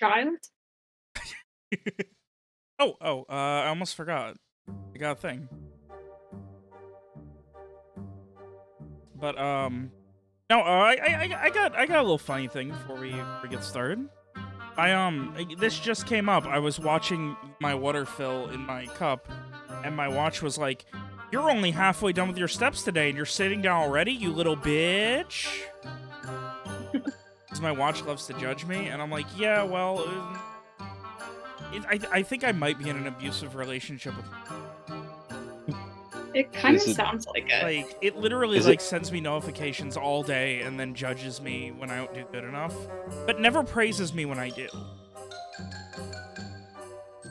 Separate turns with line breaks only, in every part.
child?
I almost forgot. I got a thing. But no, I got a little funny thing before we get started. This just came up. I was watching my water fill in my cup, and my watch was like, "You're only halfway done with your steps today, and you're sitting down already, you little bitch." Because my watch loves to judge me, and I'm like, yeah, well, I think I might be in an abusive relationship with.
It kind of sounds like it.
Like, it literally sends me notifications all day and then judges me when I don't do good enough, but never praises me when I do.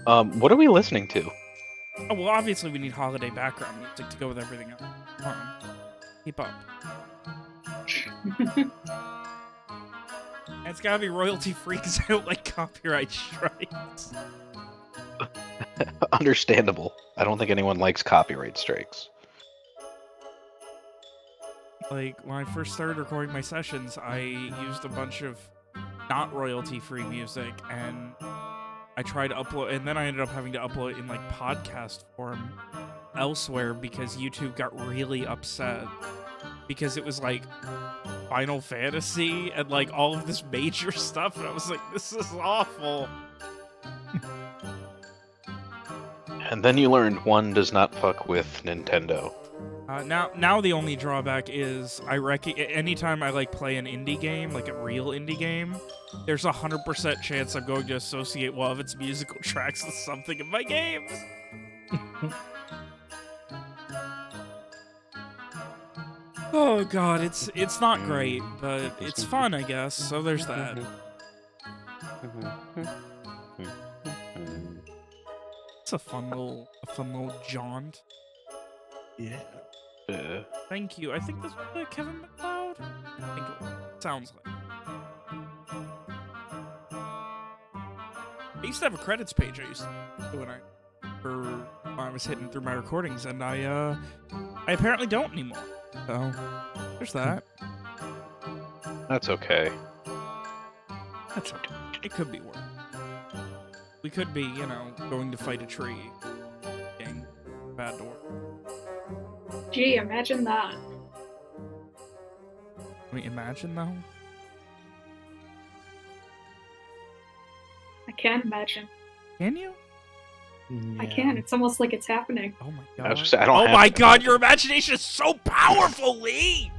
What are we listening to?
Oh, well, obviously we need holiday background music to go with everything else. Come on. Keep up. And it's gotta be royalty-free because I don't like copyright strikes.
Understandable. I don't think anyone likes copyright strikes.
Like, when I first started recording my sessions, I used a bunch of not royalty-free music, and I tried to upload, and then I ended up having to upload it in, like, podcast form elsewhere because YouTube got really upset. Because it was, like, Final Fantasy and, like, all of this major stuff, and I was like, this is awful.
And then you learned one does not fuck with Nintendo.
Now the only drawback is anytime I like play an indie game, like a real indie game, there's 100% chance I'm going to associate one of its musical tracks with something in my games. Oh god, it's not great, but it's fun, I guess. So there's that. It's a fun little jaunt.
Yeah.
Thank you. I think this was Kevin MacLeod. I think it sounds like. I used to have a credits page. I used to when I was hitting through my recordings, and I apparently don't anymore. So there's that.
That's okay.
That's okay. It could be worse. We could be, going to fight a tree. Getting bad door.
Gee, imagine that.
I mean, imagine though.
I can imagine.
Can you?
Yeah.
I can. It's almost like it's happening.
Oh my
I was
god.
just, I don't
Oh
have
my
to
god,
imagine.
your imagination is so powerful, Lee!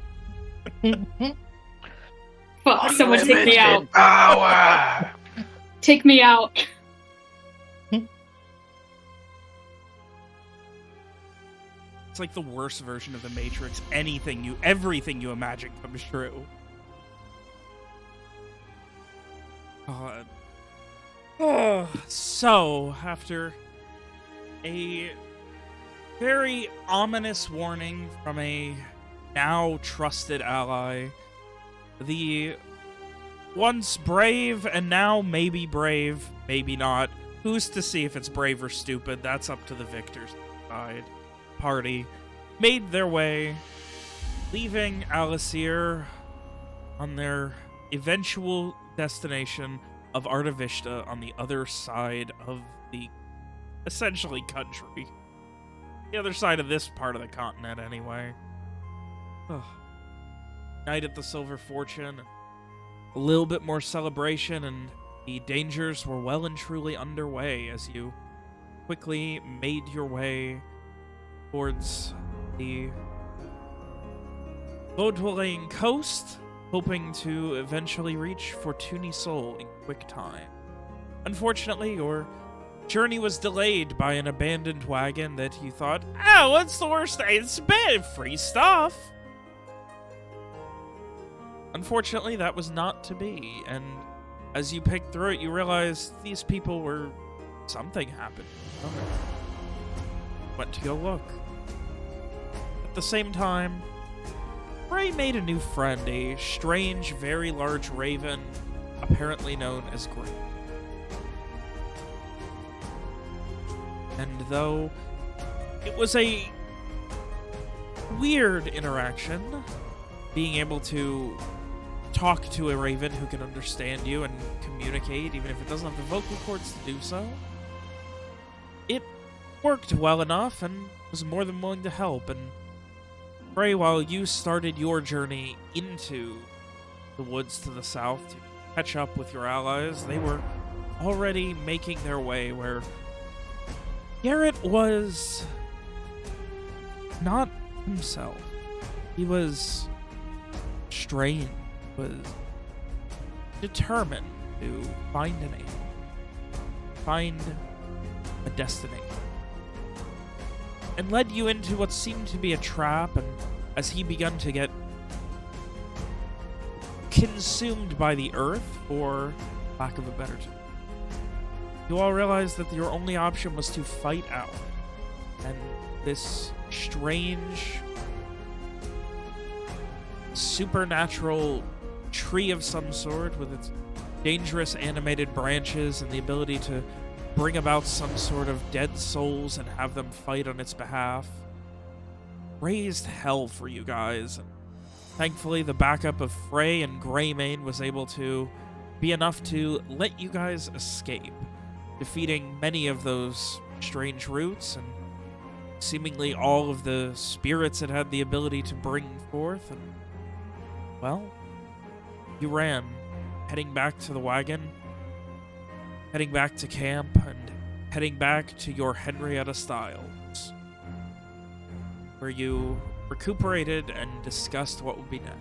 Fuck, someone take me out.
Power!
Take me out.
It's like the worst version of the Matrix. Everything you imagine comes true. God. Oh, so, after a very ominous warning from a now trusted ally, the once brave and now maybe brave, maybe not. Who's to see if it's brave or stupid? That's up to the victor's side. Party made their way, leaving Alasir on their eventual destination of Artavishta on the other side of the essentially country. The other side of this part of the continent, anyway. Ugh. Night at the Silver Fortune, a little bit more celebration, and the dangers were well and truly underway as you quickly made your way towards the Vaudoulain coast, hoping to eventually reach Fortuny Sol in quick time. Unfortunately, your journey was delayed by an abandoned wagon that you thought, oh, what's the worst thing? It's bad, free stuff. Unfortunately, that was not to be, and as you picked through it, you realized these people were... something happened. Went to go look. At the same time, Ray made a new friend, a strange, very large raven, apparently known as Gray. And though it was a weird interaction, being able to talk to a raven who can understand you and communicate, even if it doesn't have the vocal cords to do so. It worked well enough and was more than willing to help. And Frey, while you started your journey into the woods to the south to catch up with your allies, they were already making their way where Garrett was not himself. He was strained, was determined to find an aim, find a destination, and led you into what seemed to be a trap. And as he began to get consumed by the earth, for lack of a better term, you all realized that your only option was to fight out. And this strange, supernatural tree of some sort, with its dangerous animated branches and the ability to bring about some sort of dead souls and have them fight on its behalf, raised hell for you guys. And thankfully, the backup of Frey and Greymane was able to be enough to let you guys escape, defeating many of those strange roots and seemingly all of the spirits it had the ability to bring forth. And, well, you ran, heading back to the wagon, heading back to camp, and heading back to your Henrietta Styles, where you recuperated and discussed what would be next.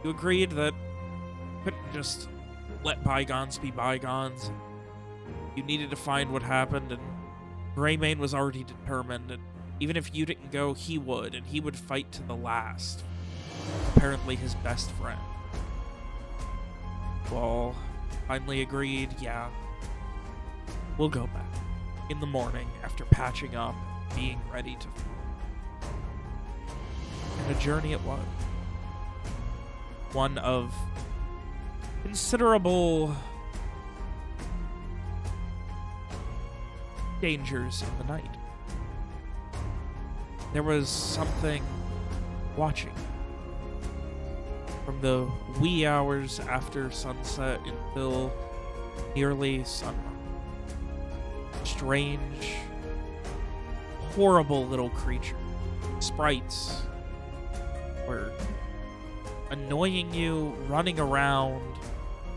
You agreed that you couldn't just let bygones be bygones. You needed to find what happened, and Greymane was already determined, and even if you didn't go, he would, and he would fight to the last. Apparently his best friend. Well, finally agreed, yeah, we'll go back in the morning after patching up, being ready to fight. And a journey it was. One of considerable dangers in the night. There was something watching from the wee hours after sunset until nearly sunrise. Strange, horrible little creatures, sprites, were annoying you, running around,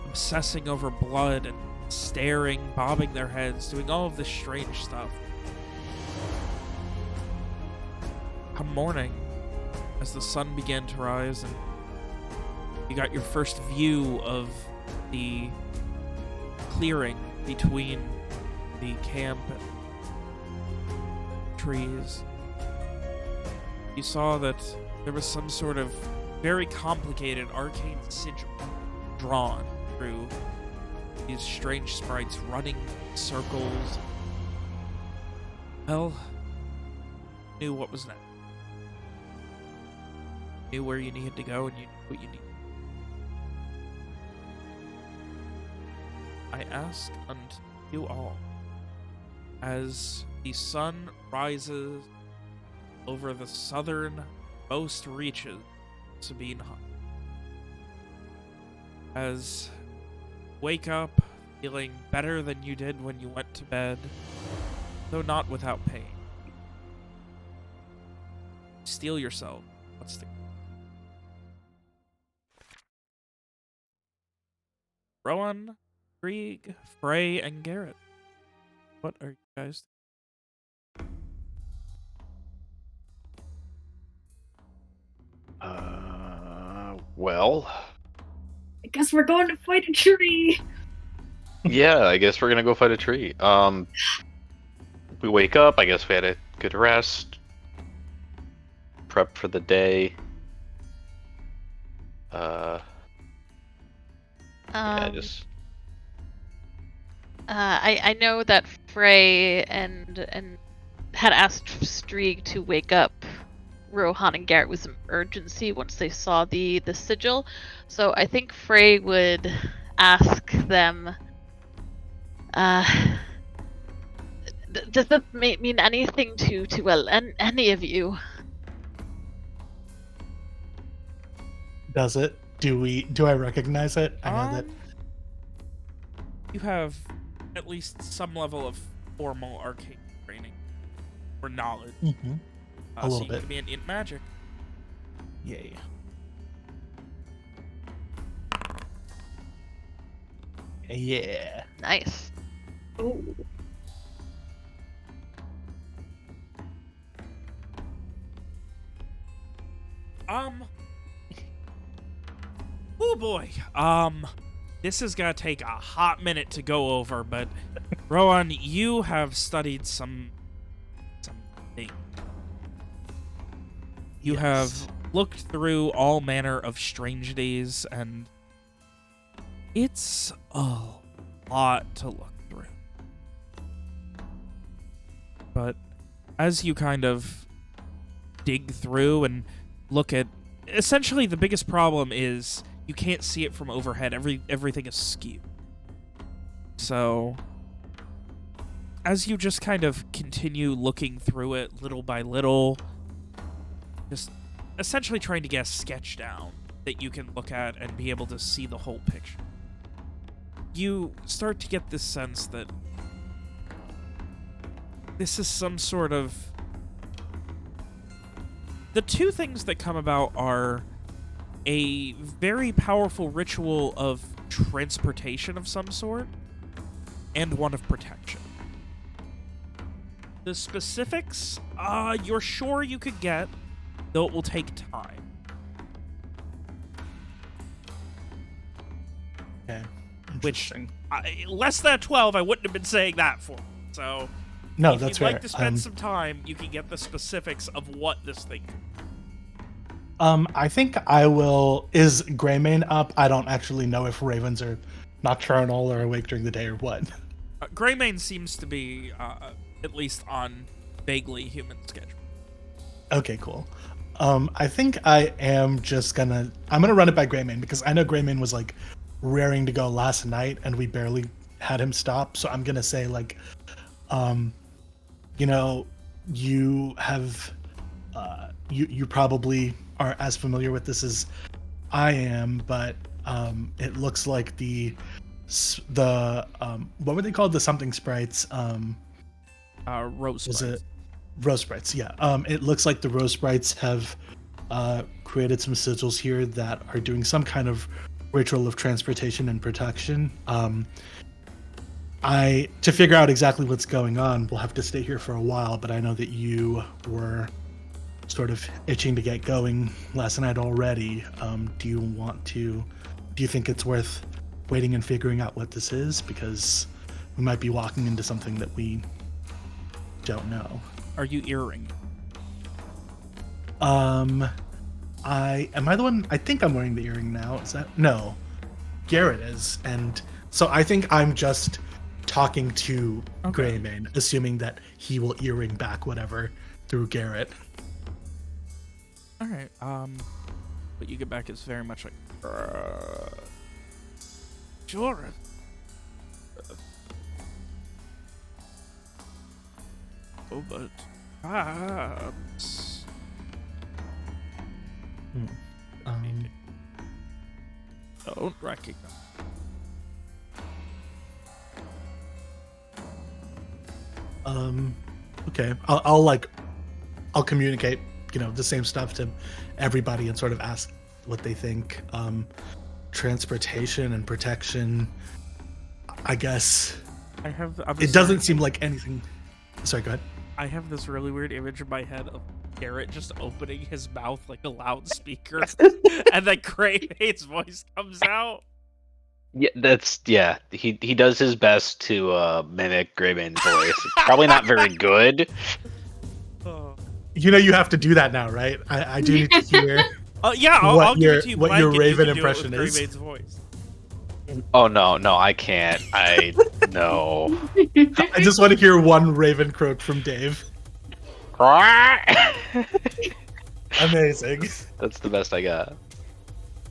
obsessing over blood and staring, bobbing their heads, doing all of this strange stuff. Come morning, as the sun began to rise and you got your first view of the clearing between the camp and trees, you saw that there was some sort of very complicated arcane sigil drawn through these strange sprites running circles. Well, knew what was next. Knew where you needed to go, and you knew what you needed. I ask unto you all, as the sun rises over the southernmost reaches of Sabine Hut, as wake up feeling better than you did when you went to bed, though not without pain. Steel yourself. What's the Rowan, Krieg, Frey, and Garrett? What are you guys?
Well,
I guess we're going to fight a tree.
yeah, I guess we're gonna go fight a tree. We wake up, I guess we had a good rest, prep for the day. Yeah, just
I know that Frey and had asked Strieg to wake up Rohan and Garrett with some urgency once they saw the sigil. So I think Frey would ask them, does this mean anything to any of you?
Does it? Do I recognize it? I know that.
You have at least some level of formal arcane training or knowledge.
Mm-hmm. A little
so you
bit.
can be an int magic.
Yay. Yeah.
Nice.
Oh.
Oh boy. This is gonna take a hot minute to go over, but Rowan, you have studied something. You
Yes.
have looked through all manner of strangeties, and it's a lot to look through. But as you kind of dig through and look at, essentially the biggest problem is you can't see it from overhead. Everything is skewed. So as you just kind of continue looking through it little by little, just essentially trying to get a sketch down that you can look at and be able to see the whole picture, you start to get this sense that this is some sort of... The two things that come about are a very powerful ritual of transportation of some sort and one of protection. The specifics, you're sure you could get, though it will take time.
Okay.
Which,
Interesting.
less than 12, I wouldn't have been saying that for. So,
No,
if
that's
you'd
fair.
like to spend some time, you can get the specifics of what this thing is.
I think I will. Is Greymane up? I don't actually know if ravens are nocturnal or awake during the day or what.
Greymane seems to be, at least on vaguely human schedule.
Okay, cool. I think I am just gonna. I'm gonna run it by Greymane because I know Greymane was like raring to go last night and we barely had him stop. So I'm gonna say like, you know, you have, you probably are as familiar with this as I am, but it looks like the what were they called? The something sprites.
Rose
Was
sprites.
it rose sprites? Yeah. It looks like the rose sprites have created some sigils here that are doing some kind of ritual of transportation and protection. To figure out exactly what's going on, we'll have to stay here for a while, but I know that you were sort of itching to get going last night already. Do you think it's worth waiting and figuring out what this is? Because we might be walking into something that we don't know.
Are you earring?
Am I the one? I think I'm wearing the earring now. Is that no? Garrett is, and so I think I'm just talking to
Okay.
Greymane, assuming that he will earring back whatever through Garrett.
All right. What you get back is very much like, sure. Oh, but perhaps. Don't recognize.
Okay. I'll communicate, the same stuff to everybody and sort of ask what they think. Transportation and protection, I guess. It doesn't seem like anything. Sorry, go ahead.
I have this really weird image in my head of Garrett just opening his mouth like a loudspeaker, and then Craymane's voice comes out.
Yeah, He does his best to mimic Greybane's voice. It's probably not very good.
Oh.
You have to do that now, right? I do need to hear
Yeah, I'll give it to you.
what your
blanket. You
Raven
can do it with
impression is.
Craymane's voice.
Oh no, I can't. No.
I just want to hear one Raven croak from Dave. Amazing.
That's the best I got.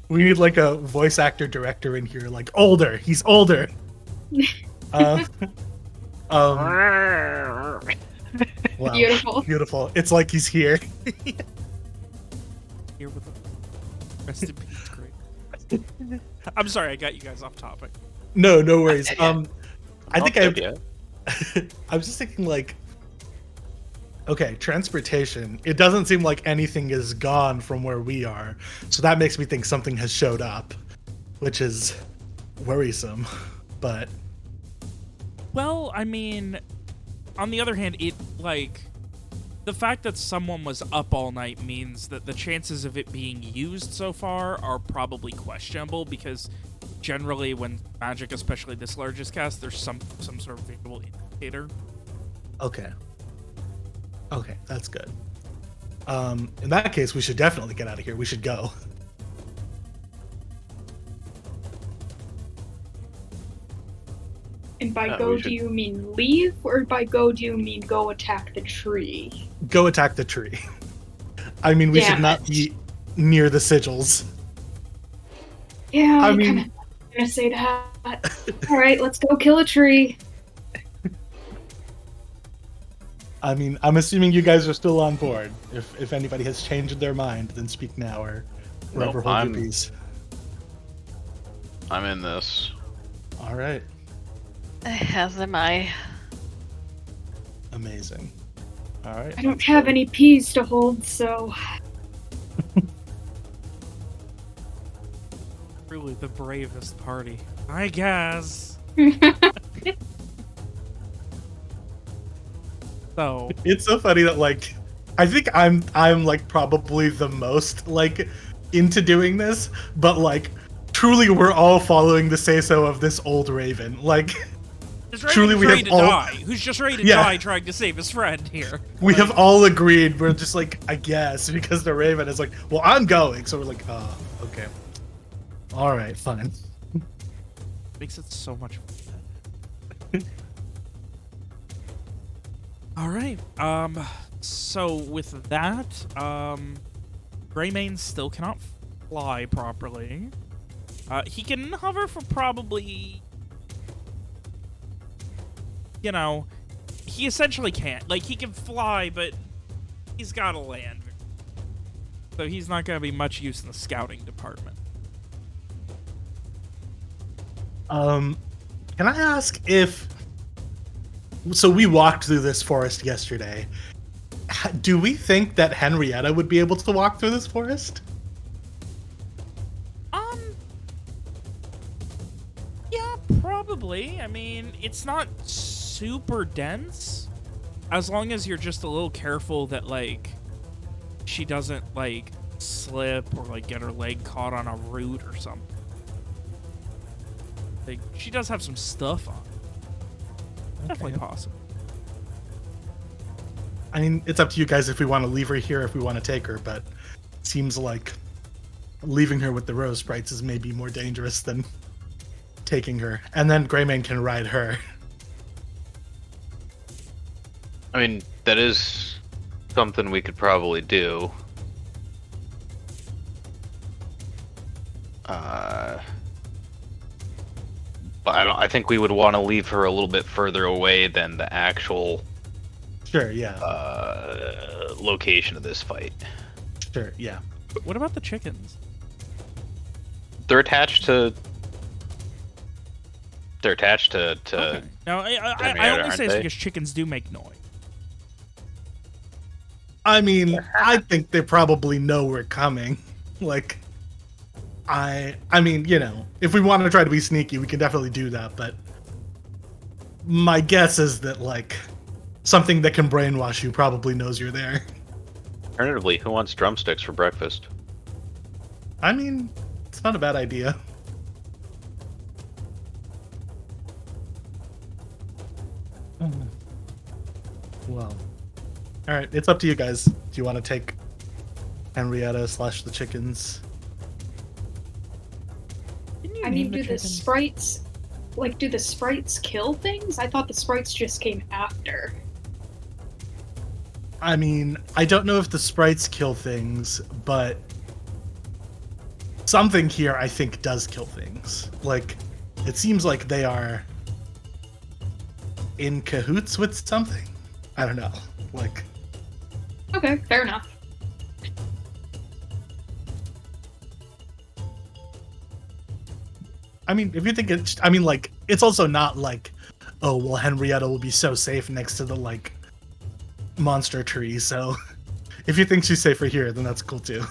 We need like a voice actor director in here, like older. He's older. Wow,
Beautiful.
beautiful. It's like he's here.
Here with a rest in peace, I'm sorry, I got you guys off topic.
No, no worries.
Yeah.
I think
Oh, yeah.
I was just thinking like, okay, transportation. It doesn't seem like anything is gone from where we are, so that makes me think something has showed up, which is worrisome. But
Well, I mean, on the other hand, the fact that someone was up all night means that the chances of it being used so far are probably questionable, because generally when magic, especially this large, is cast, there's some sort of visual indicator.
okay, that's good. In that case, we should definitely get out of here. We should go.
And by
we
go,
should-
do you mean leave, or by go, do you mean go attack the tree?
Go attack the tree. I mean, we should
Damn
not
it.
be near the sigils.
Yeah,
I
I
mean-
kind of gonna say that. All right, let's go kill a tree.
I mean, I'm assuming you guys are still on board. If anybody has changed their mind, then speak now or forever
Nope,
hold
I'm-
your peace.
I'm in this.
All right,
As am I.
amazing. All right.
I don't have any peas to hold, so
Really the bravest party, I guess. So,
It's so funny that like, I think I'm like probably the most like into doing this, but like truly we're all following the say-so of this old raven. Like
just
Truly,
Raven's
we
ready
have
to
all-
die. Who's just ready to
Yeah.
die trying to save his friend here.
we have all agreed. We're just like, I guess, because the raven is like, well, I'm going, so we're like, oh, okay, all right, fine.
Makes it so much fun. All right. So with that, Greymane still cannot fly properly. He can hover for probably, you know, he essentially can't. Like, he can fly, but he's got to land. So he's not going to be much use in the scouting department.
Can I ask if? So we walked through this forest yesterday. Do we think that Henrietta would be able to walk through this forest?
Yeah, probably. I mean, it's not super dense. As long as you're just a little careful that, like, she doesn't, like, slip or, like, get her leg caught on a root or something. Like, she does have some stuff on. Definitely
Okay.
possible.
I mean, it's up to you guys if we want to leave her here, if we want to take her, but it seems like leaving her with the rose sprites is maybe more dangerous than taking her. And then Greymane can ride her.
I mean, that is something we could probably do. But I think we would want to leave her a little bit further away than the actual
Sure, yeah.
location of this fight.
Sure, yeah.
What about the chickens?
They're attached to. They're attached to.
Okay. Now, I
Henrietta,
only
aren't
say this
they?
because chickens do make noise.
I mean, I think they probably know we're coming. Like, I mean, you know, if we want to try to be sneaky, we can definitely do that, but my guess is that, like, something that can brainwash you probably knows you're there.
Alternatively, who wants drumsticks for breakfast?
I mean, it's not a bad idea. Well, all right, it's up to you guys. Do you want to take Henrietta / the chickens?
I mean, do the sprites, like, do the sprites kill things? I thought the sprites just came after.
I mean, I don't know if the sprites kill things, but something here I think does kill things. Like, it seems like they are in cahoots with something. I don't know. Like,
Okay, fair enough.
I mean, if you think it's, I mean, like, it's also not like, oh, well, Henrietta will be so safe next to the, like, monster tree, so if you think she's safer here, then that's cool too.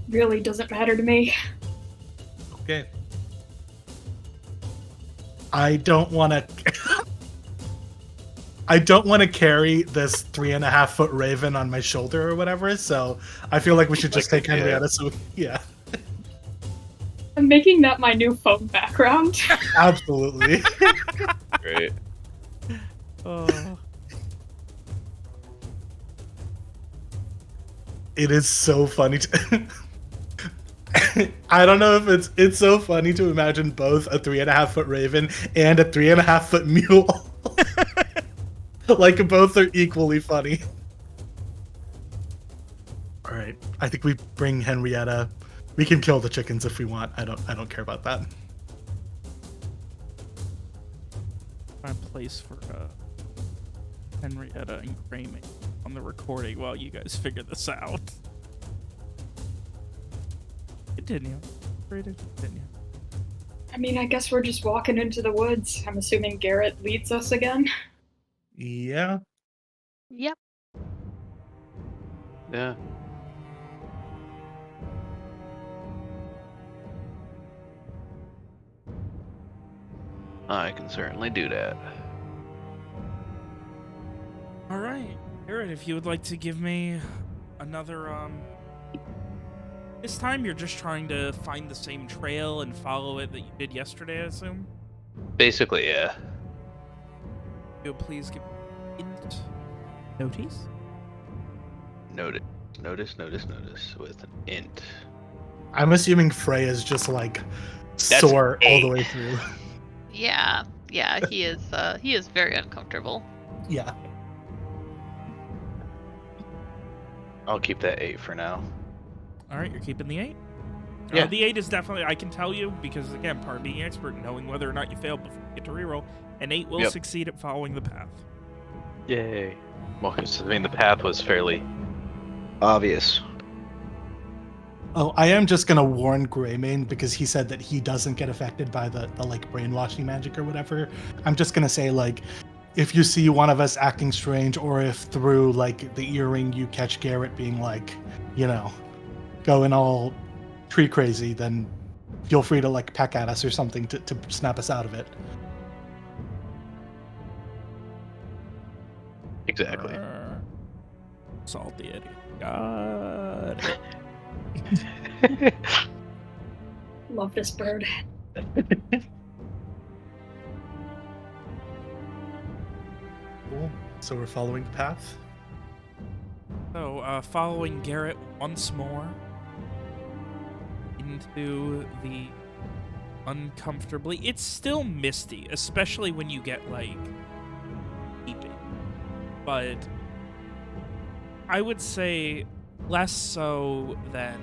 Really doesn't matter to me.
Okay. I don't want to. I don't want to carry this 3.5-foot raven on my shoulder or whatever, so I feel like we should just take Henrietta. So yeah,
I'm making that my new phone background.
absolutely.
Great.
Oh.
It is so funny to. I don't know if it's so funny to imagine both a 3.5-foot raven and a 3.5-foot mule. Like both are equally funny. All right, I think we bring Henrietta. We can kill the chickens if we want. I don't care about that.
Find a place for Henrietta and Grammy on the recording while you guys figure this out. Continue. Ready to continue.
I mean, I guess we're just walking into the woods. I'm assuming Garrett leads us again.
Yeah.
Yep.
Yeah. I can certainly do that.
All right, Garrett, if you would like to give me another this time you're just trying to find the same trail and follow it that you did yesterday, I assume.
Basically, yeah.
You would please give me int notice.
Notice with an int.
I'm assuming Freya's just like
That's
sore all the
8.
way through.
Yeah. Yeah. He is very uncomfortable.
Yeah.
I'll keep that 8 for now.
All right, you're keeping the 8.
Yeah.
The 8 is definitely, I can tell you, because again, part of being expert, knowing whether or not you failed before you get to reroll, an 8 will succeed at following the path.
Yay. Well, 'cause, I mean, the path was fairly obvious.
Oh, I am just gonna warn Greymane because he said that he doesn't get affected by the like brainwashing magic or whatever. I'm just gonna say, like, if you see one of us acting strange, or if through like the earring you catch Garrett being like, you know, going all tree crazy, then feel free to like peck at us or something to snap us out of it.
Exactly.
Salty idiot. God.
Love this bird.
Cool. So we're following the path.
So, following Garrett once more into the uncomfortably... It's still misty, especially when you get, like, deeping. But I would say less so than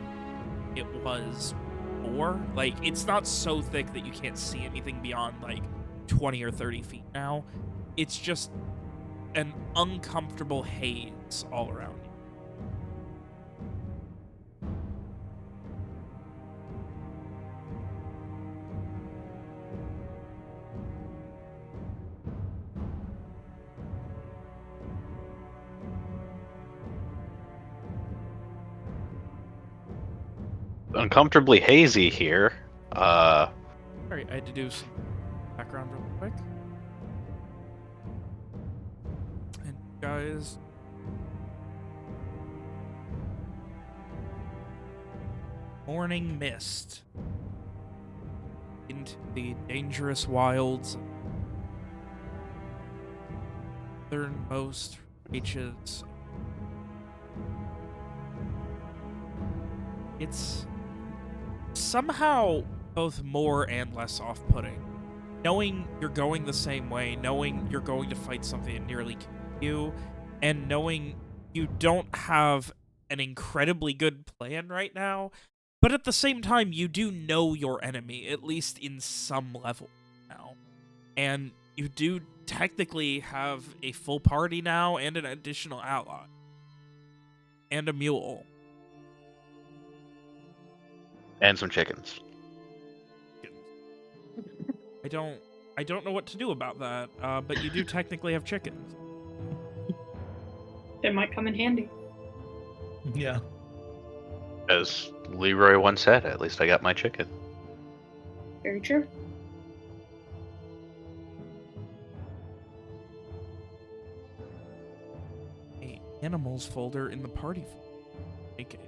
it was before. Like, it's not so thick that you can't see anything beyond, like, 20 or 30 feet now. It's just an uncomfortable haze all around you.
Uncomfortably hazy here.
Alright, I had to do some background real quick. And guys... Morning mist into the dangerous wilds of southernmost reaches. It's somehow both more and less off-putting. Knowing you're going the same way, knowing you're going to fight something that nearly killed you, and knowing you don't have an incredibly good plan right now, but at the same time, you do know your enemy, at least in some level now. And you do technically have a full party now and an additional ally. And a mule.
And some chickens.
I don't know what to do about that. But you do technically have chickens.
It might come in handy.
Yeah.
As Leroy once said, at least I got my chicken.
Very true.
A animals folder in the party. Okay.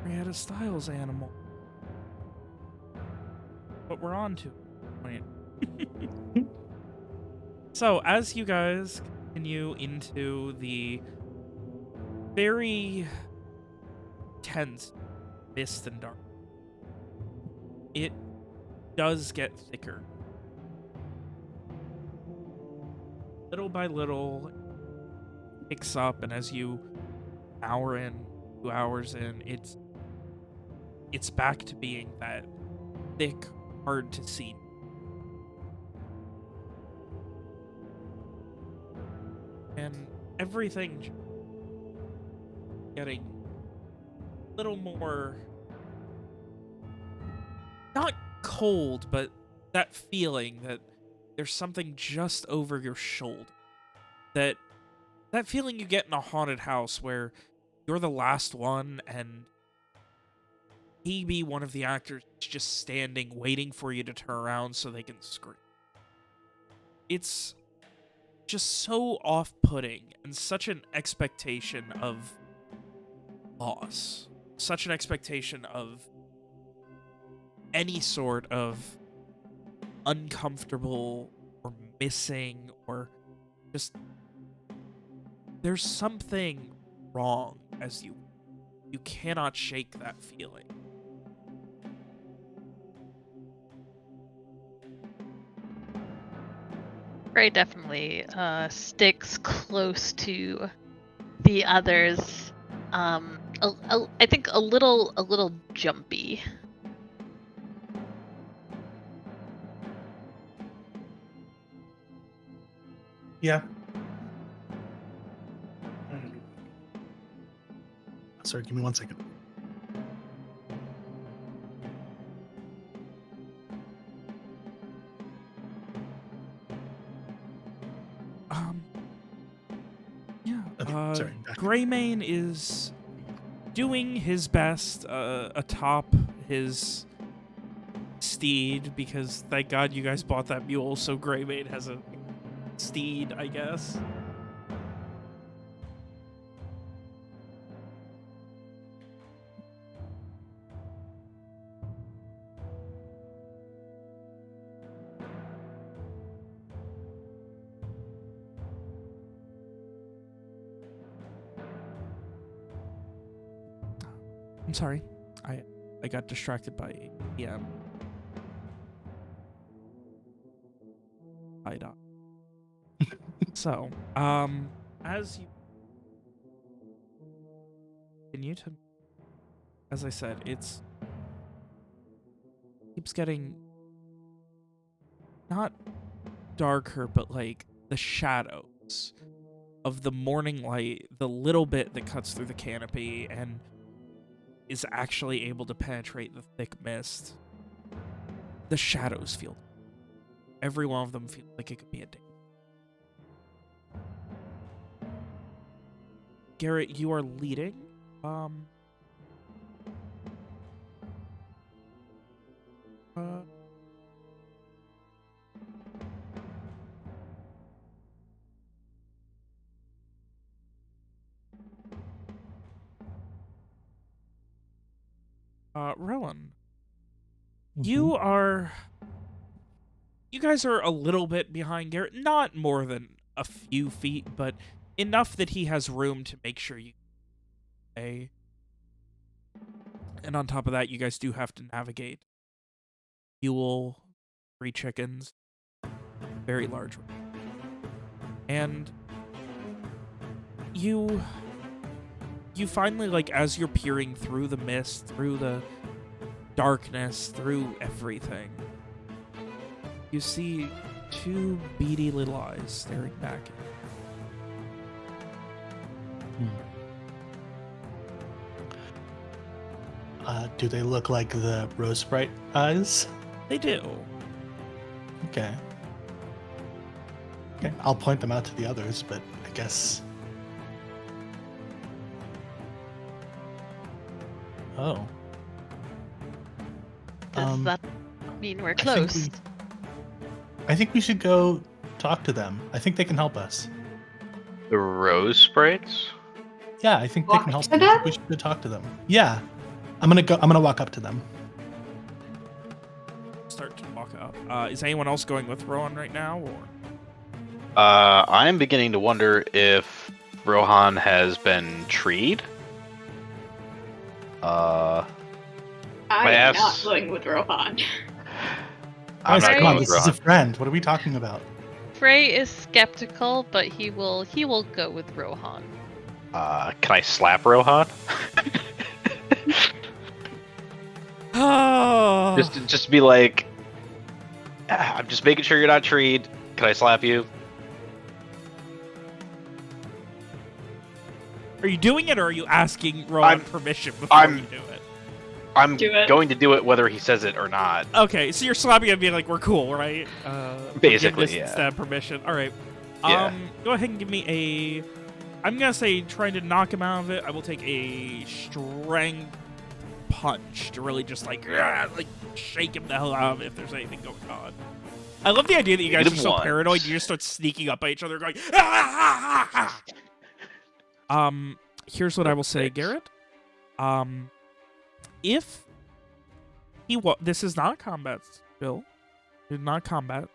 Brianna Styles animal. But we're on to it. So, as you guys continue into the very tense mist and dark, it does get thicker. Little by little, it picks up, and as you hour in, 2 hours in, it's back to being that thick, hard to see. And everything getting a little more, not cold, but that feeling that there's something just over your shoulder. That feeling you get in a haunted house where you're the last one and maybe one of the actors is just standing waiting for you to turn around so they can scream. It's just so off-putting and such an expectation of loss. Such an expectation of any sort of uncomfortable or missing or just there's something wrong as you cannot shake that feeling.
Ray definitely sticks close to the others. I think a little jumpy.
Yeah. Sorry, give me 1 second.
Yeah.
Okay, sorry.
Greymane is doing his best atop his steed, because thank God you guys bought that mule, so Greymane has a steed, I guess. I'm sorry. I got distracted by PM. IDOT. So, as you continue to, as I said, it's keeps getting not darker, but like the shadows of the morning light, the little bit that cuts through the canopy and is actually able to penetrate the thick mist. The shadows feel. Every one of them feels like it could be a day. Garrett, you are leading. Rowan, you guys are a little bit behind Garrett, not more than a few feet, but enough that he has room to make sure you stay. And on top of that, you guys do have to navigate fuel, 3 chickens, very large room. And you finally, like, as you're peering through the mist, through the darkness, through everything, you see 2 beady little eyes staring back at you.
Do they look like the rose sprite eyes?
They do.
Okay. Okay, I'll point them out to the others, but I guess. Oh.
Does that mean we're
I think
close?
I think we should go talk to them. I think they can help us.
The rose sprites?
Yeah, I think they
Walk
can help
to
us. I
them?
think we should go talk to them. Yeah. I'm gonna walk up to them.
Start to walk up. Is anyone else going with Rowan right now, or?
I am beginning to wonder if Rohan has been treed.
I
My
am
ass-
not going with Rohan.
I'm
Guys,
not
Right.
come
going
on,
with
this is a
Rohan.
friend. What are we talking about?
Frey is skeptical, but he will go with Rohan.
Can I slap Rohan?
Oh.
just be like, I'm just making sure you're not treed. Can I slap you?
Are you doing it, or are you asking Rowan permission before
I'm-
you do it?
I'm
Do it.
going to do it whether he says it or not.
Okay, so you're slapping and being like, "We're cool, right?"
Basically,
forgiveness
yeah.
Instead of permission. All right.
Yeah.
Go ahead and give me a. I'm gonna say trying to knock him out of it. I will take a strength punch to really just like shake him the hell out of it if there's anything going on. I love the idea that you guys
Hit
are
him
so
once.
paranoid. You just start sneaking up at each other, going. "Ah, ah, ah, ah." Here's what I will say,
Perfect.
Garrett. If this is not combat still, it's not combat,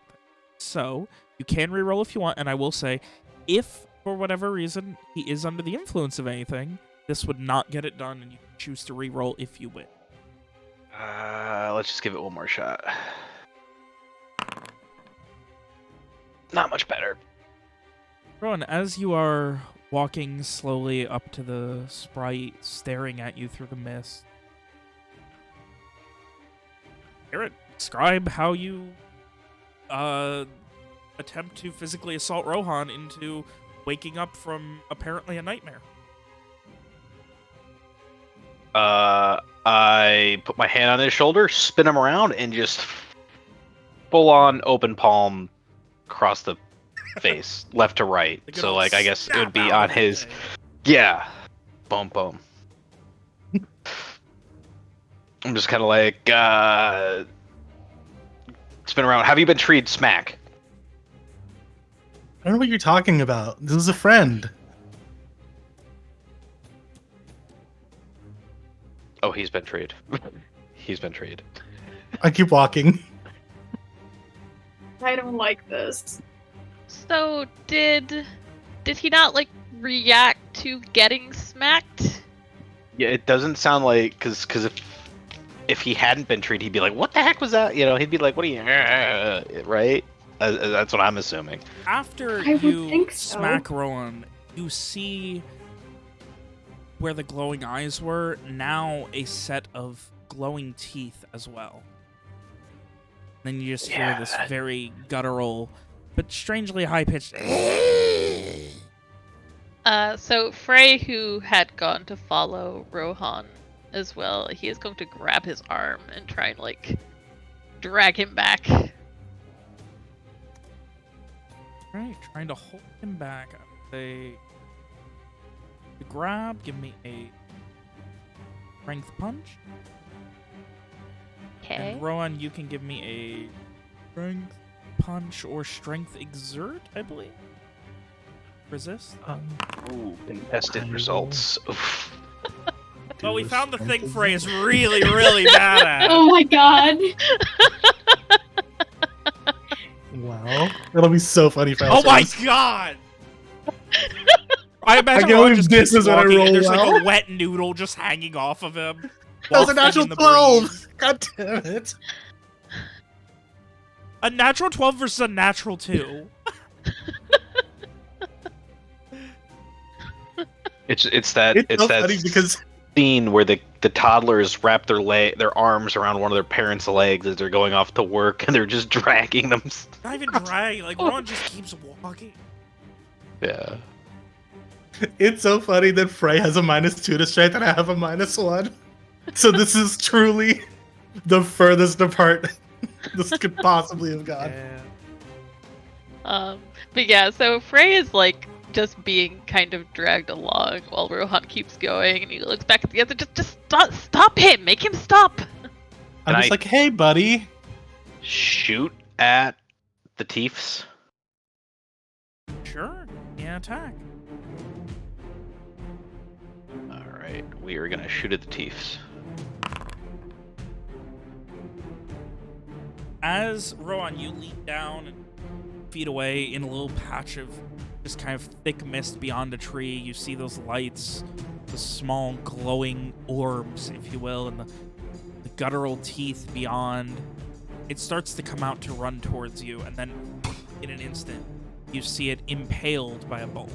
so you can reroll if you want. And I will say, if for whatever reason he is under the influence of anything, this would not get it done, and you can choose to reroll if you win.
Let's just give it one more shot. Not much better.
Rowan, as you are walking slowly up to the sprite, staring at you through the mist, Garrett, describe how you attempt to physically assault Rohan into waking up from apparently a nightmare.
I put my hand on his shoulder, spin him around, and just full on open palm across the face, left to right.
Like
So,
an
like, I guess it would
snap
be
out
on
of the
his.
thing.
Yeah. Boom, boom. I'm just kind of like, spin around. Have you been treated smack?
I don't know what you're talking about. This is a friend.
Oh, he's been treated. He's been treated.
I keep walking.
I don't like this.
So did he not like react to getting smacked?
Yeah, it doesn't sound like because if he hadn't been treated, he'd be like, "What the heck was that?" You know, he'd be like, "What are you?" Right? That's what I'm assuming.
After
I would
you
think so.
smack Rowan, you see where the glowing eyes were, now a set of glowing teeth as well. Then you just hear this very guttural, but strangely high-pitched.
So Frey, who had gone to follow Rohan as well, he is going to grab his arm and try and like drag him back.
Right, trying to hold him back. I would say to grab, give me a strength punch.
Okay.
And Rowan, you can give me a strength punch or strength exert, I believe. Resist.
Ooh, contested
I
results. Oof.
Well, we
Do a
found the
strength
thing Frey is
exam.
really, really bad at.
Oh my god.
Wow. That'll be so funny if I
Oh
answer
my
this.
god! I imagine
I can't
Rowan
believe
just
this
keeps
is when I
walking,
roll
and there's like
well.
a wet noodle just hanging off of him.
That was a
wafting
natural
in the breeze.
12! God damn it.
A natural 12 versus a natural 2.
It's that
It's so funny because
scene where the toddlers wrap their arms around one of their parents' legs as they're going off to work, and they're just dragging them.
Not even dragging, like Rowan just keeps walking.
Yeah.
it's so funny that Frey has a -2 to strength and I have a -1. So this is truly the furthest apart this could possibly have gone.
But yeah, so Frey is like just being kind of dragged along while Rohan keeps going, and he looks back at the other. Just stop him! Make him stop!
I'm just like, hey, buddy.
Shoot at the Tiefs.
Sure. Yeah, attack.
Alright, we are gonna shoot at the Tiefs.
As Rohan, you leap down and feet away in a little patch of just kind of thick mist beyond a tree. You see those lights, the small glowing orbs, if you will, and the guttural teeth beyond. It starts to come out to run towards you, and then in an instant, you see it impaled by a bolt.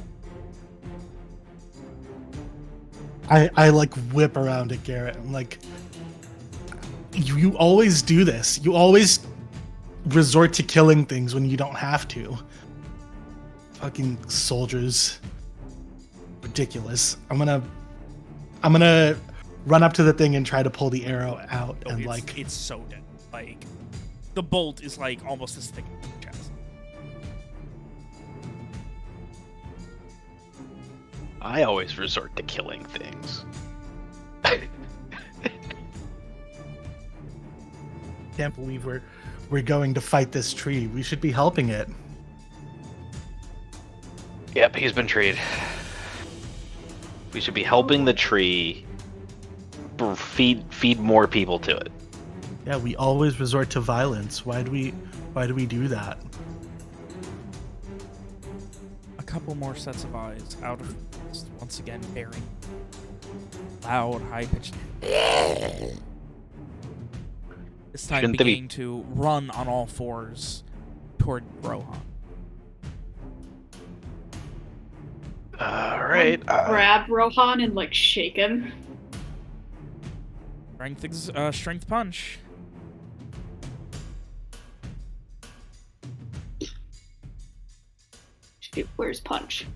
I like whip around at Garrett. I'm like, you always do this. You always resort to killing things when you don't have to. Fucking soldiers. Ridiculous. I'm gonna run up to the thing and try to pull the arrow out, and
it's so dead. Like, the bolt is like almost as thick as your chest.
I always resort to killing things.
Can't believe we're going to fight this tree. We should be helping it.
Yep, he's been treed. We should be helping the tree feed more people to it.
Yeah, we always resort to violence. Why do we do that?
A couple more sets of eyes out of once again bearing loud, high-pitched. This time
Shouldn't they
beginning to run on all fours toward Rohan.
Alright.
Grab Rohan and like shake him.
Strength punch.
Shoot, where's punch?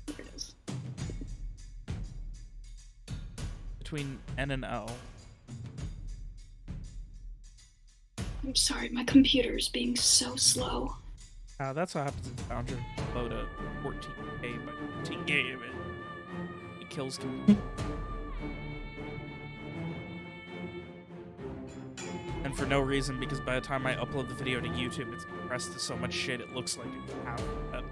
There it is.
Between N and L.
I'm sorry, my computer's being so slow.
That's what happens in Foundry. Load a 14K by 14K of it. It kills completely. And for no reason, because by the time I upload the video to YouTube, it's compressed to so much shit it looks like it's half of that.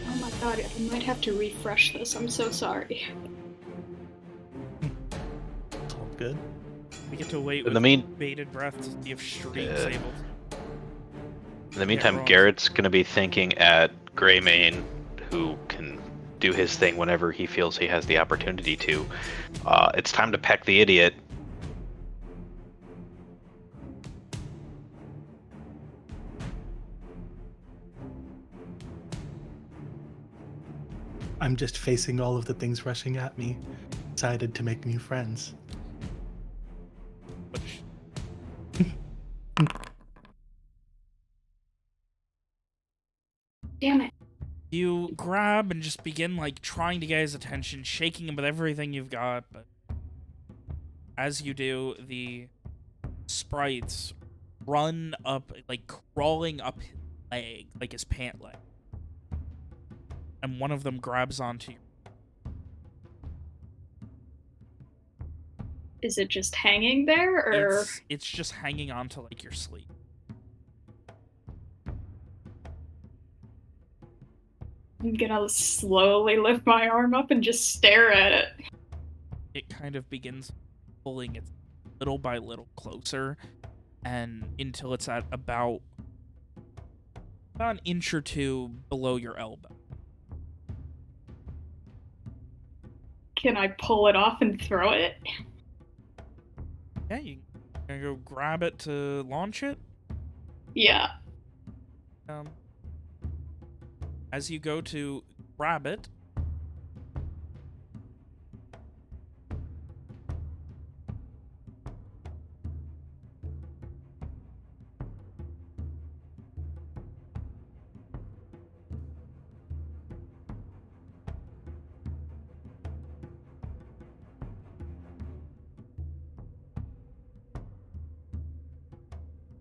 Oh my god, I might have to refresh this. I'm so sorry.
It's all good.
We get to wait
In
with
the
bated breath to see if Shriek's able.
In the meantime,
roll.
Garrett's gonna be thinking at Greymane, who can do his thing whenever he feels he has the opportunity to. It's time to peck the idiot.
I'm just facing all of the things rushing at me, excited to make new friends.
Damn it.
You grab and just begin, like, trying to get his attention, shaking him with everything you've got, but as you do, the sprites run up, like, crawling up his leg, like his pant leg. And one of them grabs onto you.
Is it just hanging there, or...?
It's just hanging onto, like, your sleeve.
I'm gonna slowly lift my arm up and just stare at it.
It kind of begins pulling it little by little closer, and until it's at about an inch or two below your elbow.
Can I pull it off and throw it?
Yeah, you gonna go grab it to launch it?
Yeah.
As you go to grab it,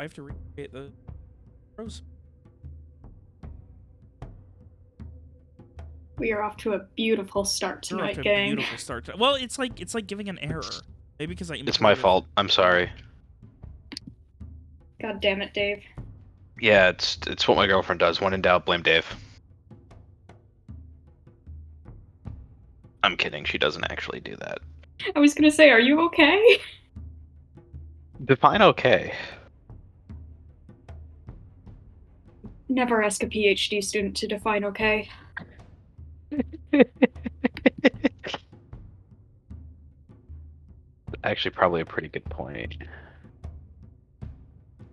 I have to recreate the rose.
We are off to a beautiful start
You're off
tonight,
to a
gang.
beautiful start. Well, it's like giving an error. Maybe because I
It's my
imported-
fault. I'm sorry.
God damn it, Dave.
Yeah, it's what my girlfriend does. When in doubt, blame Dave. I'm kidding. She doesn't actually do that.
I was gonna say, are you okay?
Define okay.
Never ask a PhD student to define okay.
Actually, probably a pretty good point.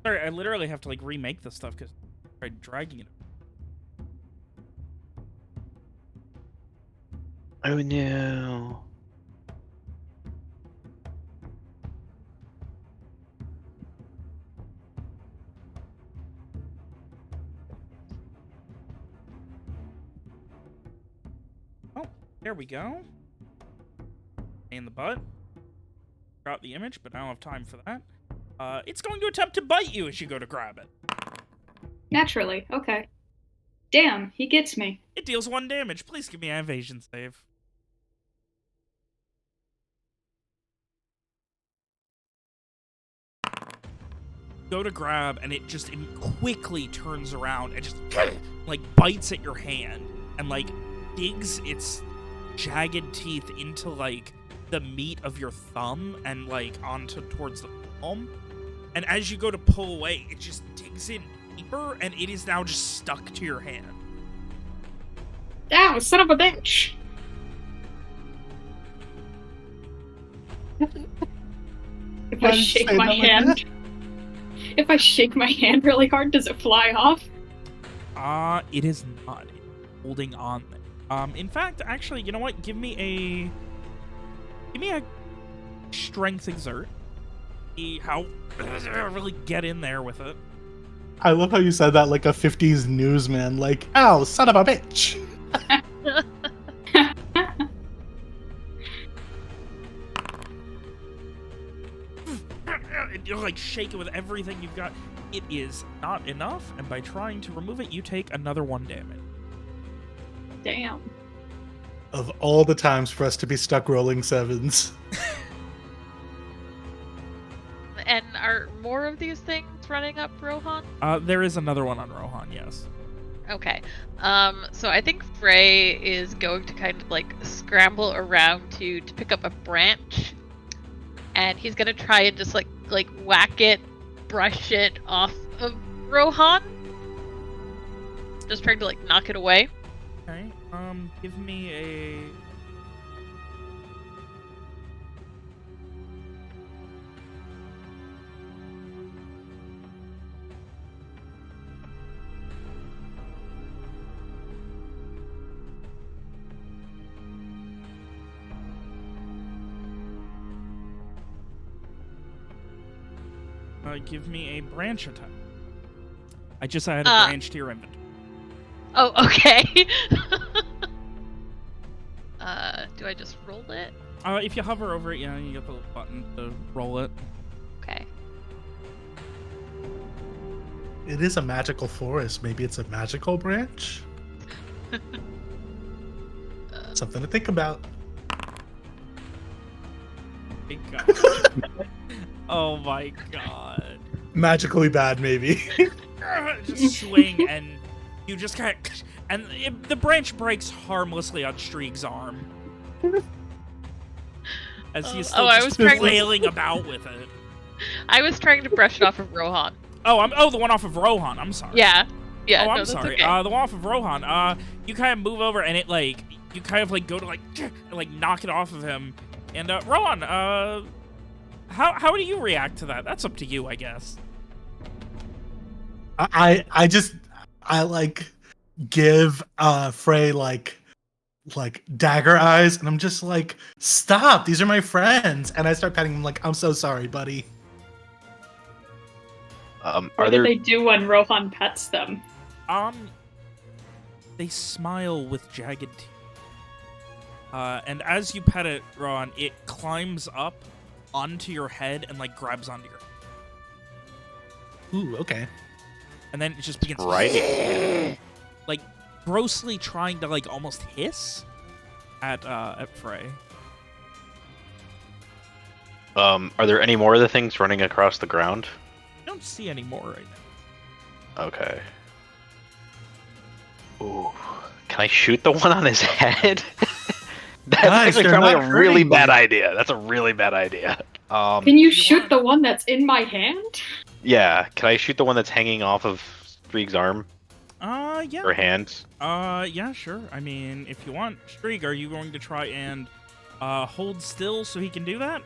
Sorry, I literally have to like remake this stuff because I tried dragging it.
Oh no.
Oh, there we go. In the butt. Got the image, but I don't have time for that. It's going to attempt to bite you as you go to grab it.
Naturally, okay. Damn, he gets me.
It deals 1 damage. Please give me an evasion save. Go to grab, and it just quickly turns around and just like bites at your hand and like digs its jagged teeth into like the meat of your thumb and like onto towards the palm. And as you go to pull away, it just digs in deeper, and it is now just stuck to your hand.
Ow, son of a bitch! If
Why
I
did you
shake
say
my
that like
hand,
that?
if I shake my hand really hard, does it fly off?
It is not. It's holding on there. In fact, actually, you know what? Give me a strength exert. See how really get in there with it.
I love how you said that like a 50s newsman, like, ow, son of a bitch.
You'll like shake it with everything you've got. It is not enough, and by trying to remove it, you take another 1 damage.
Damn.
Of all the times for us to be stuck rolling 7s.
And are more of these things running up Rohan?
There is another one on Rohan, yes.
Okay. So I think Frey is going to kind of like scramble around to pick up a branch, and he's gonna try and just like whack it, brush it off of Rohan. Just trying to like knock it away.
Okay. Give me a. Give me a branch attack. I just added a branch to your inventory.
Oh, okay. Do I just roll it?
If you hover over it, yeah, you get the little button to roll it.
Okay.
It is a magical forest. Maybe it's a magical branch? Something to think about.
Big God. Oh my God.
Magically bad, maybe.
Just swing, and you just kind of, and the branch breaks harmlessly on Strieg's arm as he's still
I was trying to-
flailing about with it.
I was trying to brush it off of Rohan.
Oh, the one off of Rohan. I'm sorry.
Yeah. Yeah.
Oh,
no,
I'm
that's
sorry.
Okay.
The one off of Rohan. You kind of move over, and it like you kind of like go to like knock it off of him, and Rohan. How do you react to that? That's up to you, I guess.
I like give Frey like dagger eyes, and I'm just like, stop, these are my friends, and I start patting him like, I'm so sorry, buddy.
What
Are
do
there
they do when Rohan pets them?
They smile with jagged teeth. And as you pet it, Rohan, it climbs up onto your head and like grabs onto your
Ooh, okay.
And then it just begins
Right.
like grossly trying to like almost hiss at Frey.
Are there any more of the things running across the ground?
I don't see any more right now.
Okay. Ooh. Can I shoot the one on his head? That's
Nice,
actually
they're
probably
not
a really
hurting
bad
you.
idea. That's a really bad idea.
Can you shoot
want-
the one that's in my hand?
Yeah. Can I shoot the one that's hanging off of Strieg's arm
Yeah.
or hand?
Yeah, sure. I mean, if you want, Strieg, are you going to try and hold still so he can do that?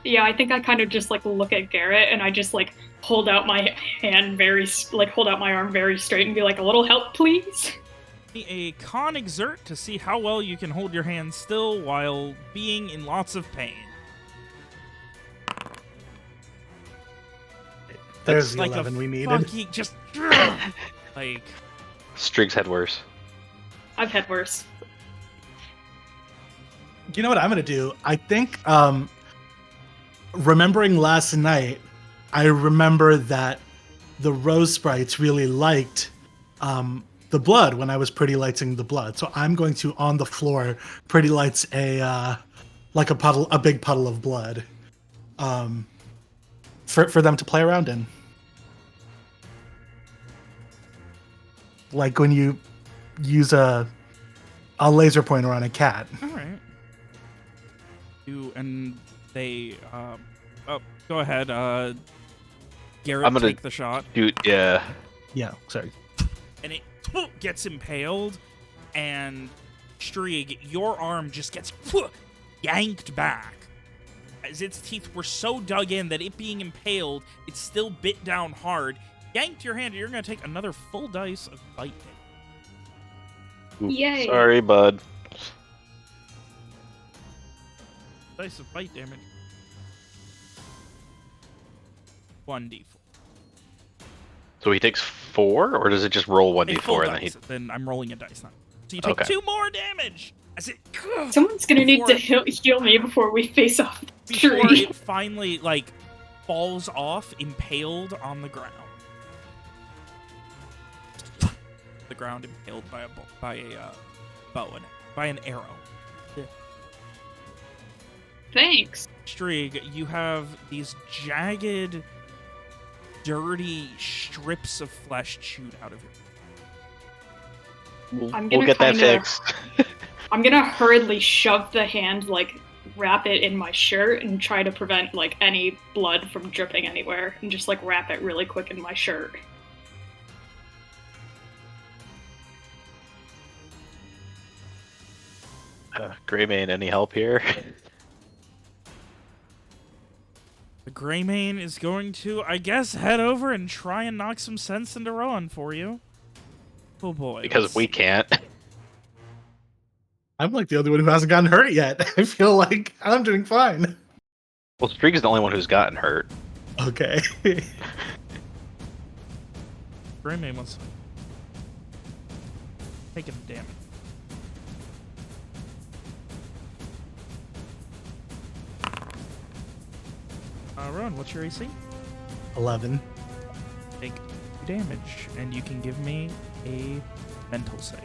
Yeah, I think I kind of just like look at Garrett and I just like hold out my hand hold out my arm very straight and be like, a little help, please.
A con exert to see how well you can hold your hand still while being in lots of pain.
There's the
like
11
a
we needed.
fucking just like
Strieg's had worse.
I've had worse.
You know what I'm gonna do? I think, remembering last night, I remember that the rose sprites really liked the blood when I was pretty lighting the blood. So I'm going to, on the floor, pretty lights a big puddle of blood, for them to play around in. Like when you use a laser pointer on a cat.
all right. And they go ahead. Garrett,
I'm gonna
take the shot,
Shoot, yeah.
Yeah, sorry.
and it gets impaled. And Strieg, your arm just gets yanked back as its teeth were so dug in that it being impaled, it still bit down hard. Yanked your hand, and you're gonna take another full dice of bite damage.
Ooh,
Yay.
Sorry, bud.
Dice of bite damage. 1d4.
So he takes 4, or does it just roll
A full
1d4 and then he?
dice, then I'm rolling a dice now. So you take
Okay.
2 more damage as it
Someone's gonna need to
Before-
heal me before we face off the
before
tree.
it finally like falls off, impaled on the ground. The ground impaled by a bow and by an arrow.
Thanks.
Strieg, you have these jagged, dirty strips of flesh chewed out of your.
I'm
We'll
gonna
get that
kinda-
fixed.
I'm gonna hurriedly shove the hand, like, wrap it in my shirt and try to prevent, like, any blood from dripping anywhere. And just, like, wrap it really quick in my shirt.
Greymane, any help here?
The Greymane is going to, I guess, head over and try and knock some sense into Rowan for you. Oh boy.
Because
let's
we
see.
can't.
I'm like the only one who hasn't gotten hurt yet. I feel like I'm doing fine.
Well, Strieg is the only one who's gotten hurt.
Okay.
Greymane wants to take him damage. Rowan, what's your AC?
11.
Take 2 damage, and you can give me a mental save.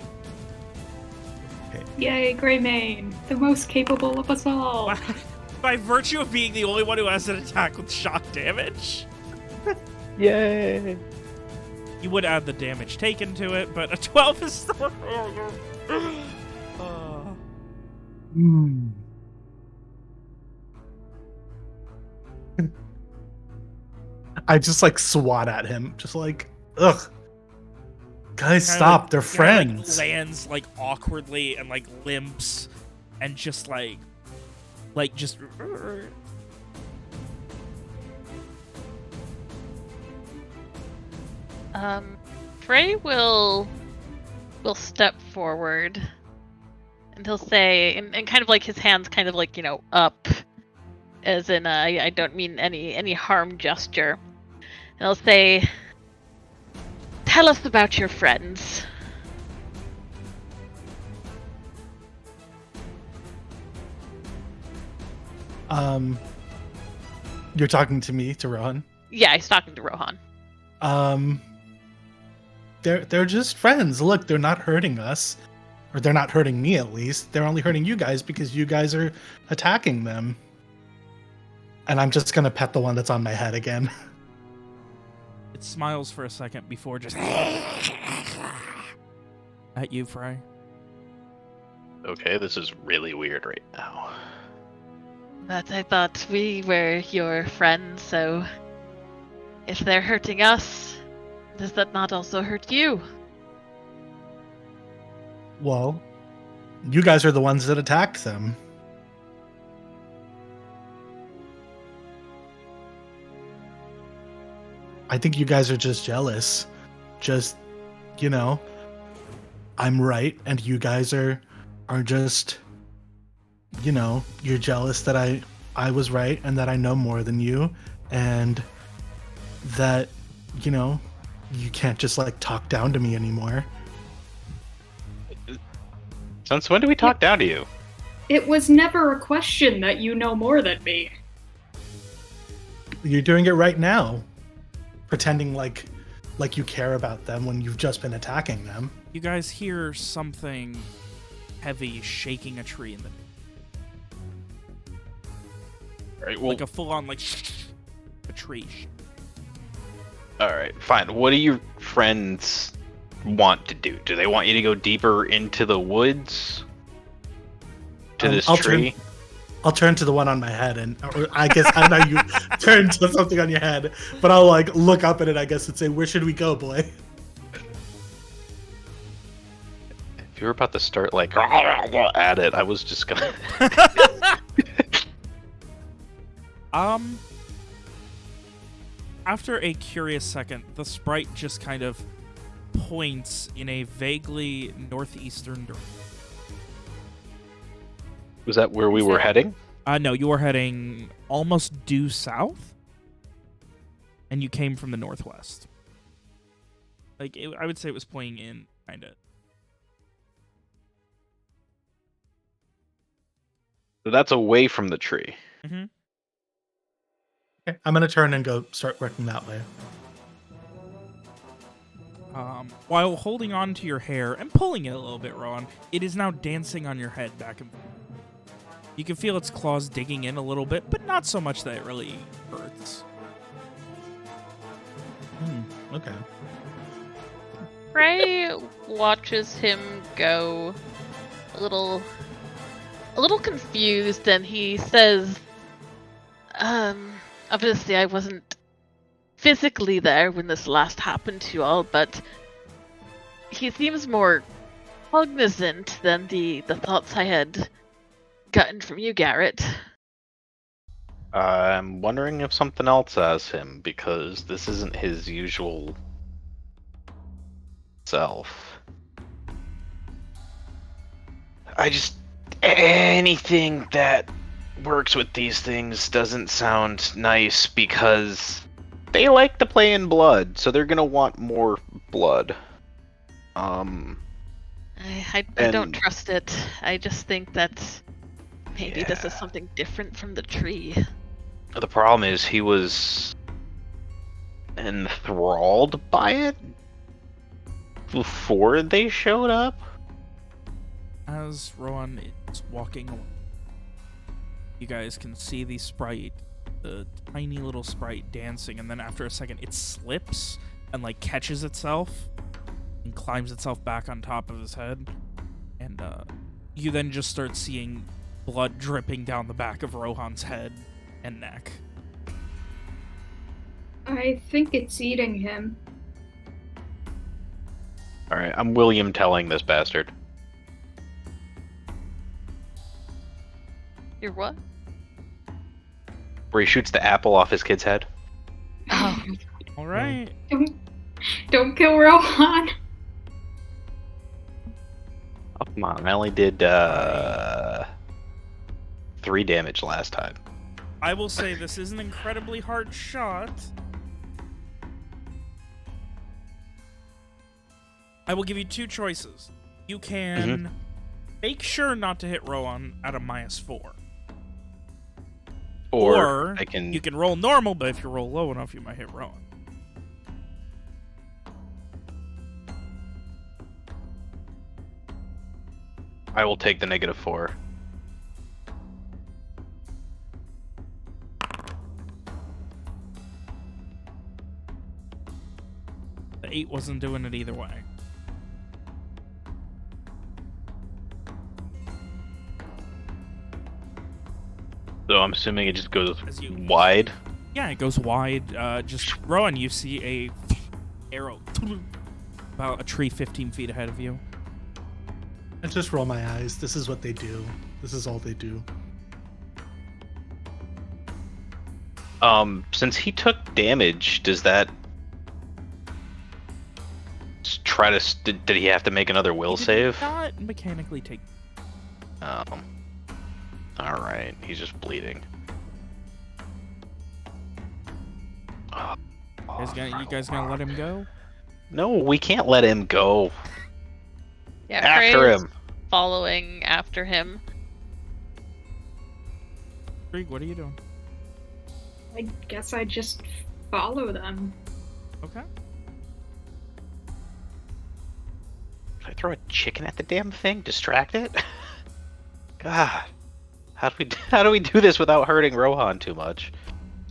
Yay, Greymane! The most capable of us all!
By virtue of being the only one who has an attack with shock damage,
Yay!
you would add the damage taken to it, but a 12 is still.
Hmm. I just like swat at him, just like, ugh. Guys,
Kinda
stop!
like-
They're
kinda,
friends.
Like, lands like awkwardly and like limps, and just like just.
Frey will step forward and he'll say, and kind of like his hands kind of like, up, as in I don't mean any harm gesture. And he'll say, "Tell us about your friends."
You're talking to me, to Rohan?
Yeah, he's talking to Rohan.
Um, they're just friends. Look, they're not hurting us, or they're not hurting me at least. They're only hurting you guys because you guys are attacking them. And I'm just gonna pet the one that's on my head again.
It smiles for a second before just at you, Frey.
Okay, this is really weird right now.
But I thought we were your friends, so if they're hurting us, does that not also hurt you?
Well, you guys are the ones that attacked them. I think you guys are just jealous. Just, you know, I'm right and you guys are just, you know, you're jealous that I was right and that I know more than you and that, you know, you can't just like talk down to me anymore.
Since when do we talk down to you?
It was never a question that you know more than me.
You're doing it right now. Pretending like you care about them when you've just been attacking them.
You guys hear something heavy shaking a tree in the
Alright, well,
like a full-on like a tree.
alright, fine. What do your friends want to do? Do they want you to go deeper into the woods? To this tree?
I'll turn to the one on my head, and or I guess I know you turn to something on your head, but I'll like look up at it, I guess, and say, "Where should we go, boy?"
If you were about to start like at it, I was just gonna.
After a curious second, the sprite just kind of points in a vaguely northeastern direction.
Was that where we were heading?
No, you were heading almost due south, and you came from the northwest. Like, I would say it was pointing in, kind of.
So that's away from the tree.
Mm-hmm.
Okay, I'm gonna turn and go start working that way.
While holding on to your hair and pulling it a little bit, Rowan, it is now dancing on your head back and forth. You can feel its claws digging in a little bit, but not so much that it really hurts.
Okay.
Frey watches him go a little confused, and he says, obviously I wasn't physically there when this last happened to you all, but he seems more cognizant than the thoughts I had gotten from you, Garrett.
I'm wondering if something else has him, because this isn't his usual self. Anything that works with these things doesn't sound nice, because they like to play in blood, so they're gonna want more blood.
I don't trust it. I just think that maybe this is something different from the tree.
The problem is he was enthralled by it before they showed up.
As Rowan is walking away, you guys can see the sprite, the tiny little sprite dancing, and then after a second it slips and like catches itself and climbs itself back on top of his head, and you then just start seeing blood dripping down the back of Rohan's head and neck.
I think it's eating him.
Alright, I'm William telling this bastard.
You're what?
Where he shoots the apple off his kid's head.
Oh.
All right.
Don't kill Rohan.
Oh, come on, I only did 3 damage last time.
I will say this is an incredibly hard shot. I will give you 2 choices. You can make sure not to hit Rowan at a -4.
Or I can...
you can roll normal, but if you roll low enough, you might hit Rowan.
I will take the -4.
The 8 wasn't doing it either way.
So I'm assuming it just goes
As you-
wide.
Yeah, it goes wide. Just Rowan, you see a arrow about a tree 15 feet ahead of you.
I just roll my eyes. This is what they do. This is all they do.
Since he took damage, does that try to? Did he have to make another will
He did
save?
not mechanically take.
All right, he's just bleeding.
You guys gonna let him go?
No, we can't let him go.
Yeah,
After
Frey is
him.
following after him.
Krieg, what are you doing?
I guess I just follow them.
Okay.
Should I throw a chicken at the damn thing? Distract it? God, how do we do this without hurting Rohan too much?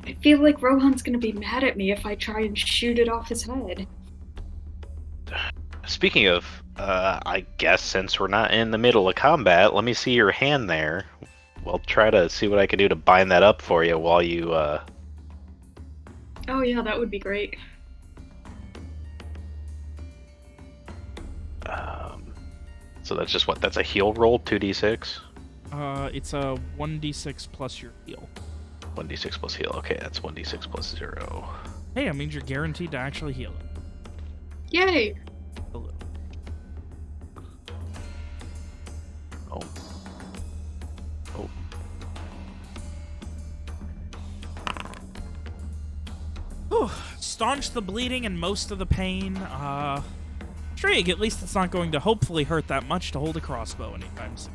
I feel like Rohan's gonna be mad at me if I try and shoot it off his head.
Speaking of, I guess since we're not in the middle of combat, let me see your hand there. We'll try to see what I can do to bind that up for you while you,
Oh yeah, that would be great.
So that's just what? That's a heal roll, 2d6?
It's a 1d6 plus your heal.
1d6 plus heal. Okay, that's 1d6 plus 0.
Hey, that means you're guaranteed to actually heal it.
Yay!
A little.
Oh. Oh.
Whew. Staunch the bleeding and most of the pain. Trig, at least it's not going to hopefully hurt that much to hold a crossbow anytime soon.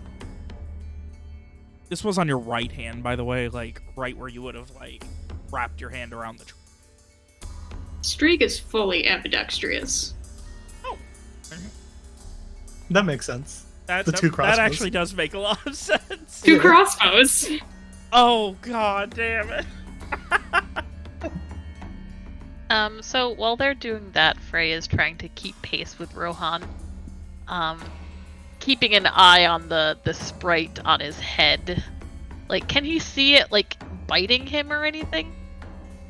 This was on your right hand, by the way, like, right where you would have, like, wrapped your hand around the tree.
Streak is fully ambidextrous.
Oh.
That makes sense.
That
two crossbows.
That actually does make a lot of sense.
Two
Yeah.
crossbows.
Oh, god damn it.
So while they're doing that, Frey is trying to keep pace with Rohan. Keeping an eye on the sprite on his head. Like, can he see it, like, biting him or anything?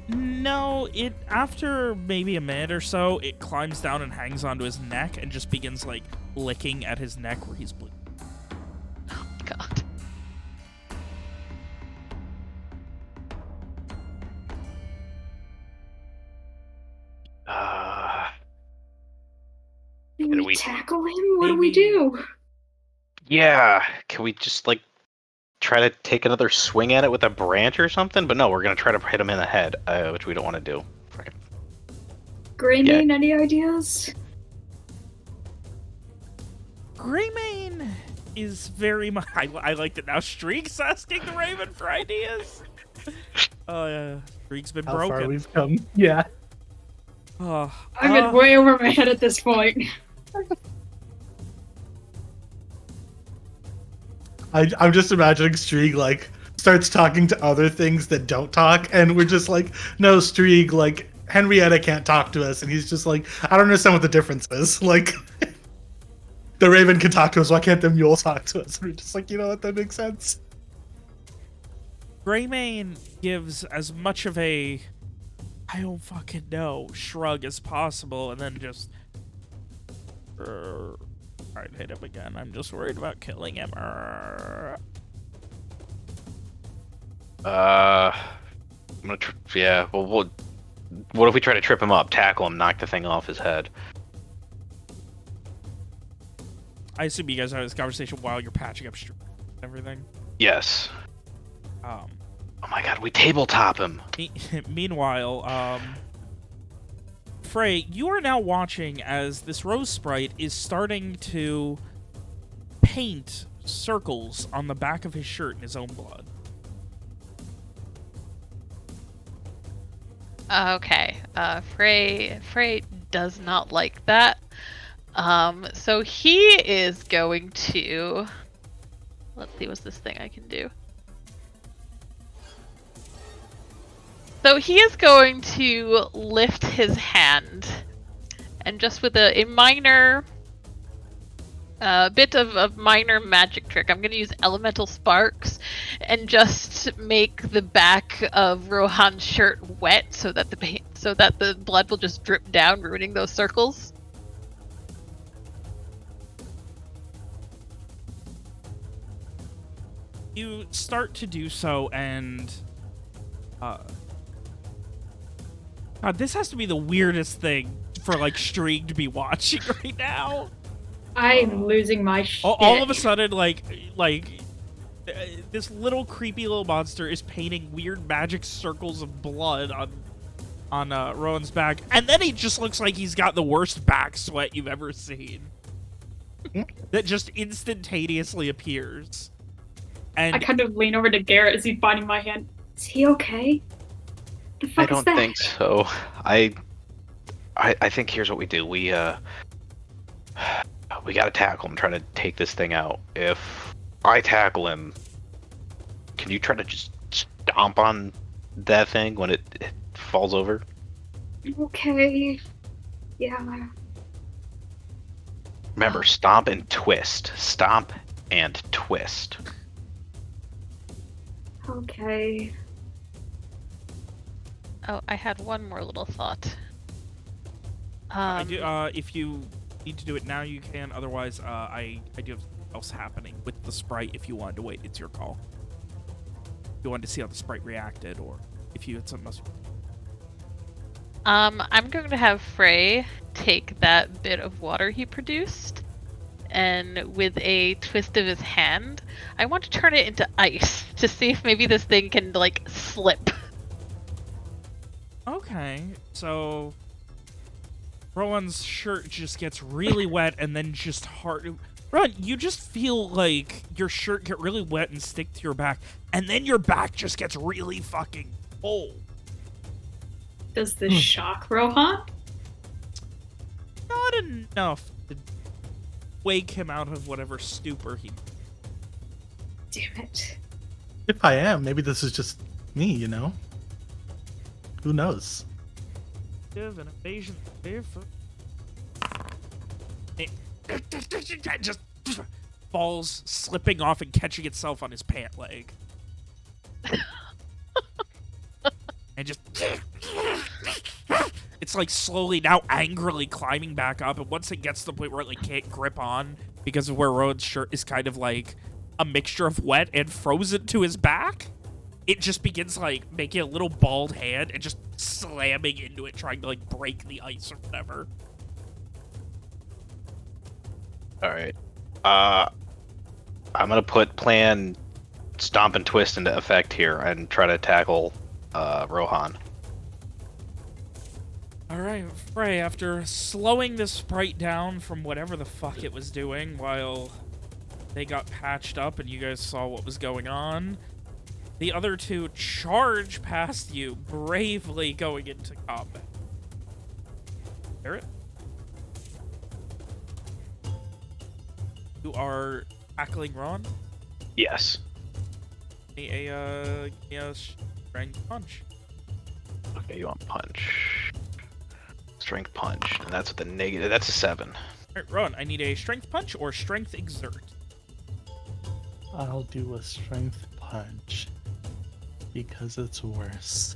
No, after maybe a minute or so, it climbs down and hangs onto his neck and just begins, like, licking at his neck where he's bleeding.
Oh, God.
Do
Can
we
we-
tackle him? What do we
Maybe-
do?
Yeah, can we just, like, try to take another swing at it with a branch or something? But no, we're gonna try to hit him in the head, which we don't want to do. Right.
Greymane, any ideas?
Greymane is very much... I like that now Streak's asking the Raven for ideas. Oh, yeah. Streak's been
How
broken.
far we've come. Yeah.
Oh,
I'm in way over my head at this point.
I'm just imagining Streeg, like, starts talking to other things that don't talk, and we're just like, no, Streeg, like, Henrietta can't talk to us, and he's just like, I don't understand what the difference is. Like, the Raven can talk to us, why can't the Mule talk to us? And we're just like, you know what, that makes sense.
Greymane gives as much of a I don't fucking know shrug as possible, and then just Alright, hit him again. I'm just worried about killing him.
I'm gonna yeah, well, what if we try to trip him up, tackle him, knock the thing off his head?
I assume you guys had this conversation while you're patching up everything.
Yes.
Um,
Oh my god, we tabletop him.
Meanwhile, Frey, you are now watching as this rose sprite is starting to paint circles on the back of his shirt in his own blood.
Okay. Frey does not like that. So he is going to Let's see what's this thing I can do. So he is going to lift his hand, and just with a minor bit of minor magic trick, I'm going to use elemental sparks and just make the back of Rohan's shirt wet so that the blood will just drip down, ruining those circles.
You start to do so, and God, this has to be the weirdest thing for like Streak to be watching right now.
I'm losing my shit.
All of a sudden, this little creepy little monster is painting weird magic circles of blood on Rowan's back, and then he just looks like he's got the worst back sweat you've ever seen. That just instantaneously appears. And
I kind of lean over to Garrett as he's biting my hand. Is he okay? The fuck
I
is
don't
that?
think so. I think here's what we do. We gotta tackle him, try to take this thing out. If I tackle him, can you try to just stomp on that thing when it falls over?
Okay. Yeah.
Remember, stomp and twist. Stomp and twist.
Okay.
Oh, I had one more little thought.
if you need to do it now, you can. Otherwise, I do have something else happening with the sprite. If you wanted to wait, it's your call. If you wanted to see how the sprite reacted, or if you had something else.
I'm going to have Frey take that bit of water he produced, and with a twist of his hand, I want to turn it into ice to see if maybe this thing can, like, slip.
Okay, so Rowan's shirt just gets really wet and then just hard. Rowan, you just feel like your shirt get really wet and stick to your back, and then your back just gets really fucking cold.
Does this shock Rohan?
Not enough to wake him out of whatever stupor he.
Damn it.
If I am, maybe this is just me, you know? Who knows?
Give an evasion barefoot. It just falls, slipping off and catching itself on his pant leg. And just it's like slowly now angrily climbing back up, and once it gets to the point where it like can't grip on because of where Rowan's shirt is kind of like a mixture of wet and frozen to his back, it just begins like making a little bald hand and just slamming into it, trying to like break the ice or whatever.
Alright. I'm gonna put plan stomp and twist into effect here and try to tackle Rohan.
Alright, Frey, after slowing the sprite down from whatever the fuck it was doing while they got patched up and you guys saw what was going on, the other two charge past you, bravely going into combat. Garrett? You are tackling Ron?
Yes.
A strength punch.
Okay, you want punch. Strength punch. And that's with a negative. That's a 7.
Alright, Ron, I need a strength punch or strength exert.
I'll do a strength punch because it's worse.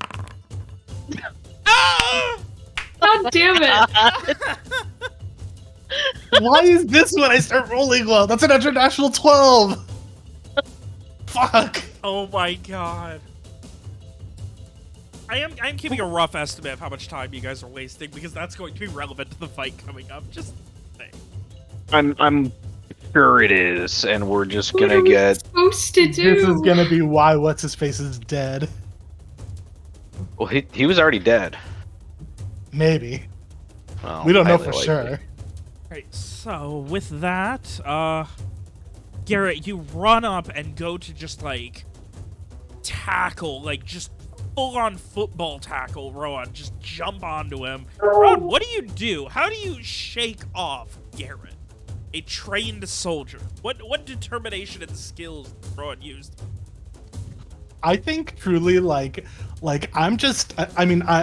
Ah!
God damn it!
Why is this when I start rolling well? That's an international 12! Fuck!
Oh my god. I'm keeping a rough estimate of how much time you guys are wasting because that's going to be relevant to the fight coming up. Just saying.
I'm sure it is, and we're just
What
gonna
are we
get.
supposed to do?
This is gonna be why What's-His-Face is dead.
Well, he was already dead.
Maybe.
Well,
We don't know
highly
for
likely.
sure.
Alright, so with that, Garrett, you run up and go to just like tackle, like just full-on football tackle Rowan. Just jump onto him. Rowan, what do you do? How do you shake off Garrett? a trained soldier. What determination and skills Rohan used?
I think truly I'm just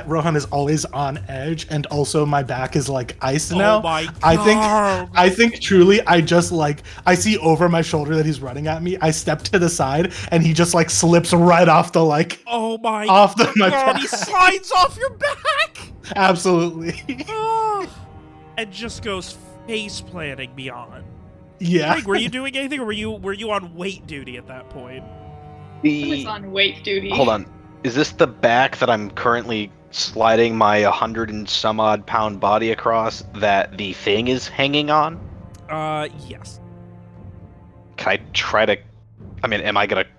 Rohan is always on edge, and also my back is like ice now.
Oh my god.
I think truly I just I see over my shoulder that he's running at me. I step to the side and he just slips right off the
oh my
my
god,
back.
he slides off your back.
Absolutely.
Oh, and just goes face planting beyond.
Yeah.
Greg, were you doing anything, or were you on weight duty at that point?
I was on weight duty.
Hold on. Is this the back that I'm currently sliding my 100 and some odd pound body across that the thing is hanging on?
Yes.
Can I try to... I mean, am I going to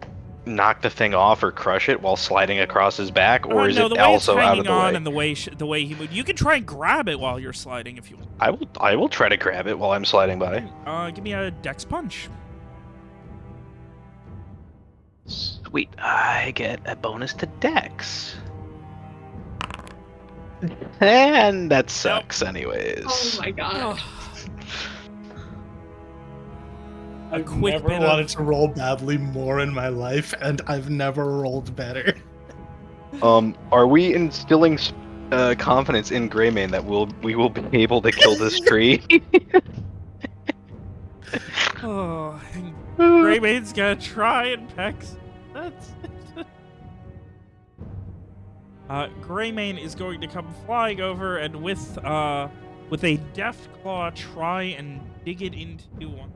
knock the thing off or crush it while sliding across his back? Or is
no,
it
the way
also
it's
out
hanging
of the
on
way?
and the way he moved. You can try and grab it while you're sliding if you want.
I will try to grab it while I'm sliding by.
Give me a dex punch.
Sweet. I get a bonus to dex. And that sucks anyways.
Oh my god.
A
I've
quick
never
bit
wanted
of...
to roll badly more in my life, and I've never rolled better.
Are we instilling confidence in Greymane that we will be able to kill this tree?
Oh, Greymane's gonna try and pex. That's Greymane is going to come flying over and with a deft claw try and dig it into one.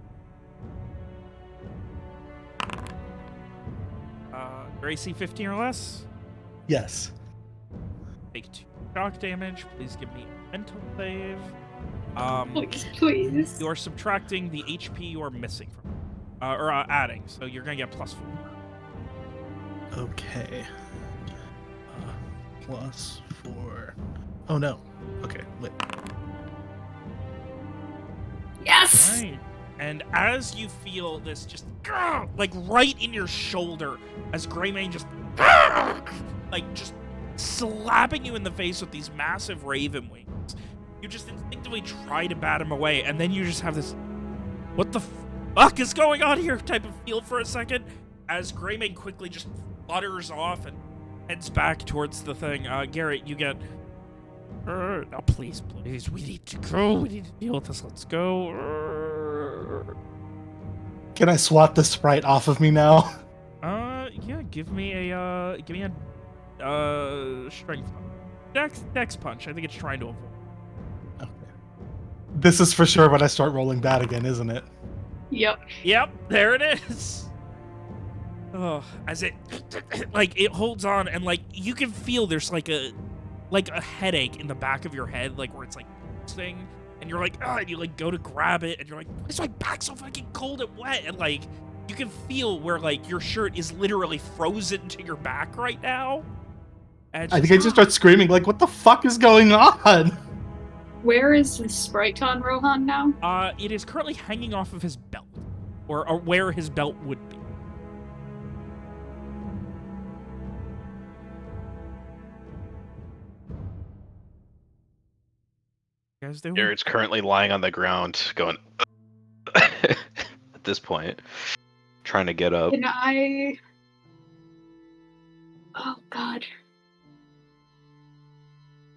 Gracie 15 or less.
Yes.
Take 2 shock damage. Please give me a mental save.
Please.
You are subtracting the HP you are missing from, or adding, so you're gonna get +4.
Okay. +4. Oh no. Okay, wait.
Yes.
Right. And as you feel this just right in your shoulder, as Greymane just just slapping you in the face with these massive raven wings, you just instinctively try to bat him away, and then you just have this "what the fuck is going on here" type of feel for a second, as Greymane quickly just flutters off and heads back towards the thing. Garrett, you get... now please, we need to go. We need to deal with this. Let's go.
Can I swat the sprite off of me now?
Yeah, give me a strength punch. Dex punch. I think it's trying to avoid.
Okay. This is for sure when I start rolling bad again, isn't it?
Yep.
Yep, there it is. Oh, as it it holds on, and you can feel there's a headache in the back of your head, where it's thing, and you're and you go to grab it, and you're like, why is my back so fucking cold and wet? And you can feel where your shirt is literally frozen to your back right now. And
I think I just start screaming what the fuck is going on?
Where is the sprite on Rohan now?
It is currently hanging off of his belt, or where his belt would be. You guys doing?
Garrett's currently lying on the ground, going at this point, trying to get up.
Can I... Oh god.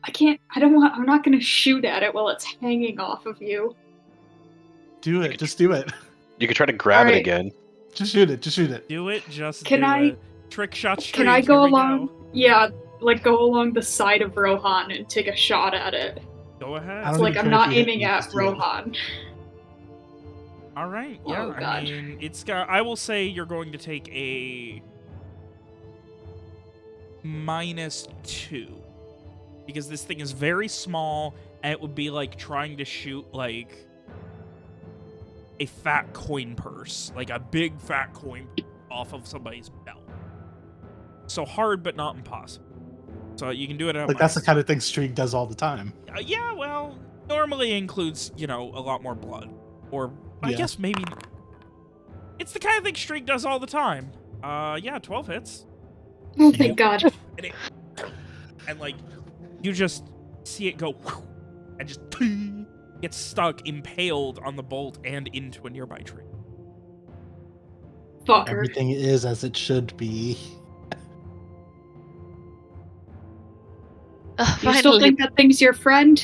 I'm not gonna shoot at it while it's hanging off of you.
Do it. Just do it.
You could try to grab it
Alright.
again.
Just shoot it. Just shoot it.
Do it. Just
Can
do
I-
it. Trick shot streak.
Can I go
Here we
along? Yeah, go along the side of Rohan and take a shot at it.
Go ahead.
I
It's
don't
like
even
I'm
care if
not
you hit
aiming
me,
at
just do it.
Rohan.
All right. Yeah.
Oh,
I
God.
mean, it's got. I will say you're going to take a -2 because this thing is very small, and it would be like trying to shoot a fat coin purse, a big fat coin off of somebody's belt. So hard, but not impossible. So you can do it at
That's the kind of thing Streak does all the time.
yeah, well, normally includes, a lot more blood. Or, I
Yeah.
guess maybe... It's the kind of thing Streak does all the time. Yeah, 12 hits.
Oh thank god.
And, you just see it go... And just... gets stuck, impaled on the bolt and into a nearby tree.
Fucker.
Everything is as it should be.
You still
Finally,
think that thing's your friend?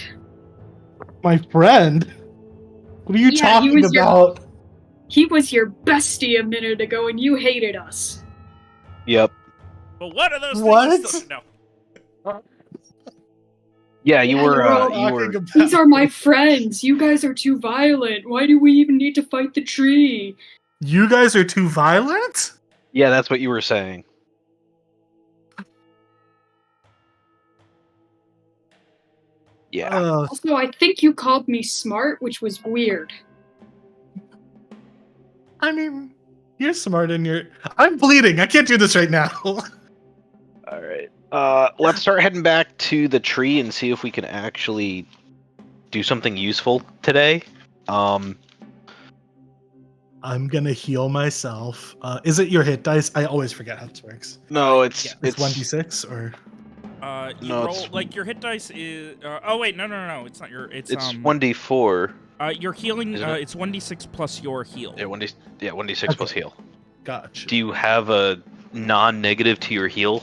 My friend? What are you
Yeah, he
talking
was
about?
He was your bestie a minute ago and you hated us.
Yep.
But one of those
What?
things is still... No.
Yeah, you
Yeah,
were.
you're all
You were.
These are my friends. You guys are too violent. Why do we even need to fight the tree?
You guys are too violent?
Yeah, that's what you were saying. Yeah.
Also, I think you called me smart, which was weird.
I mean, you're smart and I'm bleeding. I can't do this right now.
All right. Let's start heading back to the tree and see if we can actually do something useful today.
I'm gonna heal myself. Is it your hit dice? I always forget how this works.
No, it's
Yeah.
It's 1d6 or
You
No,
roll
it's-
like your hit dice is. Oh wait, no. It's not your. It's
1d4.
Your healing.
Isn't it?
It's 1d6 plus your heal.
Yeah, 1d6 plus
Okay.
heal.
gotcha.
Do you have a non-negative to your heal?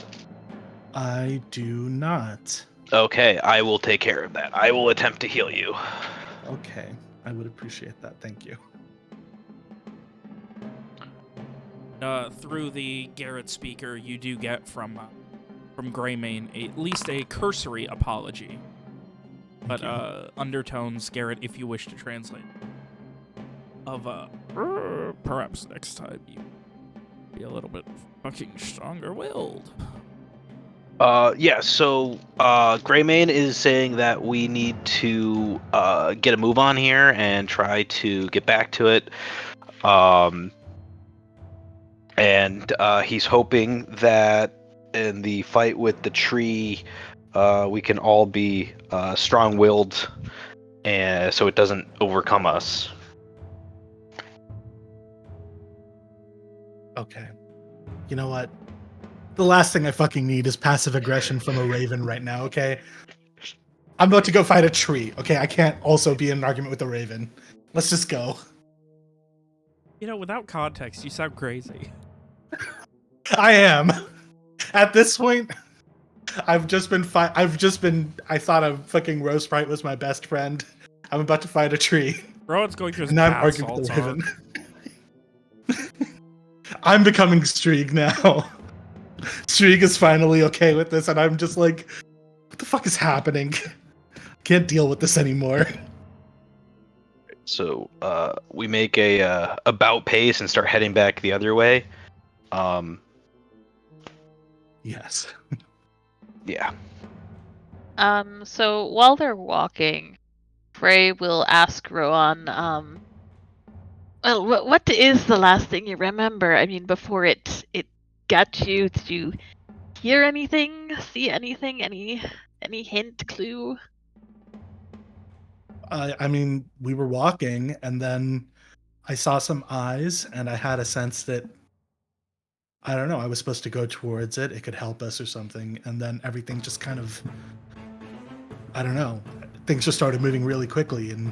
I do not.
Okay, I will take care of that. I will attempt to heal you.
Okay, I would appreciate that. Thank you.
Through the Garrett speaker, you do get from Greymane at least a cursory apology. But undertones, Garrett, if you wish to translate, of perhaps next time you be a little bit fucking stronger-willed.
Yeah, so Greymane is saying that we need to get a move on here and try to get back to it. And he's hoping that in the fight with the tree, we can all be strong-willed, and so it doesn't overcome us.
Okay. You know what? The last thing I fucking need is passive aggression from a raven right now, okay? I'm about to go fight a tree, okay? I can't also be in an argument with a raven. Let's just go.
You know, without context, you sound crazy.
I am. At this point, I thought a fucking Rose Sprite was my best friend. I'm about to fight a tree.
Rowan's going through his
And now I'm
bath
arguing with
salts
the
arc.
raven. I'm becoming Streeg now. Streeg is finally okay with this, and I'm just like, what the fuck is happening? Can't deal with this anymore.
So we make a about pace and start heading back the other way.
Yes.
Yeah.
So while they're walking, Frey will ask Rowan, well, what is the last thing you remember? I mean, before it got you, did you hear anything? See anything? Any hint, clue?
I mean, we were walking, and then I saw some eyes, and I had a sense that, I don't know, I was supposed to go towards it. It could help us or something. And then everything just kind of, I don't know, things just started moving really quickly, and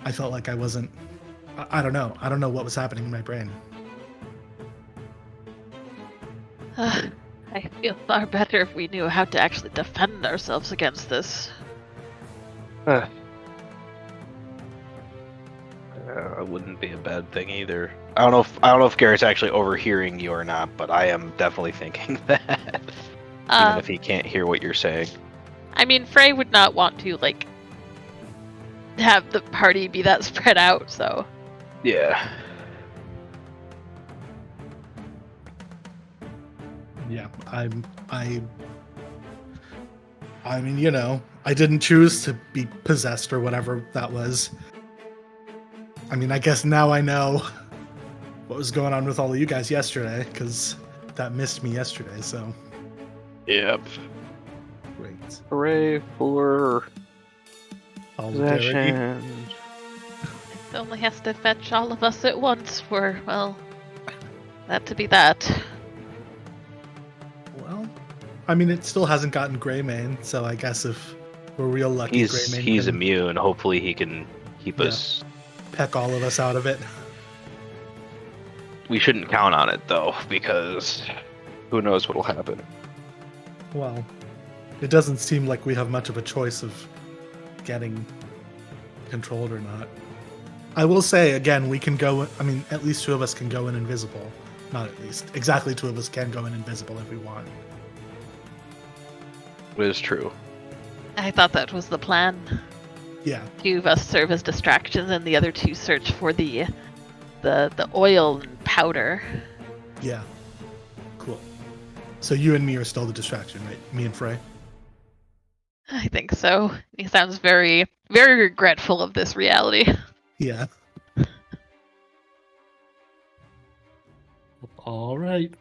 I felt like I wasn't, I don't know. I don't know what was happening in my brain.
I feel far better if we knew how to actually defend ourselves against this.
It wouldn't be a bad thing either. I don't know if Garrett's actually overhearing you or not, but I am definitely thinking that. Even if he can't hear what you're saying.
I mean, Frey would not want to, like, have the party be that spread out, so...
Yeah.
Yeah, I mean, you know, I didn't choose to be possessed or whatever that was. I mean, I guess now I know what was going on with all of you guys yesterday, because that missed me yesterday, so
Yep.
great.
Hooray for
Solidarity.
possession.
It only has to fetch all of us at once for, well, that to be that.
Well, I mean, it still hasn't gotten Greymane, so I guess if We're real lucky.
He's
Greymane can
immune. Hopefully he can keep
Yeah.
us.
peck all of us out of it.
We shouldn't count on it though, because who knows what'll happen.
Well, it doesn't seem like we have much of a choice of getting controlled or not. I will say, again, we can go... I mean, at least 2 of us can go in invisible. Not at least. Exactly 2 of us can go in invisible if we want.
It is true.
I thought that was the plan.
Yeah.
2 of us serve as distractions, and the other 2 search for the oil and powder.
Yeah. Cool. So you and me are still the distraction, right? Me and Frey?
I think so. He sounds very, very regretful of this reality.
Yeah. All right.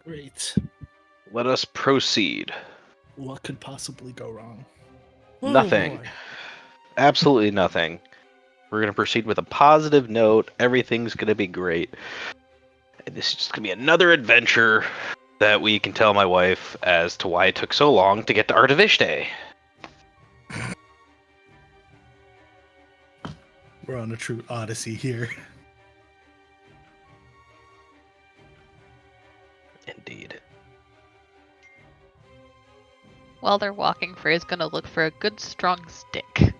Great.
Let us proceed.
What could possibly go wrong?
Oh,
Nothing.
boy.
Absolutely nothing. We're going to proceed with a positive note. Everything's going to be great. And this is just going to be another adventure that we can tell my wife as to why it took so long to get to Artivishte.
We're on a true odyssey here.
Indeed.
While they're walking, Frey's gonna look for a good strong stick.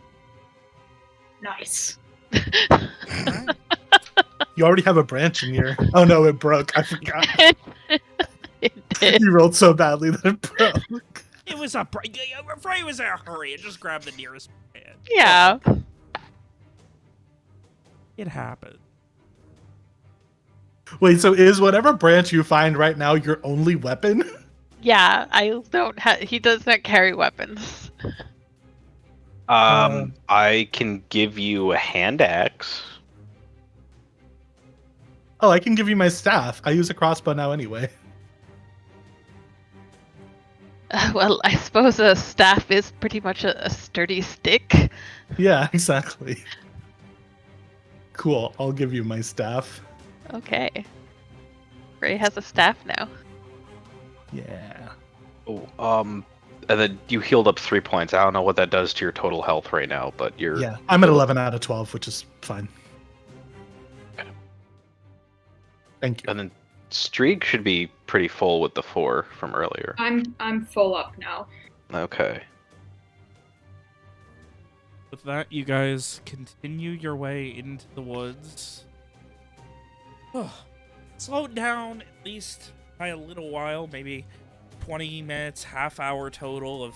Nice.
You already have a branch in your... Oh no, it broke. I forgot.
It did.
You rolled so badly that it broke.
It was a Frey was in a hurry and just grabbed the nearest man.
Yeah.
It happened.
Wait, so is whatever branch you find right now your only weapon?
Yeah, I don't have. He does not carry weapons.
I can give you a hand axe.
Oh, I can give you my staff. I use a crossbow now anyway.
Well, I suppose a staff is pretty much a sturdy stick.
Yeah, exactly. Cool. I'll give you my staff.
Okay. Frey has a staff now.
Yeah.
Oh, and then you healed up 3 points. I don't know what that does to your total health right now, but you're...
Yeah, I'm at 11 out of 12, which is fine. Thank you.
And then Streak should be pretty full with the 4 from earlier.
I'm full up now.
Okay.
With that, you guys continue your way into the woods. Slow down at least by a little while, maybe 20 minutes, half hour total of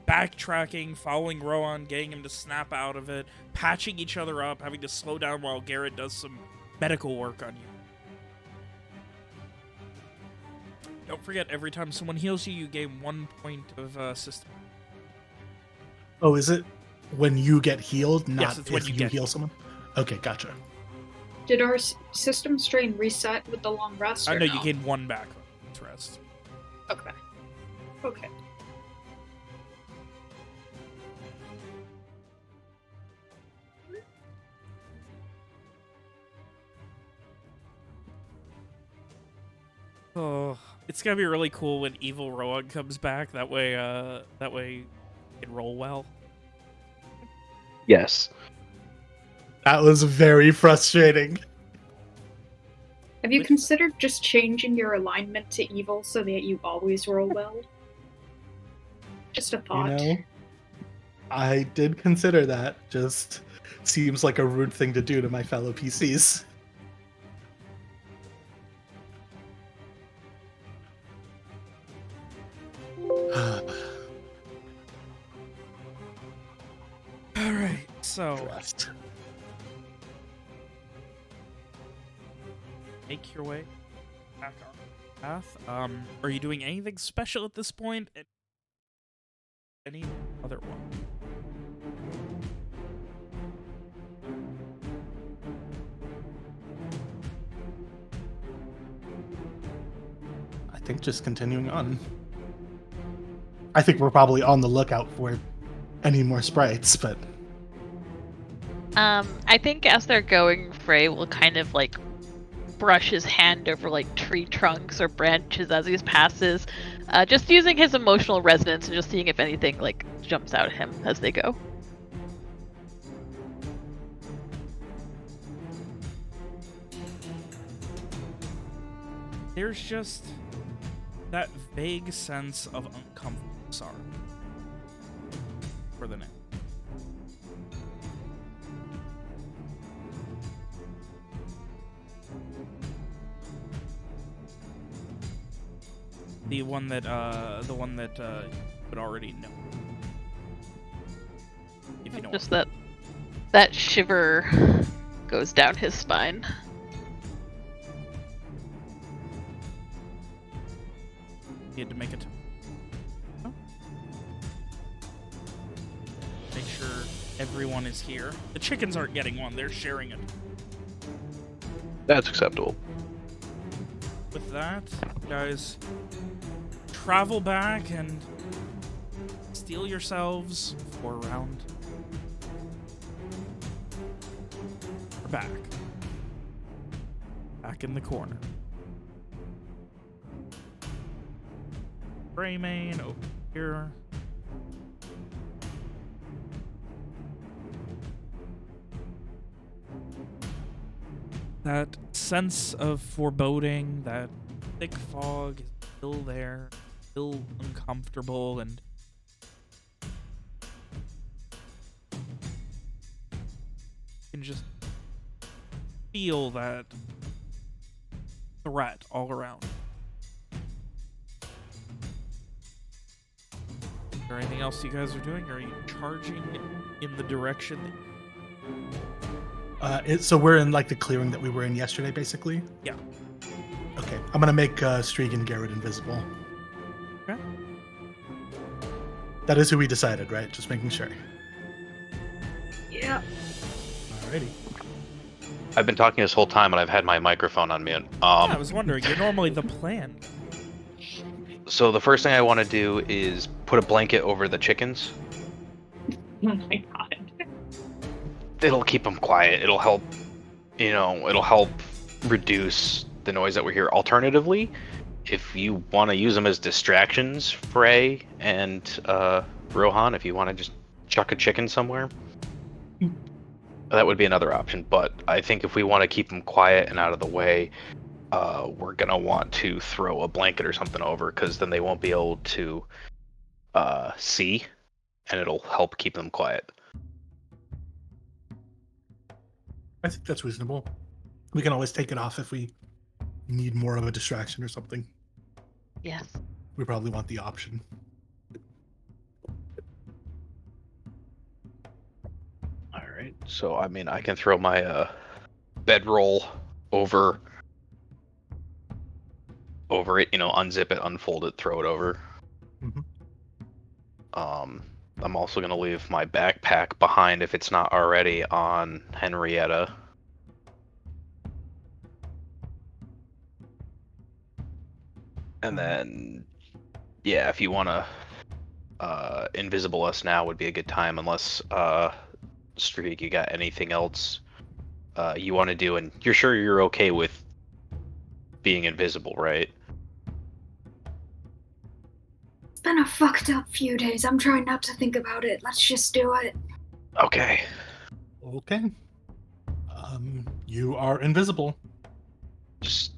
backtracking, following Rohan, getting him to snap out of it, patching each other up, having to slow down while Garrett does some medical work on you. Don't forget, every time someone heals you, you gain 1 point of system.
Oh, is it when you get healed, not
Yes, it's when
if
you
you
get
heal someone? Okay, gotcha.
Did our system strain reset with the long rest? Or
No,
no,
you gain 1 back rest.
Okay. Okay.
Oh, it's gonna be really cool when Evil Rohan comes back. That way you can roll well.
Yes.
That was very frustrating.
Have you considered just changing your alignment to evil so that you always roll well? Just a thought.
You know, I did consider that. Just seems like a rude thing to do to my fellow PCs.
Alright, so
Trust.
make your way back on the path. Are you doing anything special at this point? Any other one?
I think just continuing on. I think we're probably on the lookout for any more sprites, but
I think as they're going, Frey will kind of like brush his hand over like tree trunks or branches as he passes, Just using his emotional resonance and just seeing if anything like jumps out at him as they go.
There's just that vague sense of uncomfortable sorrow for the name. The one that you would already know. If you know.
Just that shiver goes down his spine.
You had to make it. Make sure everyone is here. The chickens aren't getting one; they're sharing it.
That's acceptable.
With that, you guys travel back and steel yourselves for a round. We're back. Back in the corner. Greymane over here. That sense of foreboding, that thick fog is still there, still uncomfortable, and you can just feel that threat all around. Is there anything else you guys are doing? Or are you charging in the direction that...
So we're in like the clearing that we were in yesterday, basically?
Yeah.
Okay. I'm going to make Strieg and Garrett invisible.
Okay.
That is who we decided, right? Just making sure.
Yeah.
Alrighty.
I've been talking this whole time, and I've had my microphone on mute.
Yeah, I was wondering, you're normally the plan.
So the first thing I want to do is put a blanket over the chickens.
Oh my god.
It'll keep them quiet. It'll help, it'll help reduce the noise that we hear. Alternatively, if you want to use them as distractions, Frey and Rohan, if you want to just chuck a chicken somewhere, that would be another option. But I think if we want to keep them quiet and out of the way, we're going to want to throw a blanket or something over, because then they won't be able to see, and it'll help keep them quiet.
I think that's reasonable. We can always take it off if we need more of a distraction or something.
Yes.
We probably want the option.
All right. So, I mean, I can throw my bedroll over it, unzip it, unfold it, throw it over.
Mm-hmm.
I'm also going to leave my backpack behind if it's not already on Henrietta. And then, yeah, if you want to invisible us now would be a good time, unless, Streak, you got anything else you want to do, and you're sure you're okay with being invisible, right?
It's been a fucked up few days. I'm trying not to think about it. Let's just do it.
Okay.
Okay. You are invisible.
Just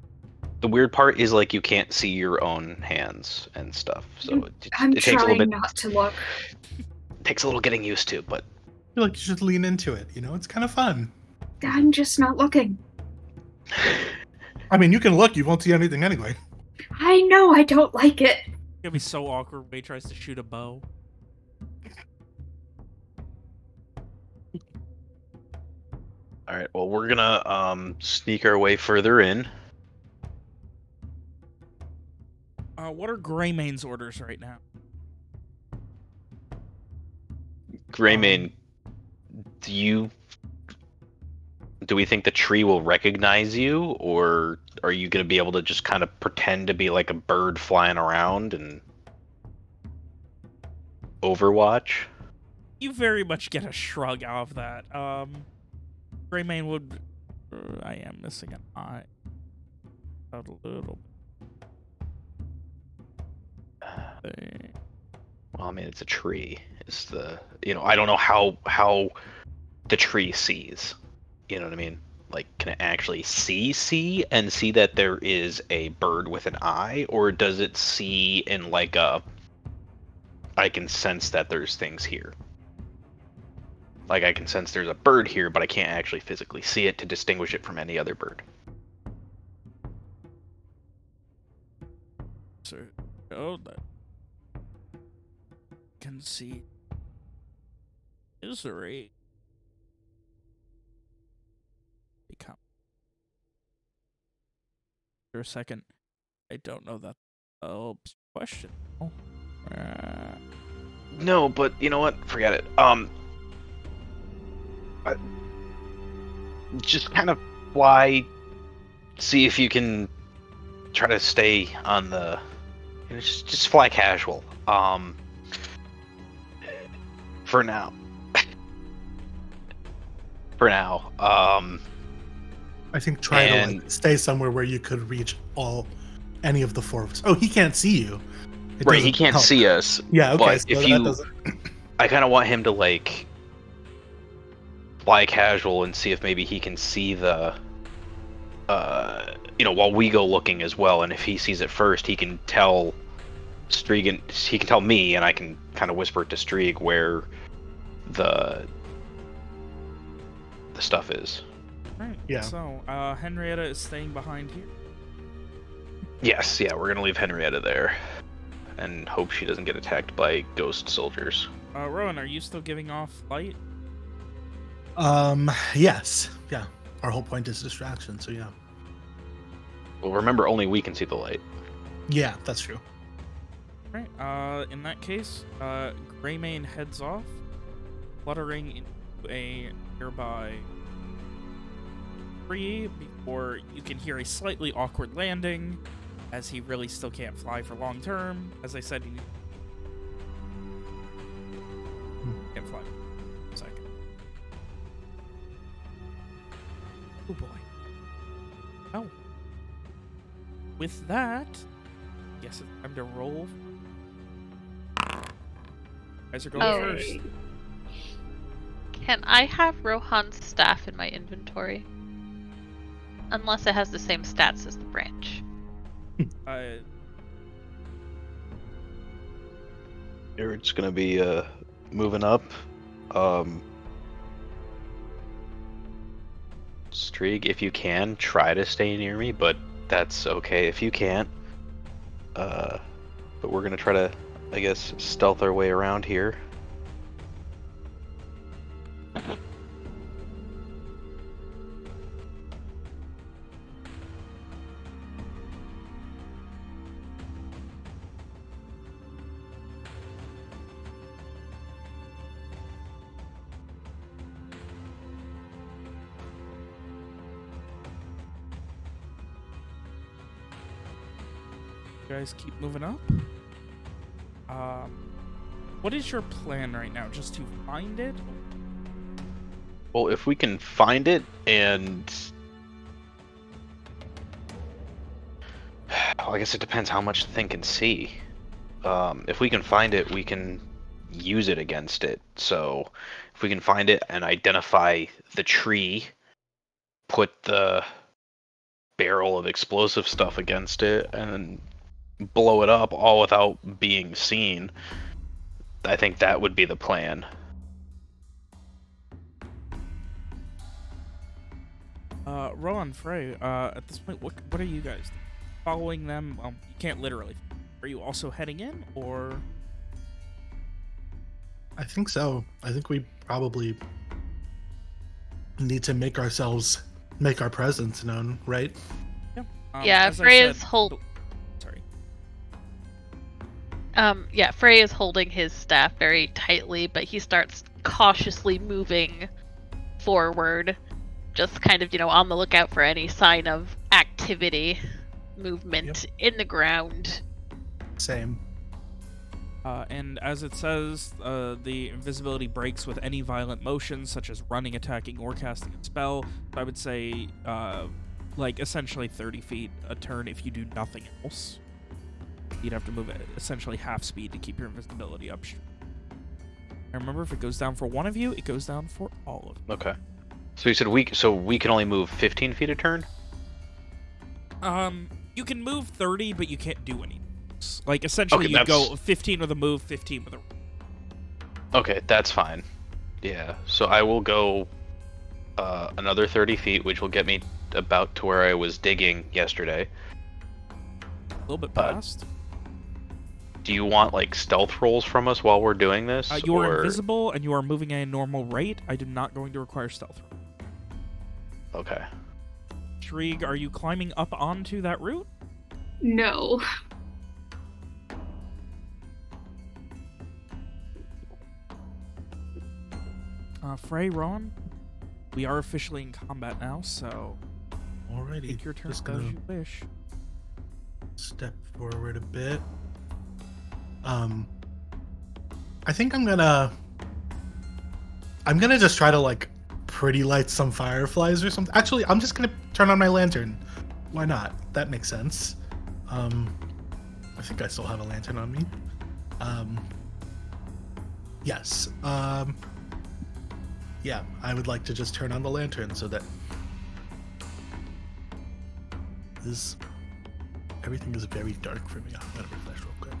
the weird part is, like, you can't see your own hands and stuff, so it takes a little
trying
bit.
not to look.
It takes a little getting used to, but
I feel like you should lean into it. It's kind of fun.
I'm just not looking.
I mean, you can look. You won't see anything anyway.
I know I don't like it.
It's gonna be so awkward when he tries to shoot a bow.
all right. Well, we're gonna sneak our way further in.
What are Greymane's orders right now?
Greymane, do we think the tree will recognize you, or are you going to be able to just kind of pretend to be like a bird flying around and overwatch?
You very much get a shrug out of that. Greymane would... I am missing an eye. A little bit.
Well, I mean, it's a tree. It's the I don't know how the tree sees. You know what I mean? Like, can it actually see and see that there is a bird with an eye, or does it see in like a I can sense that there's things here? Like, I can sense there's a bird here, but I can't actually physically see it to distinguish it from any other bird.
So, oh, that can see misery become. For a second, I don't know that question. Oh.
No, but you know what? Forget it. Just kind of fly. See if you can try to stay on the. Just fly casual. For now. For now.
I think try to like stay somewhere where you could reach any of the four of us. Oh, he can't see you.
Right, he can't see us.
Yeah, okay.
But
So
if
that doesn't.
I kind of want him to like fly casual and see if maybe he can see the while we go looking as well, and if he sees it first, he can tell Strieg, and he can tell me, and I can kind of whisper it to Strieg where the stuff is.
Right.
Yeah.
So, Henrietta is staying behind here.
Yes, yeah, we're gonna leave Henrietta there and hope she doesn't get attacked by ghost soldiers.
Rowan, are you still giving off light?
Yes. Yeah. Our whole point is distraction, so yeah.
Well, remember, only we can see the light.
Yeah, that's true.
Right. In that case, Greymane heads off, fluttering into a nearby tree before you can hear a slightly awkward landing, as he really still can't fly for long term. As I said, he can't fly for a second. Oh boy. Oh. With that, guess it's time to roll. You guys are going first.
Can I have Rohan's staff in my inventory? Unless it has the same stats as the branch.
It's gonna be moving up. Strieg, if you can, try to stay near me, but that's okay if you can't. But we're gonna try to, I guess, stealth our way around here.
You guys keep moving up. What is your plan right now? Just to find it?
Well, if we can find it, and well, I guess it depends how much the thing can see. If we can find it, we can use it against it. So if we can find it and identify the tree, put the barrel of explosive stuff against it, and blow it up all without being seen, I think that would be the plan.
Rowan, Frey, at this point, what are you guys doing? Following them? Well, you can't literally. Are you also heading in, or?
I think so. I think we probably need to make our presence known, right?
Yeah.
Yeah, Frey is Sorry. Yeah, Frey is holding his staff very tightly, but he starts cautiously moving forward, just kind of, on the lookout for any sign of activity, movement in the ground.
Same.
And as it says, the invisibility breaks with any violent motion, such as running, attacking, or casting a spell. So I would say, like, essentially 30 feet a turn if you do nothing else. You'd have to move at essentially half speed to keep your invisibility up. And remember, if it goes down for one of you, it goes down for all of you.
Okay. So you said we can only move 15 feet a turn?
You can move 30, but you can't do anything. Like, essentially,
Okay,
you go 15 with a move, 15 with a...
Okay, that's fine. Yeah, so I will go another 30 feet, which will get me about to where I was digging yesterday.
A little bit past.
Do you want, like, stealth rolls from us while we're doing this?
You are invisible, and you are moving at a normal rate. I am not going to require stealth.
Okay.
Shrieg, are you climbing up onto that route?
No.
Frey, Ron, we are officially in combat now, so
Alrighty.
take your turn as
Just gonna
you wish.
step forward a bit. I think I'm gonna just try to like pretty light some fireflies or something. Actually, I'm just gonna turn on my lantern. Why not? That makes sense. I think I still have a lantern on me. Yes. Yeah, I would like to just turn on the lantern so that everything is very dark for me. I'm gonna refresh real quick.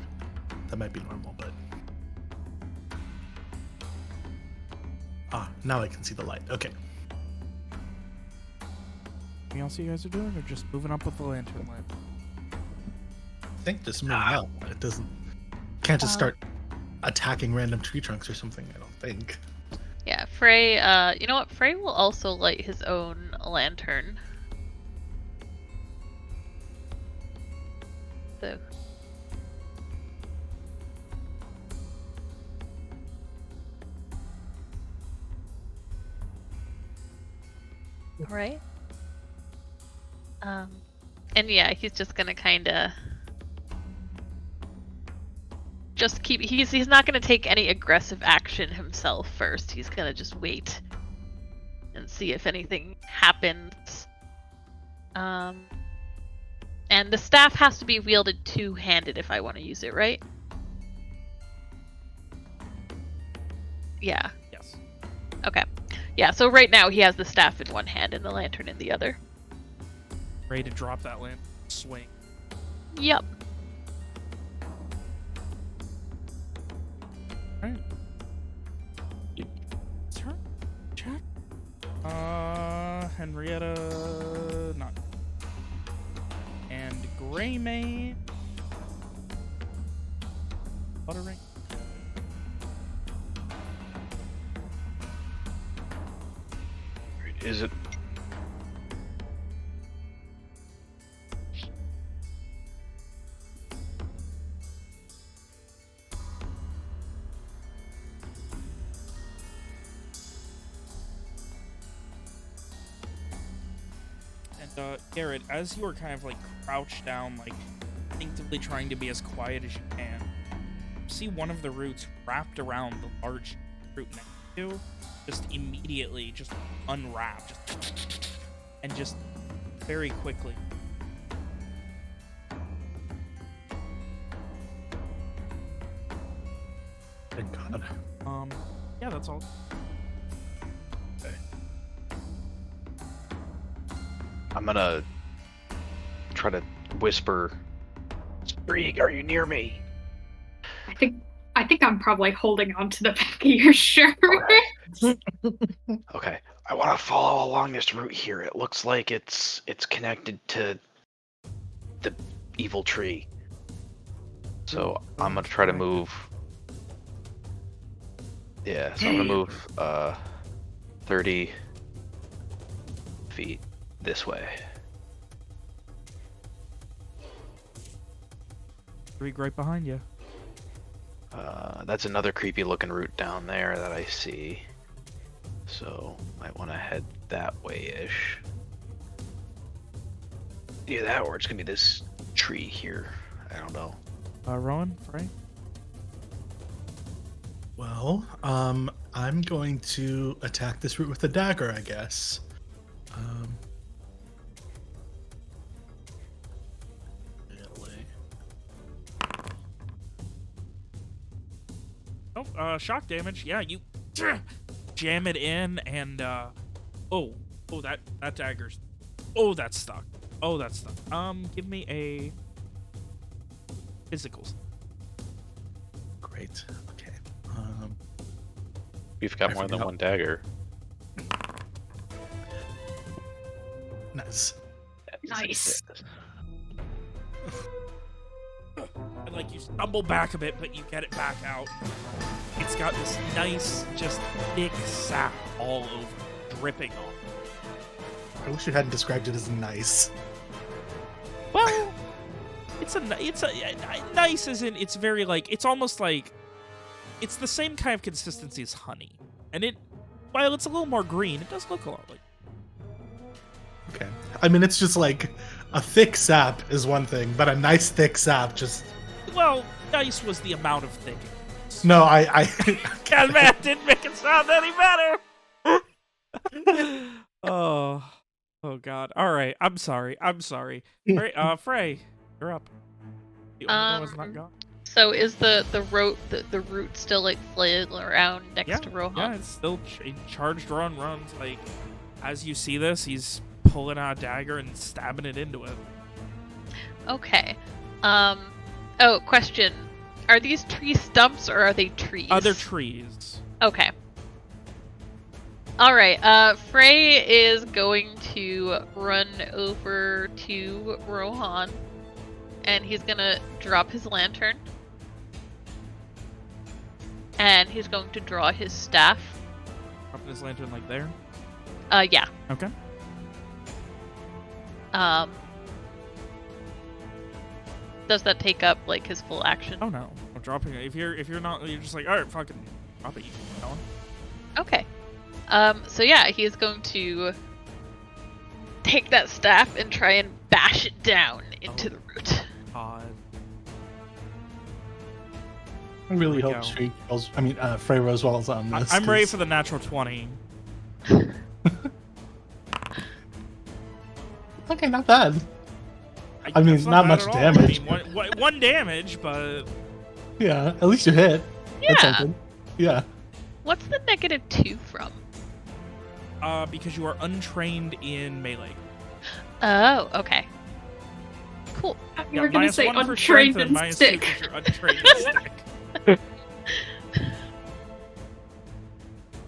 That might be normal, but now I can see the light. Okay.
Anything else you guys are doing, or just moving up with the lantern light?
I think just moving up. It can't just start attacking random tree trunks or something, I don't think.
Yeah, Frey, you know what? Frey will also light his own lantern. So. Alright. And yeah, he's just gonna kinda just keep he's not gonna take any aggressive action himself first. He's gonna just wait and see if anything happens. And the staff has to be wielded two-handed if I want to use it, right? Yeah.
Yes.
Okay. Yeah, so right now he has the staff in one hand and the lantern in the other.
Ready to drop that lantern. Swing.
Yep.
Alright. Turn. Check. Henrietta... Not. And Greymane... Buttering.
Is it...
And, Garrett, as you are kind of, like, crouched down, like, instinctively trying to be as quiet as you can, you see one of the roots wrapped around the large root next to you, just immediately just unwrap, and just very quickly.
Thank God.
Yeah, that's all.
Okay.
I'm gonna try to whisper, Sprig, are you near me?
I think I'm probably holding on to the back of your shirt.
Okay, I want to follow along this route here. It looks like it's connected to the evil tree. So I'm gonna try to move. Yeah, so I'm gonna move 30 feet this way.
Rig right behind you.
That's another creepy looking route down there that I see. So might want to head that way-ish. Either that or it's gonna be this tree here. I don't know.
Rowan, Frey?
Well, I'm going to attack this root with a dagger, I guess. Get away.
Oh, shock damage. Yeah, you jam it in, and oh, that dagger's. Oh, that's stuck. Oh, that's stuck. Give me a physicals.
Great. Okay.
We've got more than one dagger.
Nice.
Nice.
And like you stumble back a bit, but you get it back out. It's got this nice, just thick sap all over, dripping on.
I wish you hadn't described it as nice.
Well, it's a nice as in it's very like it's almost like it's the same kind of consistency as honey, and while it's a little more green, it does look a lot like.
Okay. I mean, it's just like a thick sap is one thing, but a nice thick sap just.
Well, nice was the amount of thinking.
No, I
God, man, didn't make it sound any better. Oh God. All right, I'm sorry. All right, Frey, you're up. The only one was not gone.
So is the root still like flailing around next to Rohan?
Yeah, it's still charged runs. Like, as you see this, he's pulling out a dagger and stabbing it into it.
Okay. Oh, question. Are these tree stumps or are they trees?
Other trees.
Okay. Alright, Frey is going to run over to Rohan, and he's gonna drop his lantern. And he's going to draw his staff.
Dropping his lantern like there?
Yeah.
Okay.
Does that take up like his full action?
Oh no. I'm dropping it. If you're not, you're just like, alright, fucking drop it, you know?
Okay. So yeah, he is going to take that staff and try and bash it down into the root.
God.
I really
There we
hope
go.
Frey Rosewell's on this.
I'm ready for the natural 20.
Okay, not bad. I mean,
That's
not
bad
much
at all.
damage.
I mean, one damage, but
Yeah, at least you hit. That's
Yeah.
something. Yeah.
What's the -2 from?
because you are untrained in melee.
Oh, okay. Cool.
You were gonna say
-1 for
untrained
strength and
and
-2
stick.
because you're untrained in stick.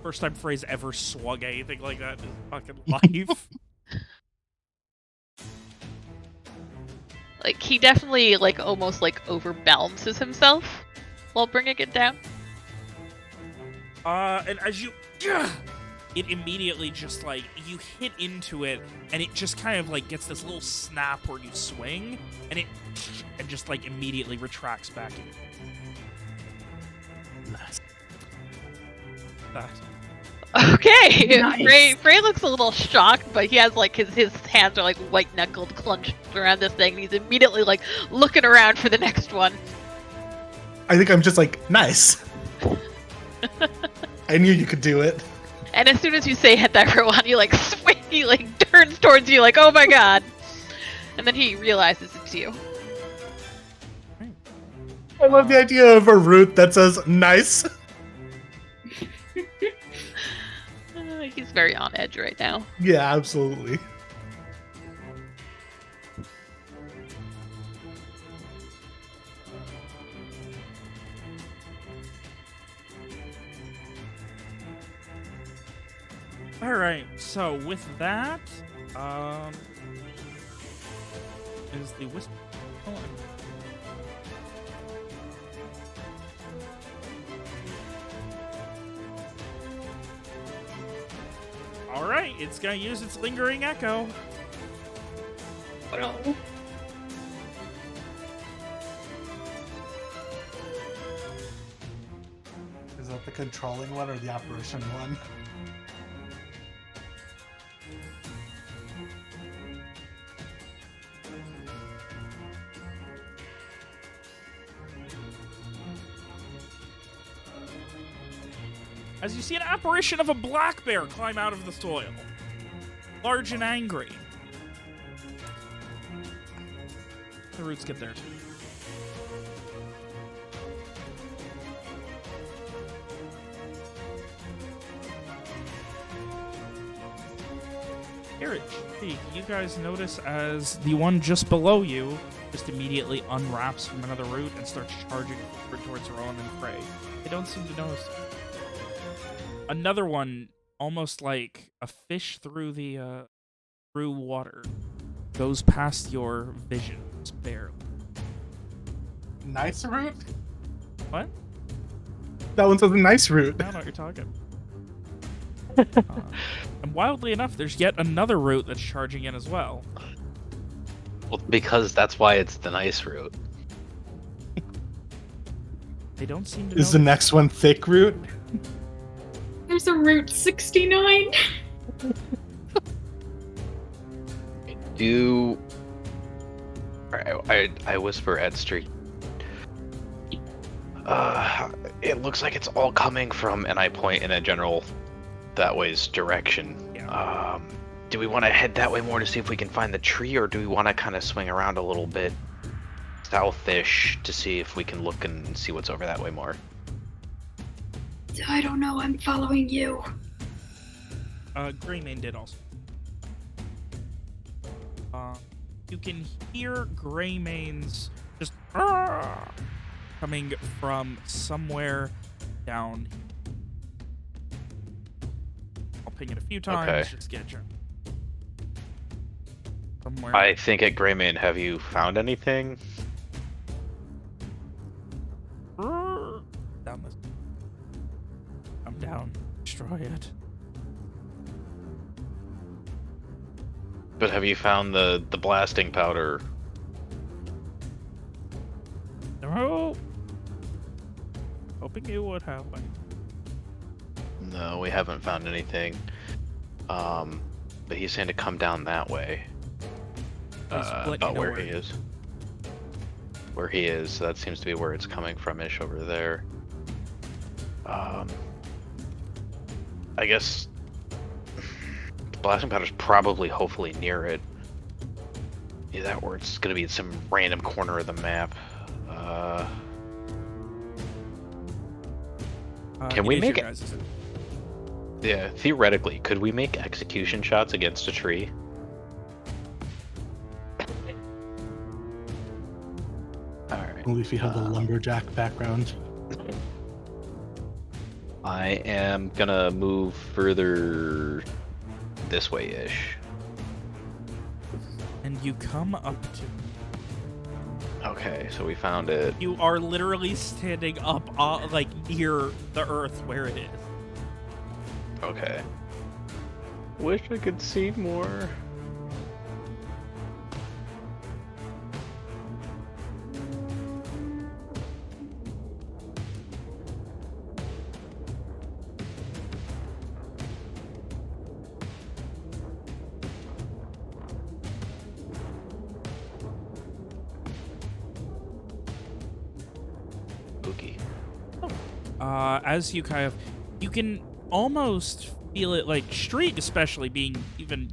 First time Frey's ever swung anything like that in his fucking life.
Like, he definitely, like, almost, like, overbalances himself while bringing it down.
And as you... It immediately just, like, you hit into it, and it just kind of, like, gets this little snap where you swing, and it just, like, immediately retracts back in.
Nice.
That.
Okay!
Nice.
Frey looks a little shocked, but he has, like, his hands are, like, white-knuckled, clenched around this thing, and he's immediately, like, looking around for the next one.
I think I'm just like, nice. I knew you could do it.
And as soon as you say hit that Rohan, he, like, swing, he, like, turns towards you, like, oh my god! And then he realizes it's you.
I love the idea of a root that says nice.
He's very on edge right now.
Yeah, absolutely.
Alright, so with that, is the Whisper... Alright, it's gonna use its Lingering Echo.
Well,
Is that the controlling one or the apparition one?
As you see an apparition of a black bear climb out of the soil. Large and angry. The roots get there too. Garrett, hey, you guys notice as the one just below you just immediately unwraps from another route and starts charging towards Rowan and Frey. They don't seem to notice. Another one, almost like a fish through the through water, goes past your vision, just barely.
Nice route?
What?
That one says a nice route.
I don't know what you're talking. And wildly enough, there's yet another route that's charging in as well.
Well, because that's why it's the nice route.
They don't seem to
Is the
notice.
next one thick route?
There's a Route 69.
I whisper at Street. It looks like it's all coming from, and I point in a general that way's direction.
Yeah.
Do we want to head that way more to see if we can find the tree, or do we want to kind of swing around a little bit southish to see if we can look and see what's over that way more?
I don't know, I'm following you.
Greymane did also. You can hear Greymane's just coming from somewhere down here. I'll ping it a few times.
Okay.
Just get you. Somewhere.
I think at Greymane, have you found anything?
Down this. I'm down. Destroy it.
But have you found the blasting powder?
No. Hoping it would happen.
No, we haven't found anything. But he's saying to come down that way. About where he is. Where he is, so that seems to be where it's coming from-ish over there. I guess the blasting powder's probably, hopefully, near it. Yeah, that where it's gonna be in some random corner of the map. Can we
it is
make
your
it?
guys'.
Yeah, theoretically, could we make execution shots against a tree? Alright.
Only if you have the lumberjack background.
I am gonna move further this way-ish.
And you come up to.
Okay, so we found it.
You are literally standing up, like near the earth where it is.
Okay. Wish I could see more. Spooky.
As you kind of, you can almost feel it, like Street especially being even,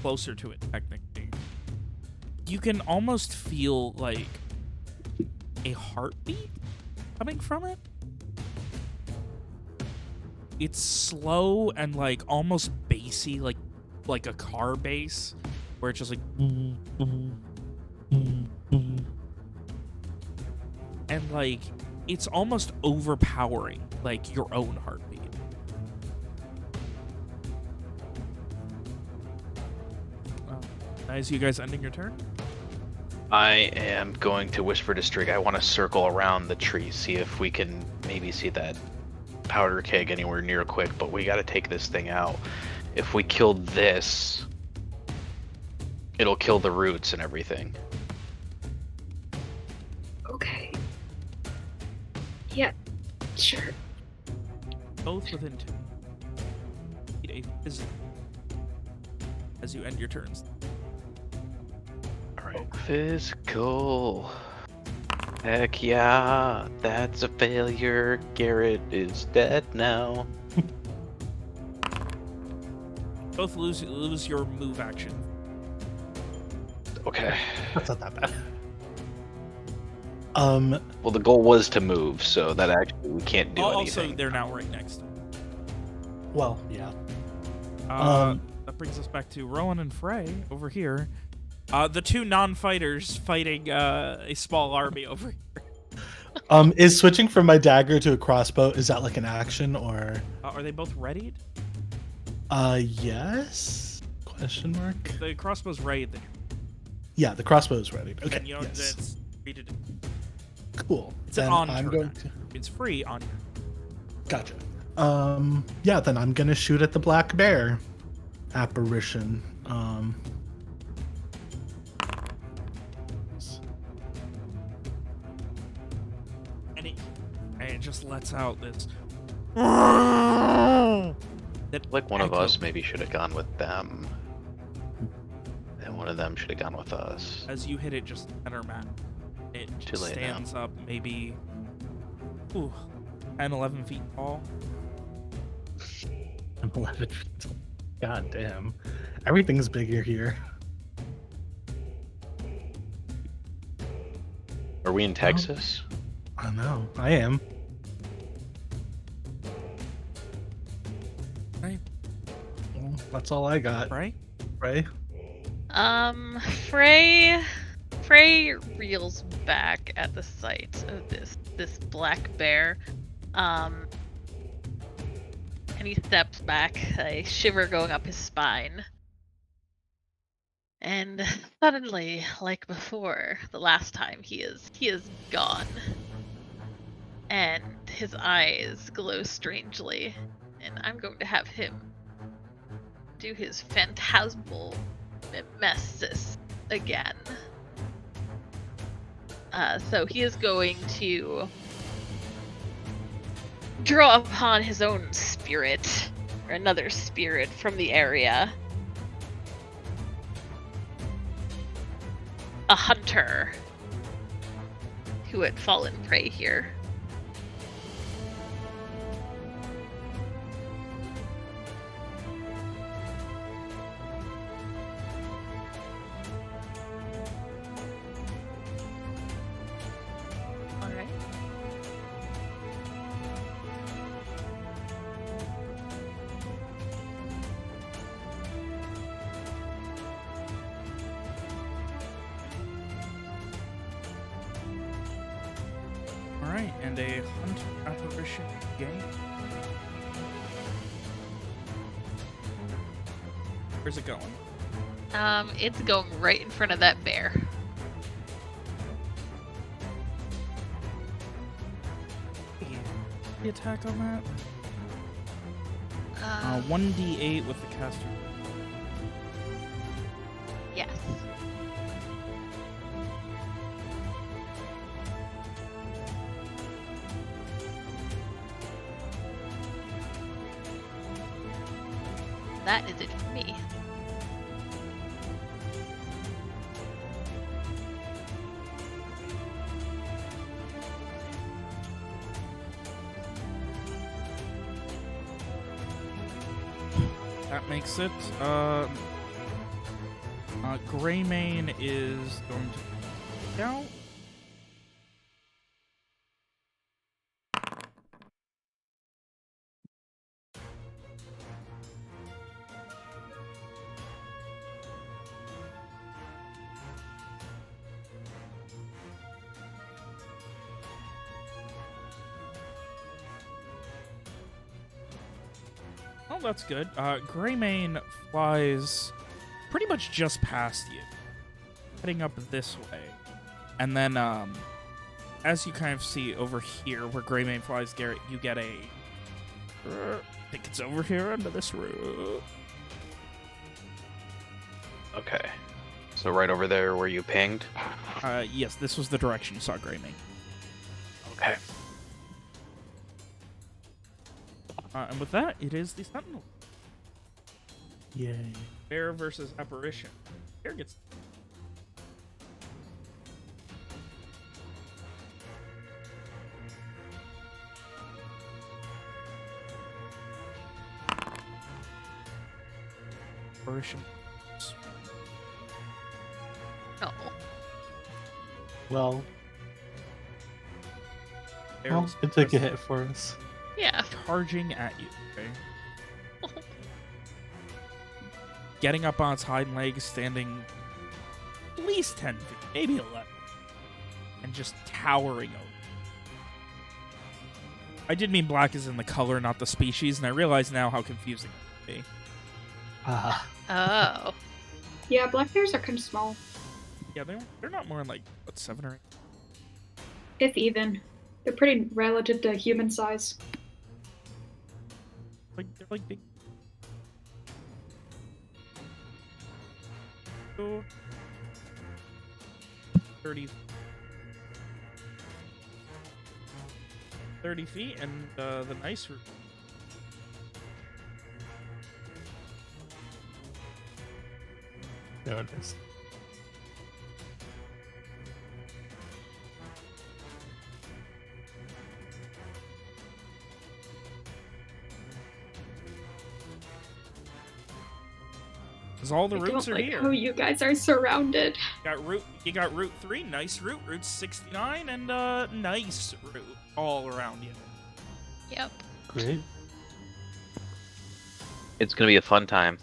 closer to it technically. You can almost feel like a heartbeat coming from it. It's slow and like almost bassy, like a car bass, where it's just like and like it's almost overpowering, like your own heartbeat. As you guys ending your turn?
I am going to whisper to Strig. I want to circle around the tree, see if we can maybe see that powder keg anywhere near quick, but we got to take this thing out. If we kill this, it'll kill the roots and everything.
Okay. Yeah, sure.
Both within 2. Need a physical as you end your turns.
Alright, physical. Heck yeah, that's a failure. Garrett is dead now.
Both lose your move action.
Okay.
That's not that bad.
Well, the goal was to move, so that actually we can't do
Also,
anything.
they're now right next.
Well, yeah.
that brings us back to Rowan and Frey over here. The two non-fighters fighting a small army over here.
Is switching from my dagger to a crossbow, is that like an action or?
Are they both readied?
Yes? Question mark?
The crossbow's right there.
Yeah, the crossbow is ready. Okay,
And
yes.
it's free to do.
Cool.
It's an
Then
on
I'm
turn.
going to...
It's free on your.
Gotcha. Yeah, then I'm gonna shoot at the black bear apparition.
And it just lets out this. That
Like one of
echo.
us maybe should have gone with them. And one of them should have gone with us.
As you hit it, just center map. It
Too
just
late
stands up maybe 10, 11 feet tall.
I'm 11 feet tall. God damn. Everything's bigger here.
Are we in Texas?
I know. I am.
Right?
Well, that's all I got.
Right?
Right?
Frey reels back at the sight of this black bear. And he steps back, a shiver going up his spine. And suddenly, like before, the last time he is gone. And his eyes glow strangely. And I'm going to have him do his phantasmal mimesis again. So he is going to draw upon his own spirit, or another spirit from the area. A hunter who had fallen prey here. Alright.
Alright, and a hunter apparition game. Where's it going?
It's going right in front of that bear.
The attack on that?
Uh,
1d8 with the caster.
yes. That is it for me.
That makes it. Greymane is going to go. Oh, that's good. Greymane flies pretty much just past you, heading up this way. And then, as you kind of see over here where Greymane flies, Garrett, you get a... I think it's over here under this roof.
Okay. So right over there where you pinged?
Yes, this was the direction you saw Greymane.
Okay.
And with that, it is the Sentinel.
Yay.
Bear versus Apparition. Bear gets... Apparition.
Oh.
Well,
Bear's
it took a hit for us.
Yeah.
charging at you. Okay. getting up on its hind legs, standing at least 10 feet, maybe 11, and just towering over. I did mean black is in the color, not the species, and I realize now how confusing it would be.
Oh.
Yeah, black bears are kind of small,
Yeah, they're not more than like, what, 7 or 8?
if even. They're pretty relative to human size.
They're like big. So, 30 feet, and the nice route.
There it is.
Because all the
I
routes
don't
are
like
here.
how you guys are surrounded.
You got Route 3, nice route, Route 69, and nice route all around you.
Yep.
Great.
It's gonna be a fun time.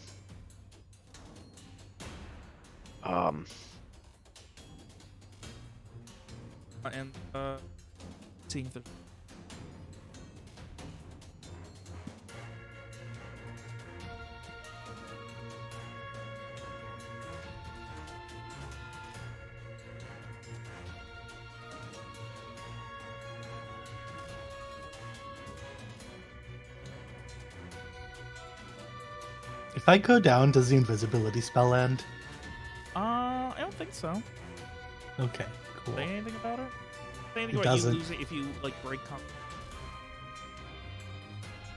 And seeing the
If I go down, does the invisibility spell end?
I don't think so.
Okay, cool.
Say anything about it? Say anything
It
about
doesn't.
you lose it if you like break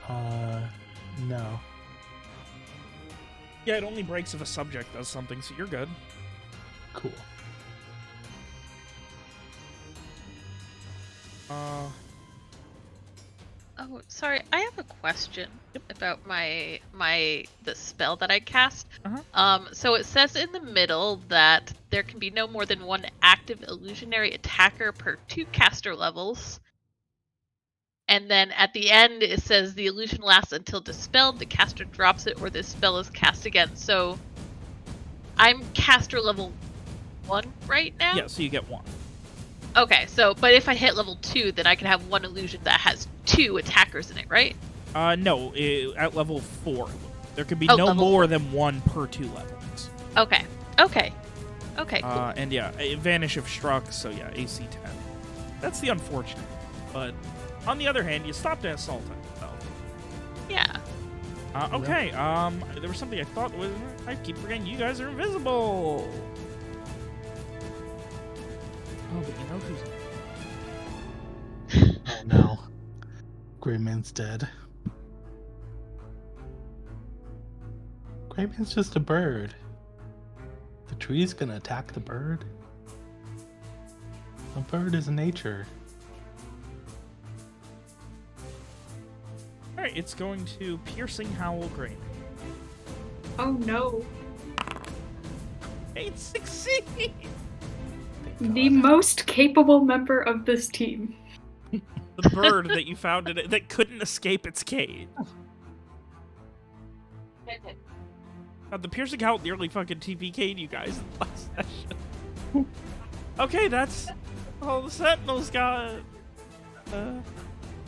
combat?
No.
Yeah, it only breaks if a subject does something, so you're good.
Cool.
Oh, sorry. I have a question about the spell that I cast. So it says in the middle that there can be no more than one active illusionary attacker per 2 caster levels. And then at the end it says the illusion lasts until dispelled, the caster drops it, or this spell is cast again. So I'm caster level 1 right now?
Yeah, so you get 1.
Okay, so, but if I hit level 2, then I can have one illusion that has 2 attackers in it, right?
No, at level 4. There could be
Oh,
no
level
more
4.
than 1 per 2 levels.
Okay, cool.
And yeah, Vanish if struck, so yeah, AC 10. That's the unfortunate. But on the other hand, you stopped an assault as well.
Yeah.
Okay, there was something I thought was... I keep forgetting you guys are invisible! Oh, but you know who's...
Oh no. Greyman's dead. Greyman's just a bird. The tree's gonna attack the bird. A bird is nature.
Alright, it's going to Piercing Howl Grain.
Oh no.
It succeeds!
The most capable member of this team.
The bird that you found in it that couldn't escape its cage. God, the Piercing Howl nearly fucking TPK'd you guys in the last session. Okay, that's all the Sentinels got.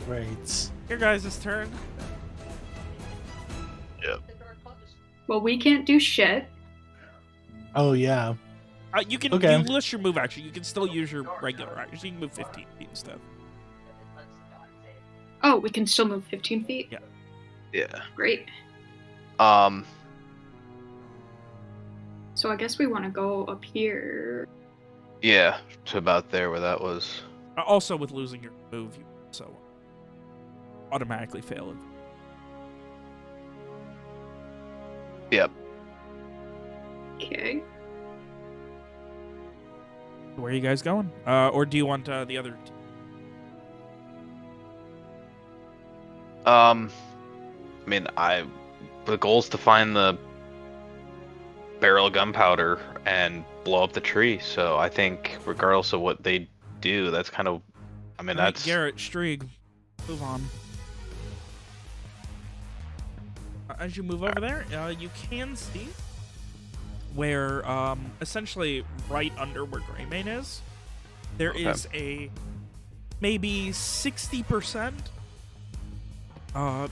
Great.
Your guys' turn.
Well, we can't do shit.
Oh yeah.
You can
Okay.
you list your move action. You can still use your regular action. You can move 15 feet instead.
Oh, we can still move 15 feet?
Yeah.
Yeah.
Great.
Um.
So I guess we want to go up here.
Yeah. To about there where that was.
Also, with losing your move, you so automatically fail it.
Yep.
Okay.
Where are you guys going? Or do you want the other?
I mean, the goal is to find the barrel of gunpowder and blow up the tree. So I think, regardless of what they do, that's kind of. I mean,
Alright,
that's.
Garrett, Strieg, move on. As you move over there, you can see where essentially right under where Greymane is, there is a maybe 60%.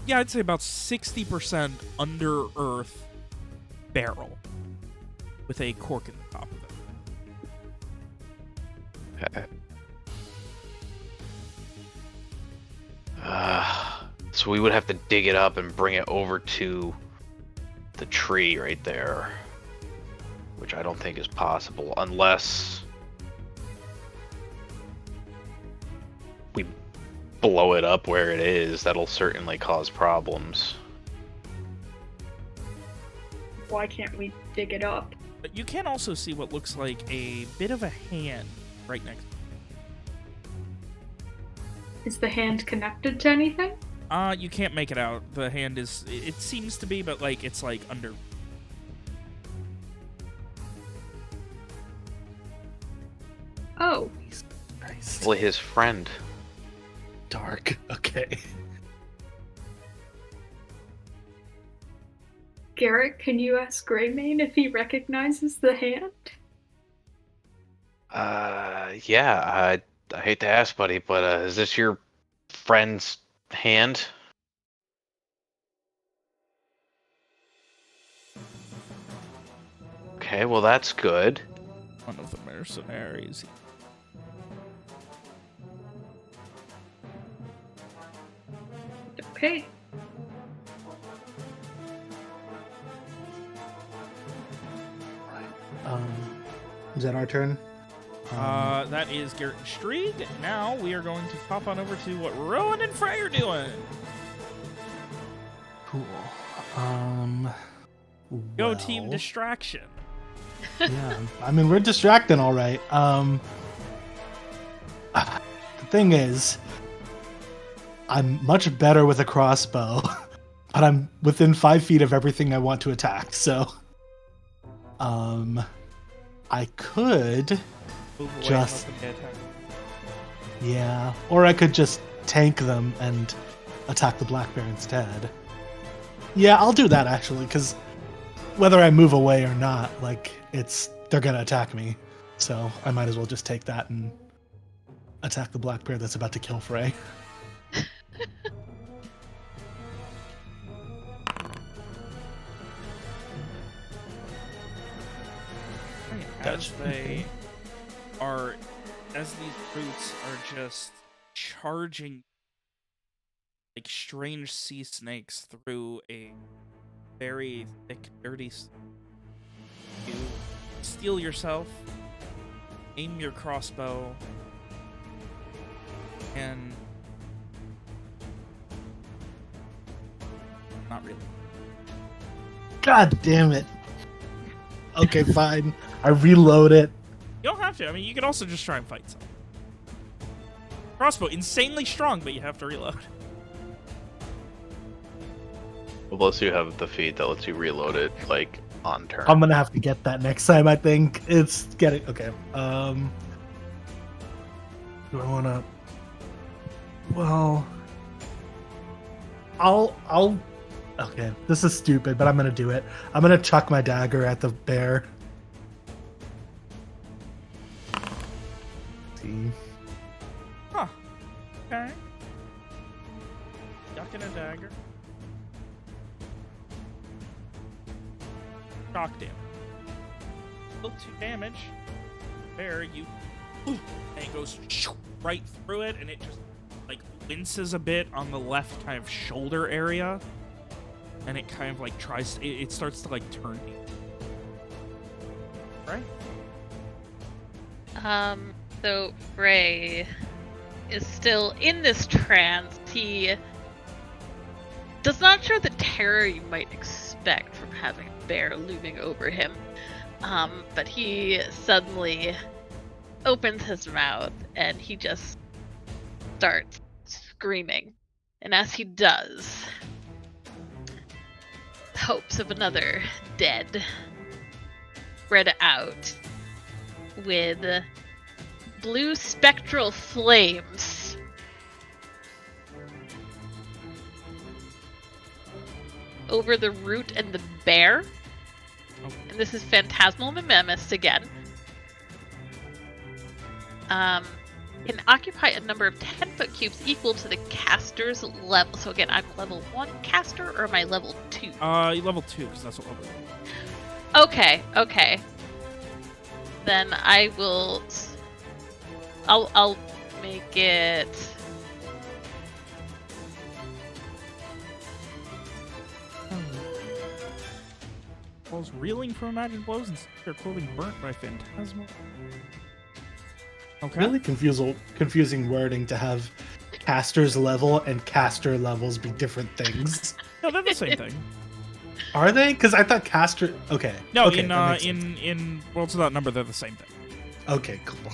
Yeah, I'd say about 60% under earth barrel with a cork in the top of it.
Okay. So we would have to dig it up and bring it over to the tree right there, which I don't think is possible unless we blow it up where it is. That'll certainly cause problems.
Why can't we dig it up?
But you can also see what looks like a bit of a hand right next to
Is the hand connected to anything?
it. You can't make it out. The hand is, it seems to be, but like it's like under.
Oh,
Christ.
Well, his friend.
Dark. Okay.
Garrett, can you ask Greymane if he recognizes the hand?
Yeah, I hate to ask, buddy, but is this your friend's hand? Okay, well that's good.
One of the mercenaries.
Okay.
Is that our turn?
That is Garrett and Strieg. Now we are going to pop on over to what Rowan and Frey are doing.
Cool.
Go team
well,
distraction.
Yeah, I mean we're distracting, all right. The thing is, I'm much better with a crossbow, but I'm within 5 feet of everything I want to attack. So, I could
Move away
just,
and let them get attacked.
yeah, or I could just tank them and attack the black bear instead. Yeah, I'll do that actually, because whether I move away or not, like they're gonna attack me, so I might as well just take that and attack the black bear that's about to kill Frey.
As they are, as these brutes are just charging like strange sea snakes through a very thick, dirty. You steel yourself, aim your crossbow, and not really.
God damn it. Okay, fine. I reload it.
You don't have to. I mean, you could also just try and fight something. Crossbow, insanely strong, but you have to reload.
Unless you have the feat that lets you reload it, like, on turn.
I'm gonna have to get that next time, I think. It's getting okay. Do I wanna I'll okay, this is stupid, but I'm gonna do it. I'm gonna chuck my dagger at the bear. See.
Huh. Okay. Ducking a dagger. Shock damage. Still 2 damage. There, you. And it goes right through it, and it just, like, winces a bit on the left kind of shoulder area. And it kind of, like, tries. It starts to, like, turn you. Right?
So Frey is still in this trance. He does not show the terror you might expect from having a bear looming over him. But he suddenly opens his mouth and he just starts screaming. And as he does, hopes of another dead spread out with blue spectral flames over the root and the bear. And this is Phantasmal Mimesis again. Can occupy a number of 10-foot cubes equal to the caster's level. So again, I'm level 1 caster, or am I level 2?
You level 2, because that's what level.
Okay. Then I will. I'll make it.
Falls reeling from imagined blows and their clothing burnt by phantasmal. Okay.
Really confusing wording to have caster's level and caster levels be different things.
No, they're the same thing.
Are they? Because I thought caster. Okay.
No,
okay,
in Worlds Without Number, they're the same thing.
Okay, cool.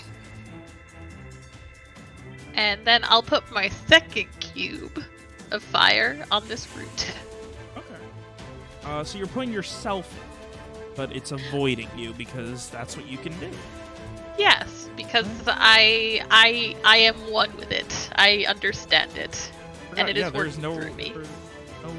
And then I'll put my second cube of fire on this root.
Okay. So you're putting yourself, but it's avoiding you because that's what you can do.
Yes, because I am one with it. I understand it, and it is working through me.
There's no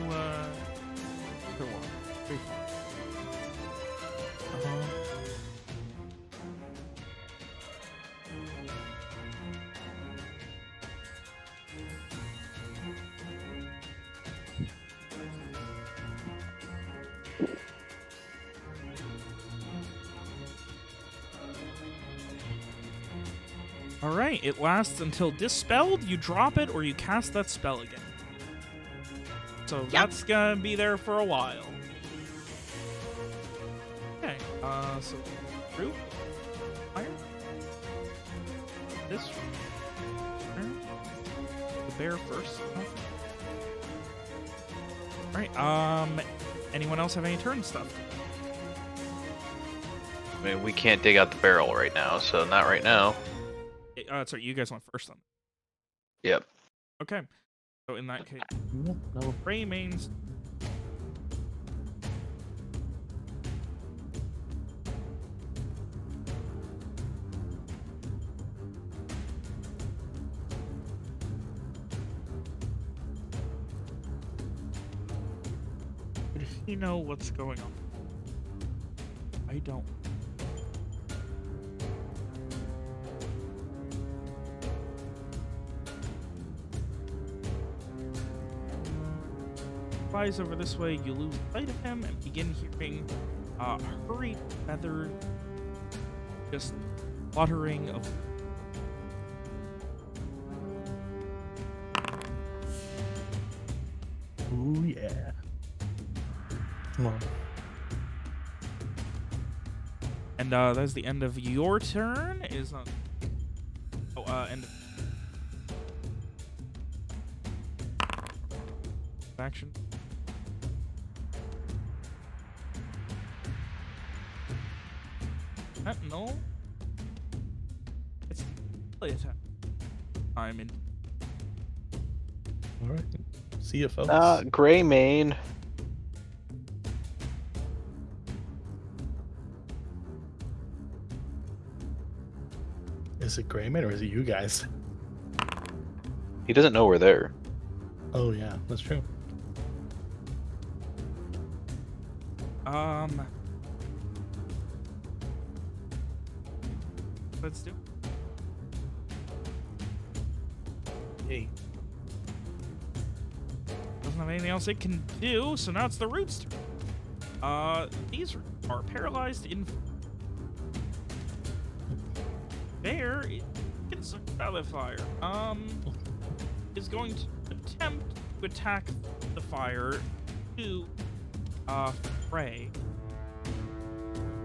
Alright, it lasts until dispelled, you drop it, or you cast that spell again. So that's gonna be there for a while. Okay, so root, fire, this, the bear first. Alright, anyone else have any turn stuff?
I mean, we can't dig out the barrel right now, so not right now.
Sorry, you guys went first on.
Yep.
Okay. So in that case, no remains. Does he know what's going on? I don't. Flies over this way, you lose sight of him and begin hearing hurried feather just fluttering of.
Ooh, yeah. Come on.
And that's the end of your turn. Is on. End of action. Sentinel. It's play attack. I'm in.
All right. See you, folks.
Gray Mane.
Is it Greyman or is it you guys?
He doesn't know we're there.
Oh yeah, that's true.
Let's do.
Hey.
Doesn't have anything else it can do, so now it's the root's turn. These are paralyzed in. Bear gets out of fire. Is going to attempt to attack the fire to Frey.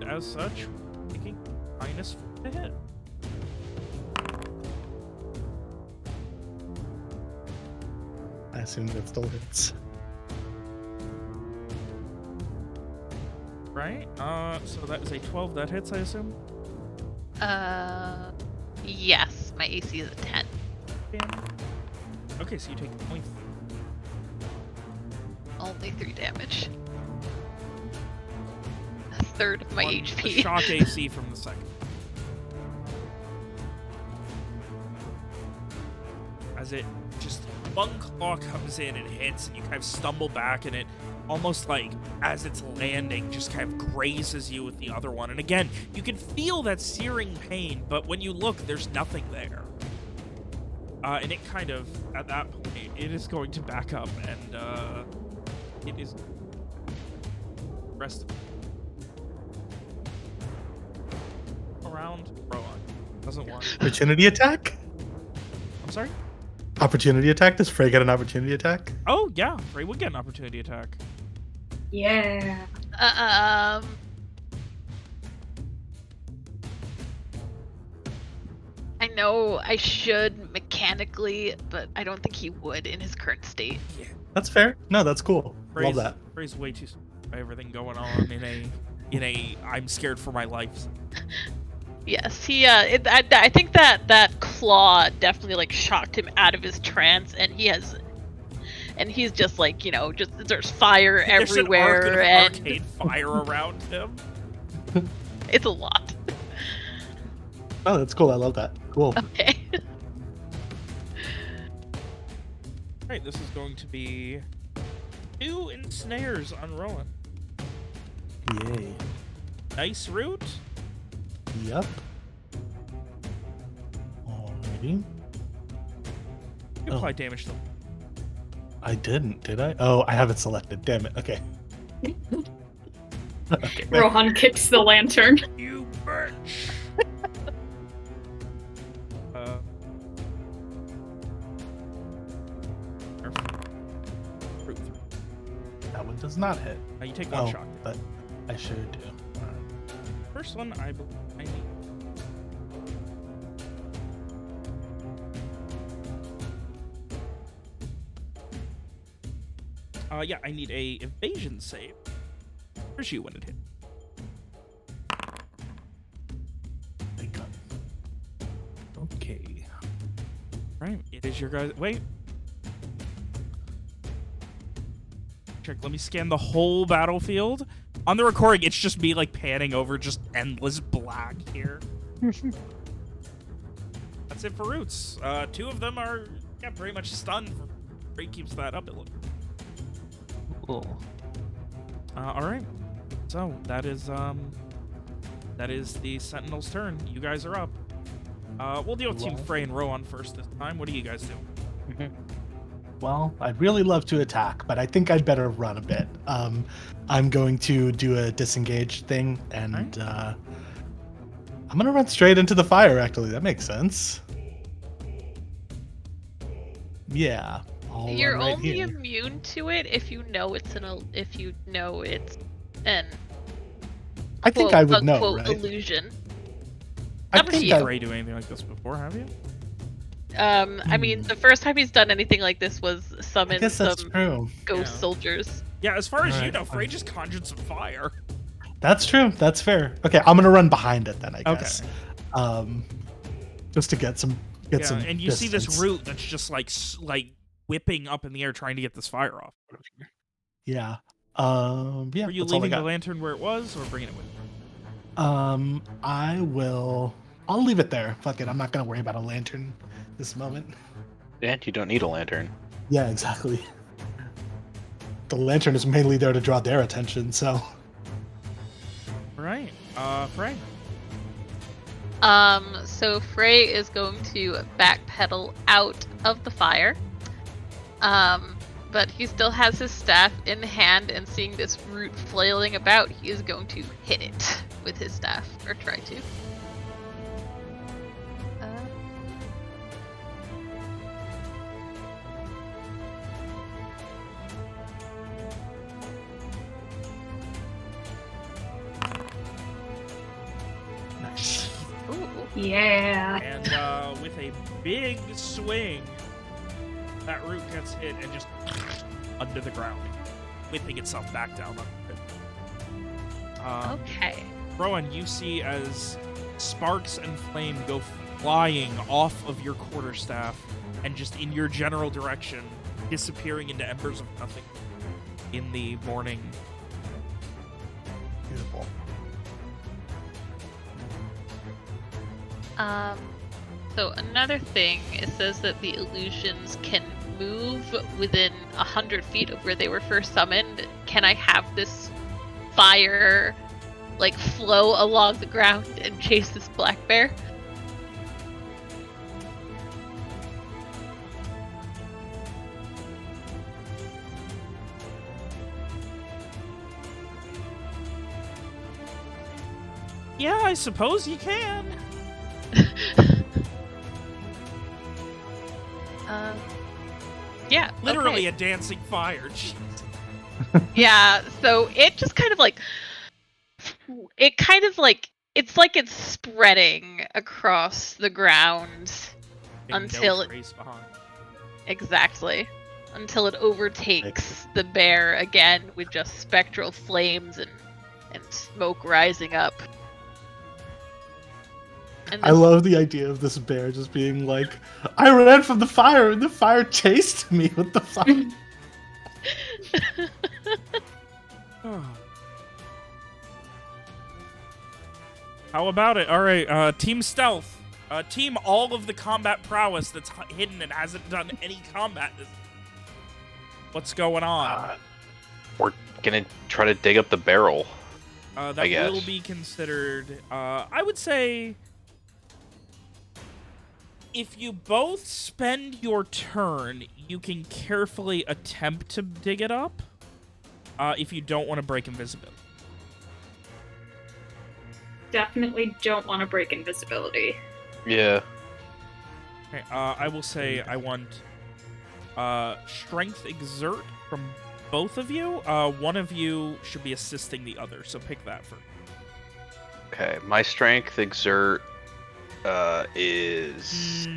As such, taking -4 to hit.
I assume that still hits.
Right? So that is a 12 that hits, I assume?
Yes, my AC is a 10.
Okay, so you take
Only 3 damage. A third of my HP.
Shock AC from the second. As it just one claw comes in and hits, and you kind of stumble back, and it almost like as it's landing, just kind of grazes you with the other one. And again, you can feel that searing pain, but when you look, there's nothing there. And it kind of, at that point, it is going to back up, and it is rest around Rowan. Doesn't work.
Opportunity attack?
I'm sorry?
Opportunity attack? Does Frey get an opportunity attack?
Oh, yeah. Frey would get an opportunity attack.
Yeah.
I know I should mechanically, but I don't think he would in his current state.
Yeah.
That's fair. No, that's cool. Love that.
Frey's way too by everything going on in a I'm scared for my life.
Yes, he. I think that claw definitely like shocked him out of his trance, and he's just like, you know, just there's fire everywhere,
there's an
and
arcade fire around him.
It's a lot.
Oh, that's cool. I love that. Cool.
Okay.
Alright, this is going to be 2 ensnares on Rowan.
Yay.
Nice root.
Yep. Alrighty.
You apply damage to them.
I didn't, did I? Oh, I have it selected. Damn it. Okay. Okay.
Rohan kicks the lantern.
You bitch.
That one does not hit.
You take one shot.
But I should do. Alright.
First one, I believe I need. Yeah, I need a evasion save. Where's you when it hit?
Thank God. Okay.
Right, it is your guys. Wait. Check. Let me scan the whole battlefield. On the recording, it's just me like panning over just endless black here. That's it for roots. 2 of them are pretty much stunned. Frey keeps that up. It looks.
Cool.
All right. So that is the Sentinel's turn. You guys are up. We'll deal with Team Frey and Rowan first this time. What do you guys do?
Well, I'd really love to attack, but I think I'd better run a bit. I'm going to do a disengage thing, and I'm going to run straight into the fire, actually. That makes sense. Yeah.
You're
right
only
here.
immune to it if you know it's an
I think I would know,
unquote,
right?
illusion.
I
Up to
think
you.
I
Frey do anything like this before, have you?
I mean, the first time he's done anything like this was
I
summon
guess that's
some
true.
ghost
Yeah.
soldiers.
Yeah, as far as you
Alright,
know, Frey
fine.
just conjured some fire.
That's true. That's fair. Okay, I'm gonna run behind it then, I
Okay.
guess. Just to get some some.
And you see this
distance.
root that's just like whipping up in the air trying to get this fire off.
Yeah. Yeah.
Were you
that's all I
leaving the
got.
lantern where it was or bringing it with you?
I will. I'll leave it there. Fuck it. I'm not gonna worry about a lantern this moment.
And you don't need a lantern.
Yeah, exactly. The lantern is mainly there to draw their attention, so.
Right. Frey.
So Frey is going to backpedal out of the fire. But he still has his staff in hand, and seeing this root flailing about, he is going to hit it with his staff, or try to.
Nice.
Ooh.
Yeah.
And with a big swing, that root gets hit and just under the ground, whipping itself back down on it.
Okay.
Rowan, you see as sparks and flame go flying off of your quarterstaff and just in your general direction, disappearing into embers of nothing in the morning.
Beautiful.
So another thing, it says that the illusions can move within 100 feet of where they were first summoned. can I have this fire like flow along the ground and chase this black bear?
Yeah, I suppose you can.
Yeah,
Literally
okay.
a dancing fire. Jeez.
Yeah, so it just kind of like it's like it's spreading across the ground until it
Trace behind.
exactly until it overtakes the bear again with just spectral flames and smoke rising up. And
I love the idea of this bear just being like, I ran from the fire and the fire chased me. What the fuck?
How about it? All right, team stealth. Team all of the combat prowess that's hidden and hasn't done any combat. What's going on?
We're gonna try to dig up the barrel.
That
I guess.
will be considered. I would say, if you both spend your turn, you can carefully attempt to dig it up. If you don't want to break invisibility.
Definitely don't want to break invisibility.
Yeah.
Okay, I will say I want strength exert from both of you. One of you should be assisting the other, so pick that first.
Okay, my strength exert is...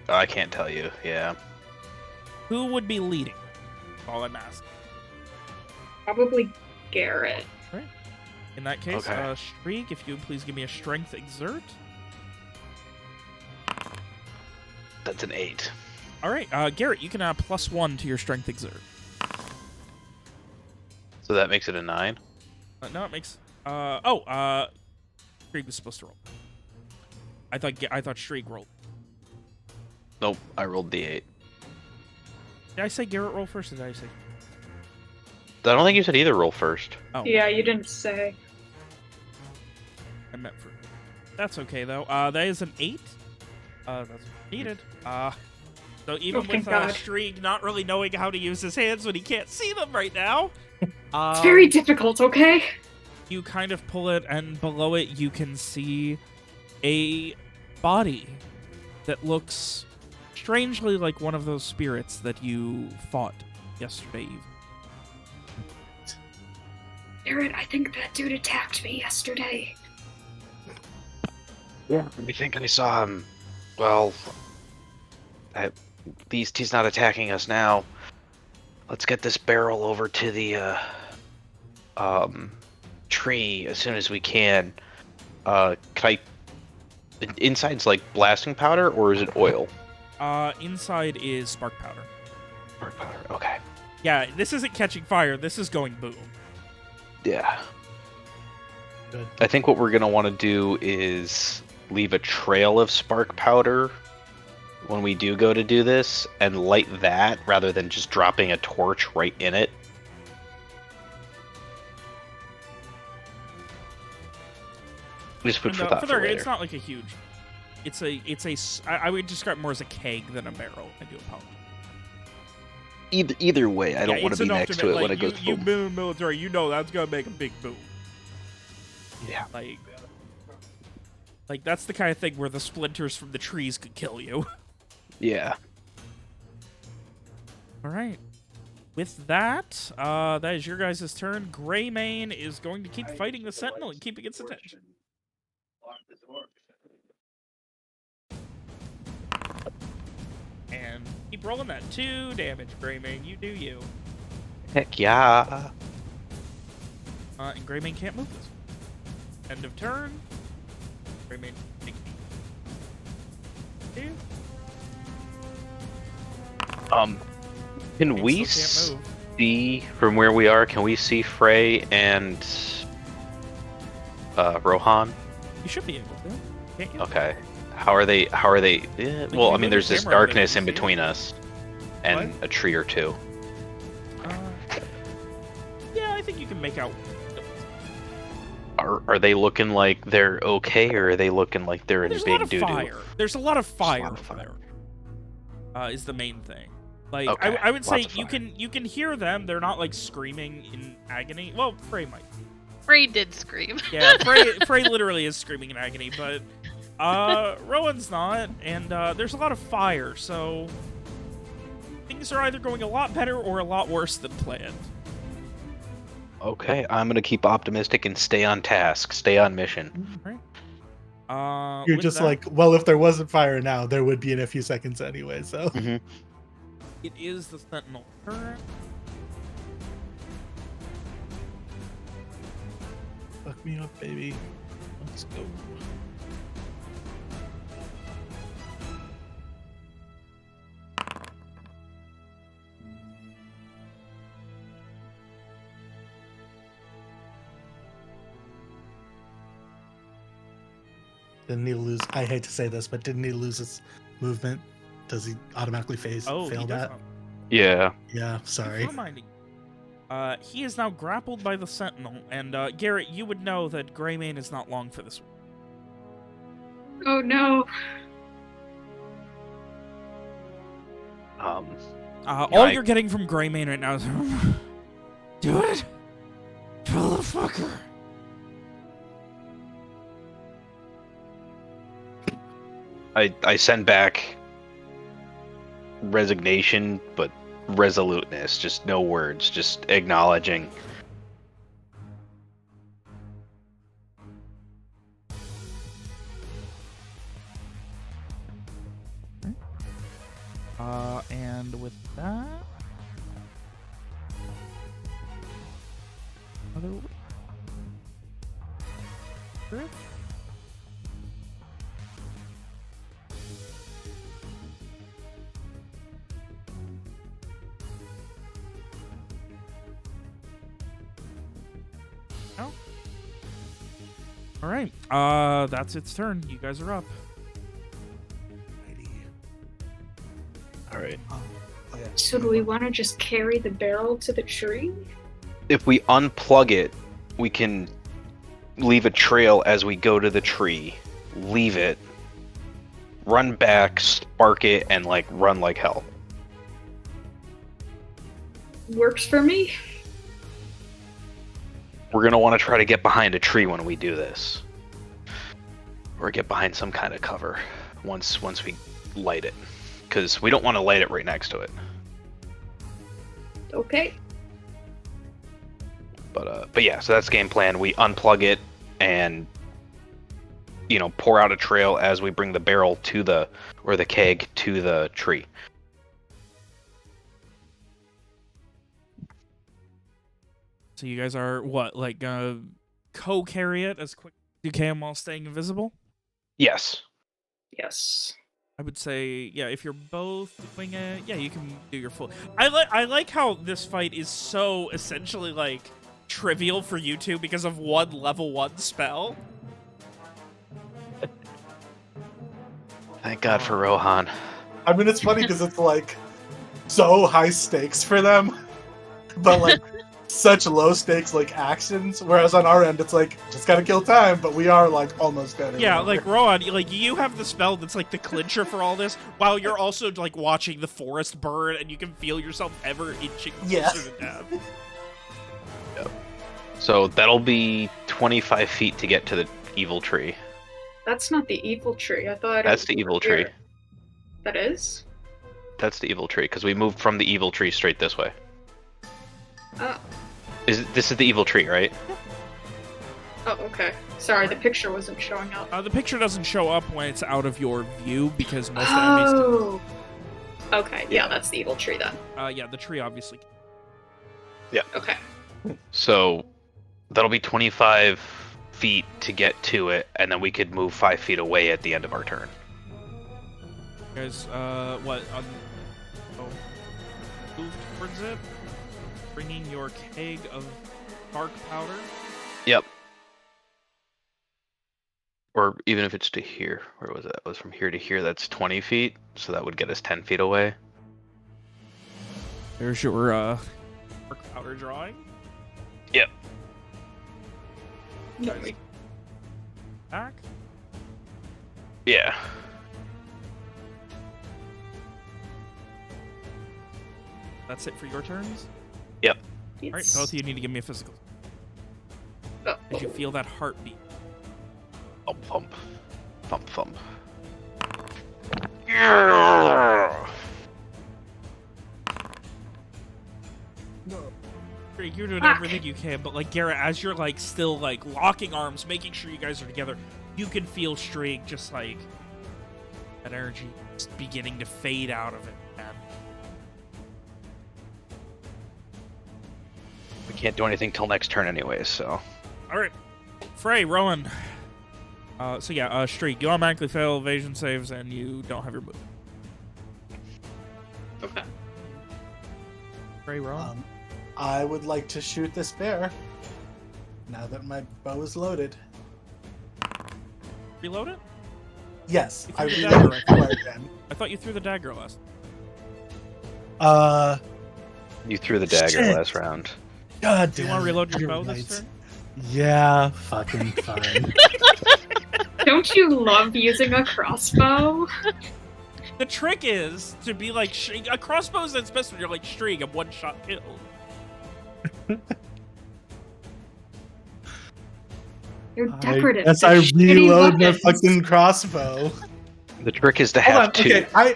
I can't tell you, yeah.
Who would be leading? All I'm asking.
Probably Garrett.
Right. In that case,
Okay.
Shriek, if you would please give me a strength exert.
That's an 8.
All right, Garrett, you can add +1 to your strength exert.
So that makes it a 9?
No, it makes... Shriek was supposed to roll. I thought Shriek rolled.
Nope, I rolled the 8.
Did I say Garrett roll first, or did I say...
I don't think you said either roll first.
Oh.
Yeah, you didn't say.
I meant for... That's okay, though. That is an 8. That's needed. So even
thank
with
God.
Shriek not really knowing how to use his hands when he can't see them right now...
It's very difficult, okay?
You kind of pull it, and below it you can see a body that looks strangely like one of those spirits that you fought yesterday evening.
Garrett, I think that dude attacked me yesterday.
Yeah. I think I saw him. Well, at least he's not attacking us now. Let's get this barrel over to the tree as soon as we can. Can I... Inside's like blasting powder, or is it oil?
Inside is spark powder.
Spark powder, okay.
Yeah, this isn't catching fire. This is going boom.
Yeah.
Good.
I think what we're going to want to do is leave a trail of spark powder when we do go to do this, and light that rather than just dropping a torch right in it. Just food for
And,
thought
for
for
the,
later.
it's not like a huge... I would describe it more as a keg than a barrel. I do apologize.
Either way, I don't
Yeah,
want
it's
to be
enough
next
to
to it
like,
when it goes
you
boom.
been in the military, you know that's gonna make a big boom.
Yeah.
Like that's the kind of thing where the splinters from the trees could kill you.
Yeah.
All right. With that, that is your guys' turn. Greymane is going to keep fighting the Sentinel and keeping its attention. And keep rolling that 2 damage, Greymane. You do you.
Heck yeah.
And Greymane can't move this. End of turn. Greymane. Two.
Can
It
we
still can't move.
see from where we are? Can we see Frey and Rohan?
You should be able to. Can't you?
Okay. How are they? Well, I
move
mean,
the
there's this
camera, but
darkness
you
in
see it.
between us and a tree or two.
I think you can make out.
Are they looking like they're okay, or are they looking like they're in
There's a
big
lot of
doo-doo?
fire. There's a lot of fire
of
over
fire.
there. Is the main thing. Like,
Okay,
I would say
lots of
you
fire.
can hear them. They're not like screaming in agony. Well, Frey might.
Frey did scream.
Yeah, Frey literally is screaming in agony, but Rowan's not, and there's a lot of fire, so things are either going a lot better or a lot worse than planned.
Okay, I'm gonna keep optimistic and stay on task, stay on mission.
Right.
You're
With
just
that,
like, well, if there wasn't fire now, there would be in a few seconds anyway. So
it is the Sentinel turn.
fuck me up, baby. Let's go. Didn't he lose? I hate to say this, but didn't he lose his movement? Does he automatically
Oh,
fail
he does
that?
not.
Yeah.
Yeah, sorry.
Reminding. He is now grappled by the Sentinel, and Garrett, you would know that Greymane is not long for this one.
Oh no.
All you're getting from Greymane right now is, do it, motherfucker.
I send back resignation, but resoluteness. Just no words, just acknowledging.
And with that, another. Oh. All right. That's its turn. You guys are up.
All right.
Oh, yeah.
So do we want to just carry the barrel to the tree?
If we unplug it, we can leave a trail as we go to the tree. Leave it. Run back, spark it, and like run like hell.
Works for me.
We're gonna want to try to get behind a tree when we do this, or get behind some kind of cover once we light it, because we don't want to light it right next to it.
Okay.
But yeah, so that's game plan. We unplug it and pour out a trail as we bring the barrel to the keg to the tree.
So you guys are what, like, co-carry it as quick as you can while staying invisible?
Yes.
Yes.
I would say, yeah, if you're both doing it, yeah, you can do your full. I like how this fight is so essentially like trivial for you two because of one level 1 spell.
Thank God for Rohan.
I mean, it's funny because it's like so high stakes for them, but like such low stakes like actions. Whereas on our end, it's like just gotta kill time, but we are like almost dead.
Yeah, like Rohan, like you have the spell that's like the clincher for all this, while you're also like watching the forest burn, and you can feel yourself ever inching closer to death.
Yep. So that'll be 25 feet to get to the evil tree.
That's not the evil tree. I thought
That's
it
the
was
evil
over
tree.
here. That is?
That's the evil tree, because we moved from the evil tree straight this way.
Oh.
This is the evil tree, right?
Oh, okay. Sorry, the picture wasn't showing up.
The picture doesn't show up when it's out of your view because most of the enemies.
Oh. Okay, yeah, that's the evil tree then.
Yeah, the tree obviously.
Yeah.
Okay.
So that'll be 25 feet to get to it, and then we could move 5 feet away at the end of our turn.
You guys, what? Move towards it, bringing your keg of dark powder.
Yep. Or even if it's to here. Where was that? It was from here to here. That's 20 feet, so that would get us 10 feet away.
There's your dark powder drawing.
Yep.
No,
Guys, back.
Yeah.
That's it for your turns.
Yep.
All right, both of you need to give me a physical.
Oh.
Did you feel that heartbeat?
Thump, thump. Thump, thump.
You're doing
Fuck.
everything you can, but like Garrett, as you're like still like locking arms, making sure you guys are together, you can feel Strig just like that energy just beginning to fade out of it, man.
We can't do anything till next turn anyways, so.
All right, Frey, Rowan. So yeah, Strig, you automatically fail evasion saves, and you don't have your move.
Okay.
Frey, Rowan.
I would like to shoot this bear. Now that my bow is loaded.
Reload it?
Yes,
You
I
threw the
reload
dagger,
it again.
I thought you threw the dagger last.
You threw the dagger
Shit.
last round.
God
Do you
damn
want to
it,
reload your
you're
bow
right.
this turn?
Yeah, fucking fine.
Don't you love using a crossbow?
The trick is to be like a crossbow's that's best when you're like Strig, a one-shot kill.
You're decorative.
Yes,
They're
I
shitty
reload my
weapons.
fucking crossbow.
The trick is to
Hold
have
on,
two.
okay,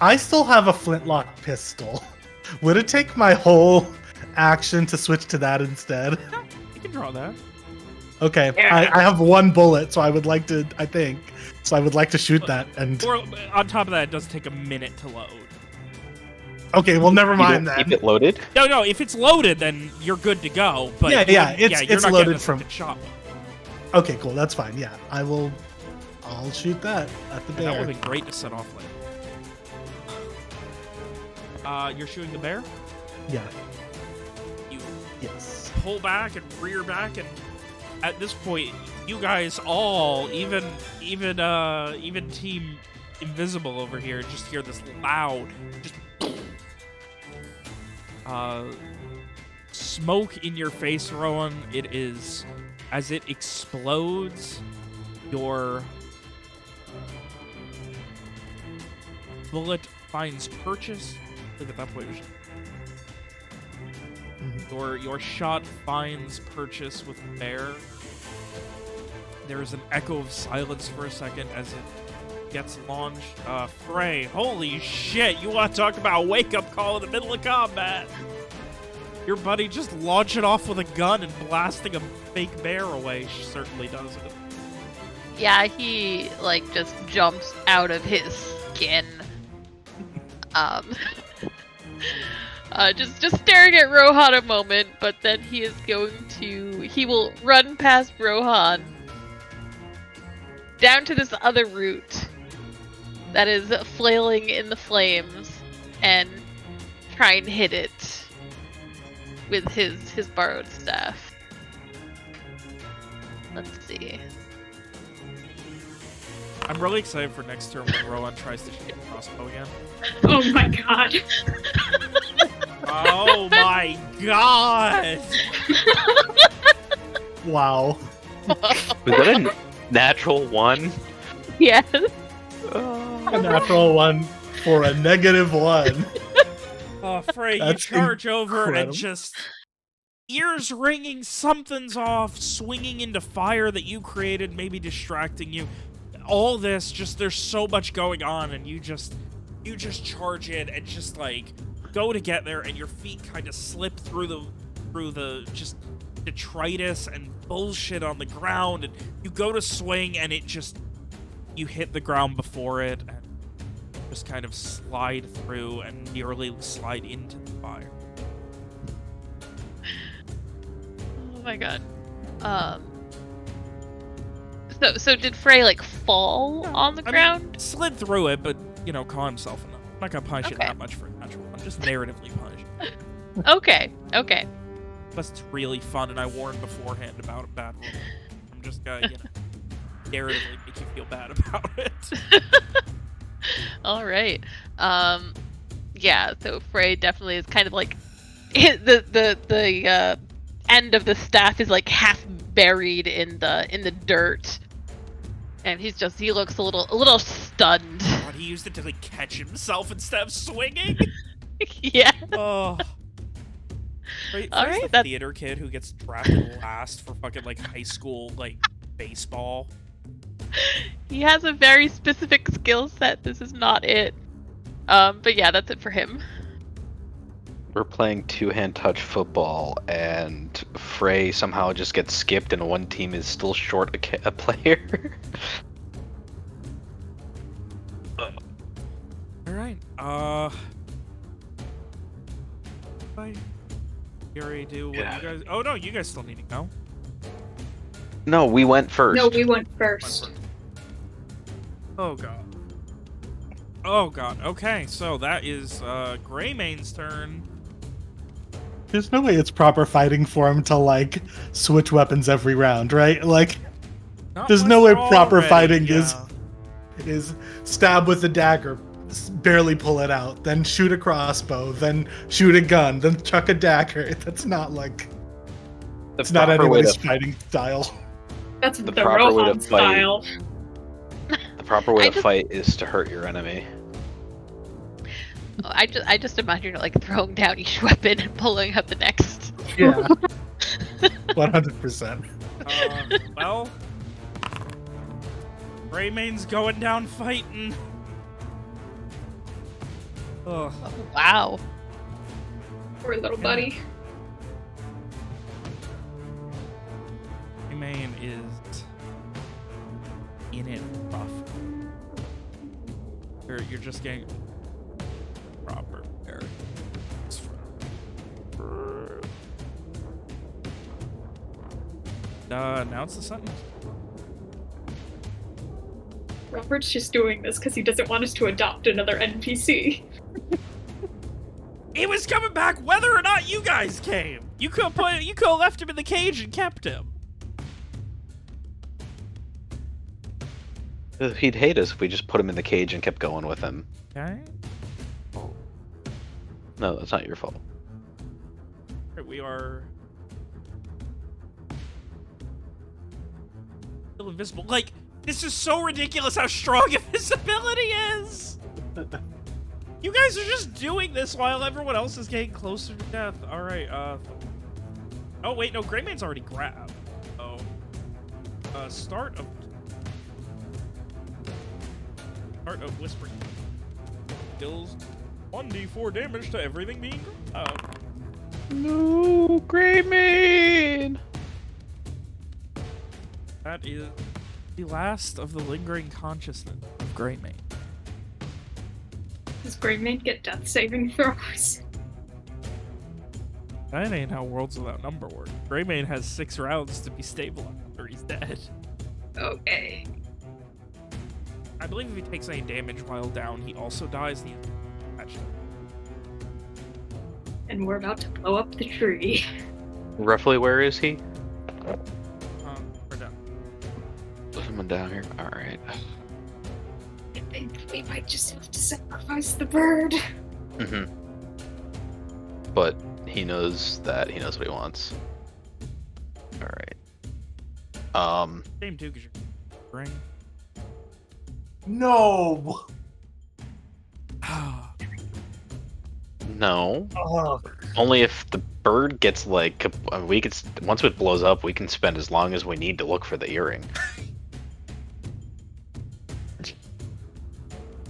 I still have a flintlock pistol. Would it take my whole action to switch to that instead?
No, you can draw that.
Okay,
Yeah.
I have one bullet, so I would like to, shoot that. And
Or on top of that, it does take a minute to load.
okay, well, never
You
mind
don't
then.
keep it loaded?
No, if it's loaded, then you're good to go. But
Yeah,
you
yeah,
wouldn't-
it's
you're not
loaded
getting a
from-
second shot.
Okay, cool, that's fine. Yeah, I'll shoot that at the
And that would
bear.
have been great to set off later. You're shooting the bear.
Yeah,
You
yes.
pull back and rear back, and at this point, you guys all, even Team Invisible over here, just hear this loud, just smoke in your face, Rowan. It is as it explodes. Your bullet finds purchase. Look at that point. Your shot finds purchase with the bear. There is an echo of silence for a second as it gets launched. Frey, holy shit! You want to talk about a wake-up call in the middle of combat? Your buddy just launching off with a gun and blasting a fake bear away certainly does it.
Yeah, he like just jumps out of his skin. Just staring at Rohan a moment, but then he will run past Rohan down to this other root that is flailing in the flames and try and hit it with his borrowed staff. Let's see.
I'm really excited for next turn when Rowan tries to shoot a crossbow again.
Oh my god.
Oh my god!
Wow.
Was that a natural one?
Yes.
A natural one for a -1.
Oh, Frey, you
That's
charge over and
incredible.
just ears ringing, something's off, swinging into fire that you created, maybe distracting you. All this, just there's so much going on, and you just charge in and just like go to get there, and your feet kind of slip through the just detritus and bullshit on the ground, and you go to swing, and you hit the ground before it, and just kind of slide through and nearly slide into the fire.
Oh my god. So did Frey like fall on the ground?
Slid through it, but caught himself enough. I'm not gonna punish it
Okay.
that much for a natural one. Just narratively punish it.
Okay.
Plus, it's really fun, and I warned beforehand about a bad roll. I'm just gonna, narratively make you feel bad about it.
All right. Yeah, so Frey definitely is kind of like the end of the staff is like half buried in the dirt, and he looks a little stunned.
God, he used it to like catch himself instead of swinging.
Yeah.
Oh.
All
Frey's
right,
the theater kid who gets drafted last for fucking like high school like baseball.
He has a very specific skill set. This is not it. But yeah, that's it for him.
We're playing two-hand touch football, and Frey somehow just gets skipped, and one team is still short a player.
All right. You already do what you guys. Oh no, you guys still need to go.
No, we went first.
No, we went first.
Oh god. Oh god. Okay, so that is Greymane's turn.
There's no way it's proper fighting for him to like switch weapons every round, right? Like, there's no way proper fighting is stab with a dagger, barely pull it out, then shoot a crossbow, then shoot a gun, then chuck a dagger. That's not like it's not anybody's fighting style.
That's the
proper way to
Rohan style.
The proper way to fight is to hurt your enemy.
I just imagine like throwing down each weapon and pulling up the next.
Yeah. 100%.
Well, Greymane's going down fighting. Ugh.
Oh, wow.
Poor little buddy.
Greymane is in it rough. You're just getting proper prepared. Now it's the Sentinel.
Robert's just doing this because he doesn't want us to adopt another NPC.
He was coming back whether or not you guys came. You could have left him in the cage and kept him.
He'd hate us if we just put him in the cage and kept going with him.
Okay.
No, that's not your fault.
We are still invisible. Like, this is so ridiculous how strong invisibility is. You guys are just doing this while everyone else is getting closer to death. All right. Oh wait, no. Greymane's already grabbed. Oh. Start of Whispering deals 1d4 damage to everything being grabbed.
No, Greymane!
That is the last of the lingering consciousness of Greymane.
Does Greymane get death saving throws?
That ain't how Worlds Without Number work. Greymane has 6 rounds to be stabilized or he's dead.
Okay.
I believe if he takes any damage while down, he also dies.
And we're about to blow up the tree.
Roughly where is he?
We're done.
Someone down here. Alright.
I think we might just have to sacrifice the bird.
Mm-hmm. But he knows what he wants. Alright.
Same too, because you're ring.
No.
No.
Oh.
Only if the bird gets like once it blows up, we can spend as long as we need to look for the earring.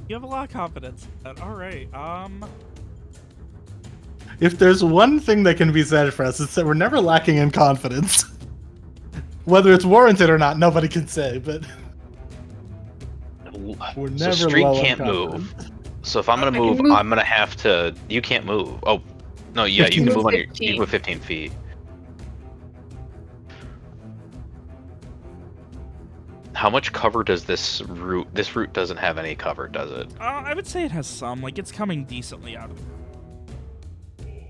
You have a lot of confidence. All right.
If there's one thing that can be said for us, it's that we're never lacking in confidence. Whether it's warranted or not, nobody can say, but we're never
So Street
low on
can't
confidence.
move. So if I'm gonna move,
move.
I'm gonna have to. You can't move. Oh, no, yeah, you can
15.
move on your.
15.
You can move 15 feet. How much cover does this route? This route doesn't have any cover, does it?
I would say it has some. Like, it's coming decently out of it.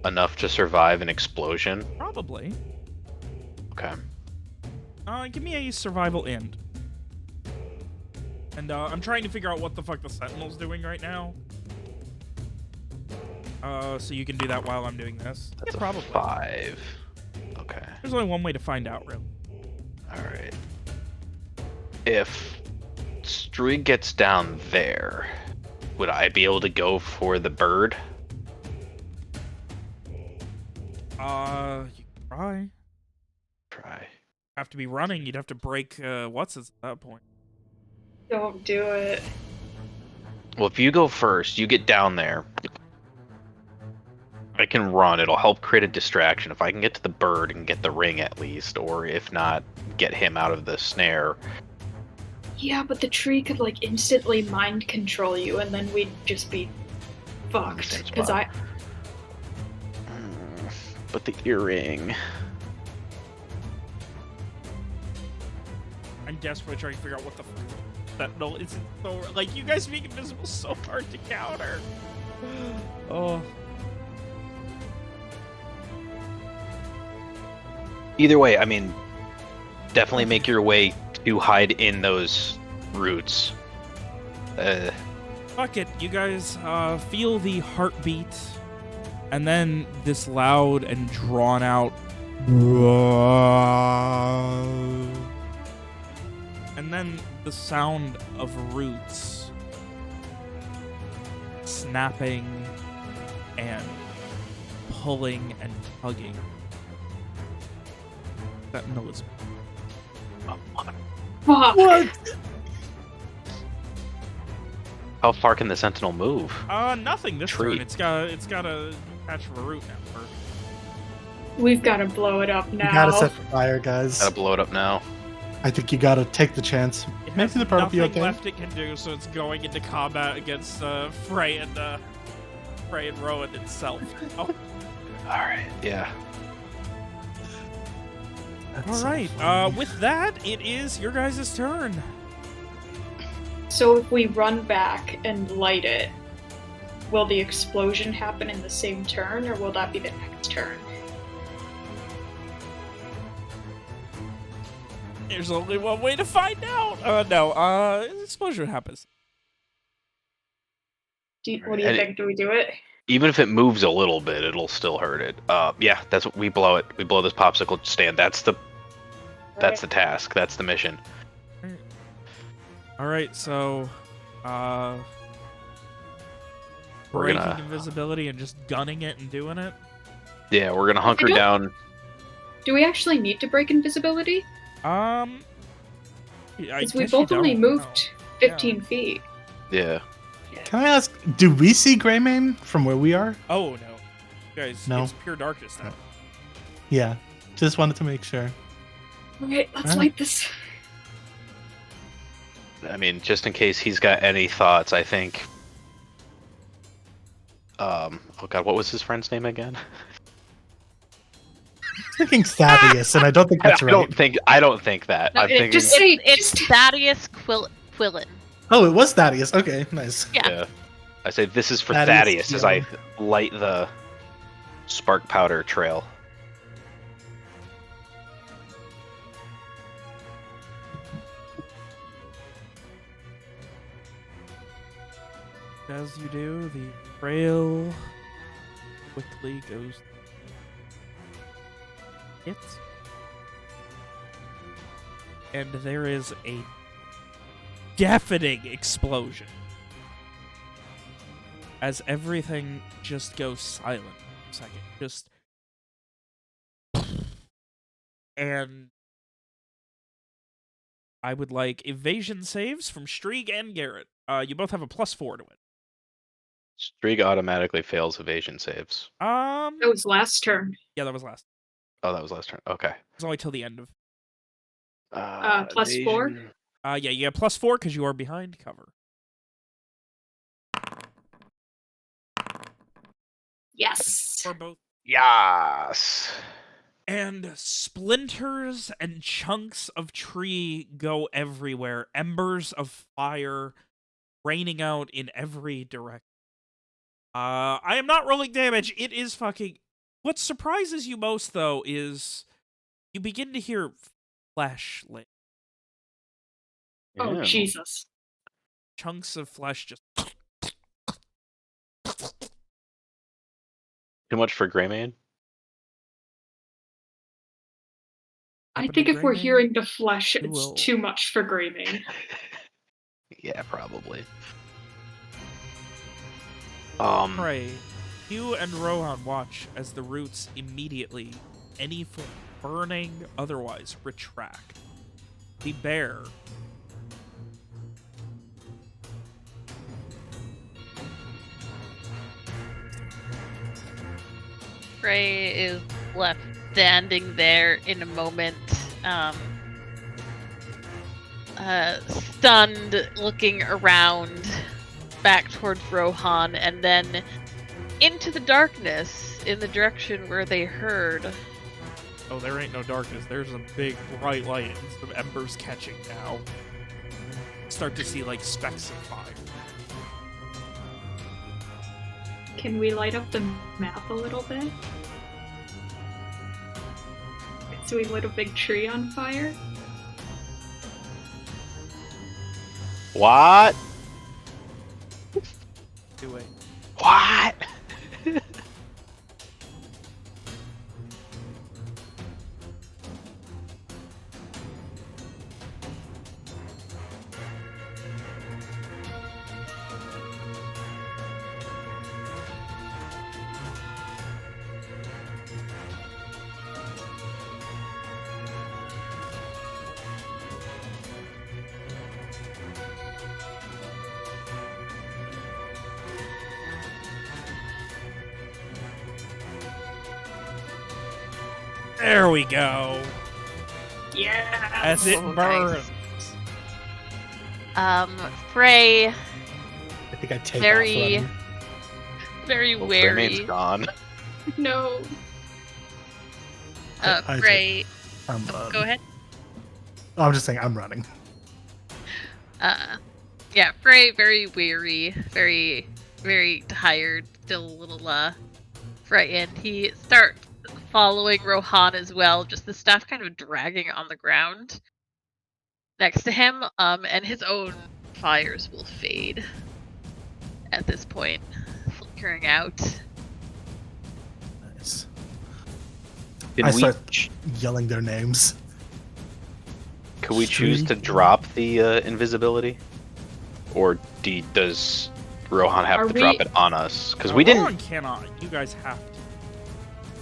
Enough to survive an explosion?
Probably.
Okay.
Give me a survival end. And I'm trying to figure out what the fuck the Sentinel's doing right now. So you can do that while I'm doing this.
That's
Yeah,
a
probably.
5. Okay.
There's only one way to find out, really.
All right. If Strig gets down there, would I be able to go for the bird?
You can try.
Try.
Have to be running. You'd have to break what's at that point.
Don't do it.
Well, if you go first, you get down there. I can run. It'll help create a distraction. If I can get to the bird and get the ring at least, or if not, get him out of the snare.
Yeah, but the tree could like instantly mind control you, and then we'd just be fucked. Because I.
But the earring.
I'm desperately trying to figure out what the Sentinel isn't so like you guys being invisible is so hard to counter. Oh.
Either way, I mean, definitely make your way to hide in those roots.
Fuck it, you guys feel the heartbeat, and then this loud and drawn out, and then the sound of roots snapping and pulling and tugging. Sentinel is
Fuck.
What?
How far can the sentinel move?
nothing this
Tree.
turn. It's got a patch of a root now.
We've got to blow it up now.
You gotta set the fire, guys.
Gotta blow it up now.
I think you gotta take the chance.
It
Maybe
has
the bird will be
nothing
okay.
left it can do, so it's going into combat against Frey and Rowan itself. Oh.
All right. Yeah.
That's
All
so
right.
funny.
With that, it is your guys' turn.
So if we run back and light it, will the explosion happen in the same turn, or will that be the next turn?
There's only one way to find out. No. Explosion happens.
What do you
And
think? Do we do it?
Even if it moves a little bit, it'll still hurt it. Yeah, that's what we blow it. We blow this popsicle stand. That's the task. That's the mission.
All right. So,
We're
breaking
gonna-
invisibility and just gunning it and doing it.
Yeah, we're gonna hunker
don't-
down.
Do we actually need to break invisibility?
I
Because we
guess you
both only
don't.
moved
No.
15 feet.
Yeah.
Can I ask, do we see Greymane from where we are?
Oh no, guys!
No.
It's pure darkness now.
Yeah. Just wanted to make sure.
Alright, let's
Alright.
light this.
I mean, just in case he's got any thoughts, I think. Oh God, what was his friend's name again?
I'm thinking Thaddeus, and I don't think that's
I
right.
don't think that.
No,
I'm thinking.
just say-
It's
just-
Thaddeus Quillen.
Oh, it was Thaddeus. Okay, nice.
Yeah.
I say this is for
Thaddeus,
Thaddeus as
yeah.
I light the spark powder trail.
As you do, the trail quickly goes. Hits. And there is a deafening explosion. As everything just goes silent for a second. Just. And. I would like evasion saves from Strieg and Garrett. You both have a +4 to it.
Strig automatically fails evasion saves.
That was last turn.
Yeah, that was last.
Oh, that was last turn. Okay.
It's only till the end of.
+4?
Yeah, you get +4 because you are behind cover.
Yes.
For both.
Yes.
And splinters and chunks of tree go everywhere. Embers of fire raining out in every direction. I am not rolling damage. It is fucking. What surprises you most, though, is you begin to hear flesh lick.
Oh,
Yeah.
Jesus.
Chunks of flesh just
Too much for Greymane?
I
Happened
think
to
if we're
Greymane?
hearing the flesh,
You
it's
will-
too much for Greymane.
Yeah, probably.
Pray, you and Rohan watch as the roots immediately, any form, burning, otherwise, retract. The bear
Frey is left standing there in a moment, stunned, looking around back towards Rohan, and then into the darkness in the direction where they heard.
Oh, there ain't no darkness. There's a big bright light and some embers catching now. Start to see like specks of fire.
Can we light up the map a little bit? So we lit a big tree on fire?
What?
Do it.
What?
There we go.
Yeah!
As it
Oh,
burns.
Nice. Frey,
I think I take
Very-
off running.
very
Greymane's
wary.
gone.
No.
I take-
Frey,
I'm,
go ahead.
Oh, I'm just saying I'm running.
Yeah, Frey, very weary, very, very tired, still a little, frightened. He starts following Rohan as well, just the staff kind of dragging on the ground next to him, and his own fires will fade at this point, flickering out.
Nice.
Can
I
we
start yelling their names.
Could we choose to drop the invisibility, or does Rohan have
Are
to
we-
drop it on us? Because we didn't.
Rohan cannot. You guys have to.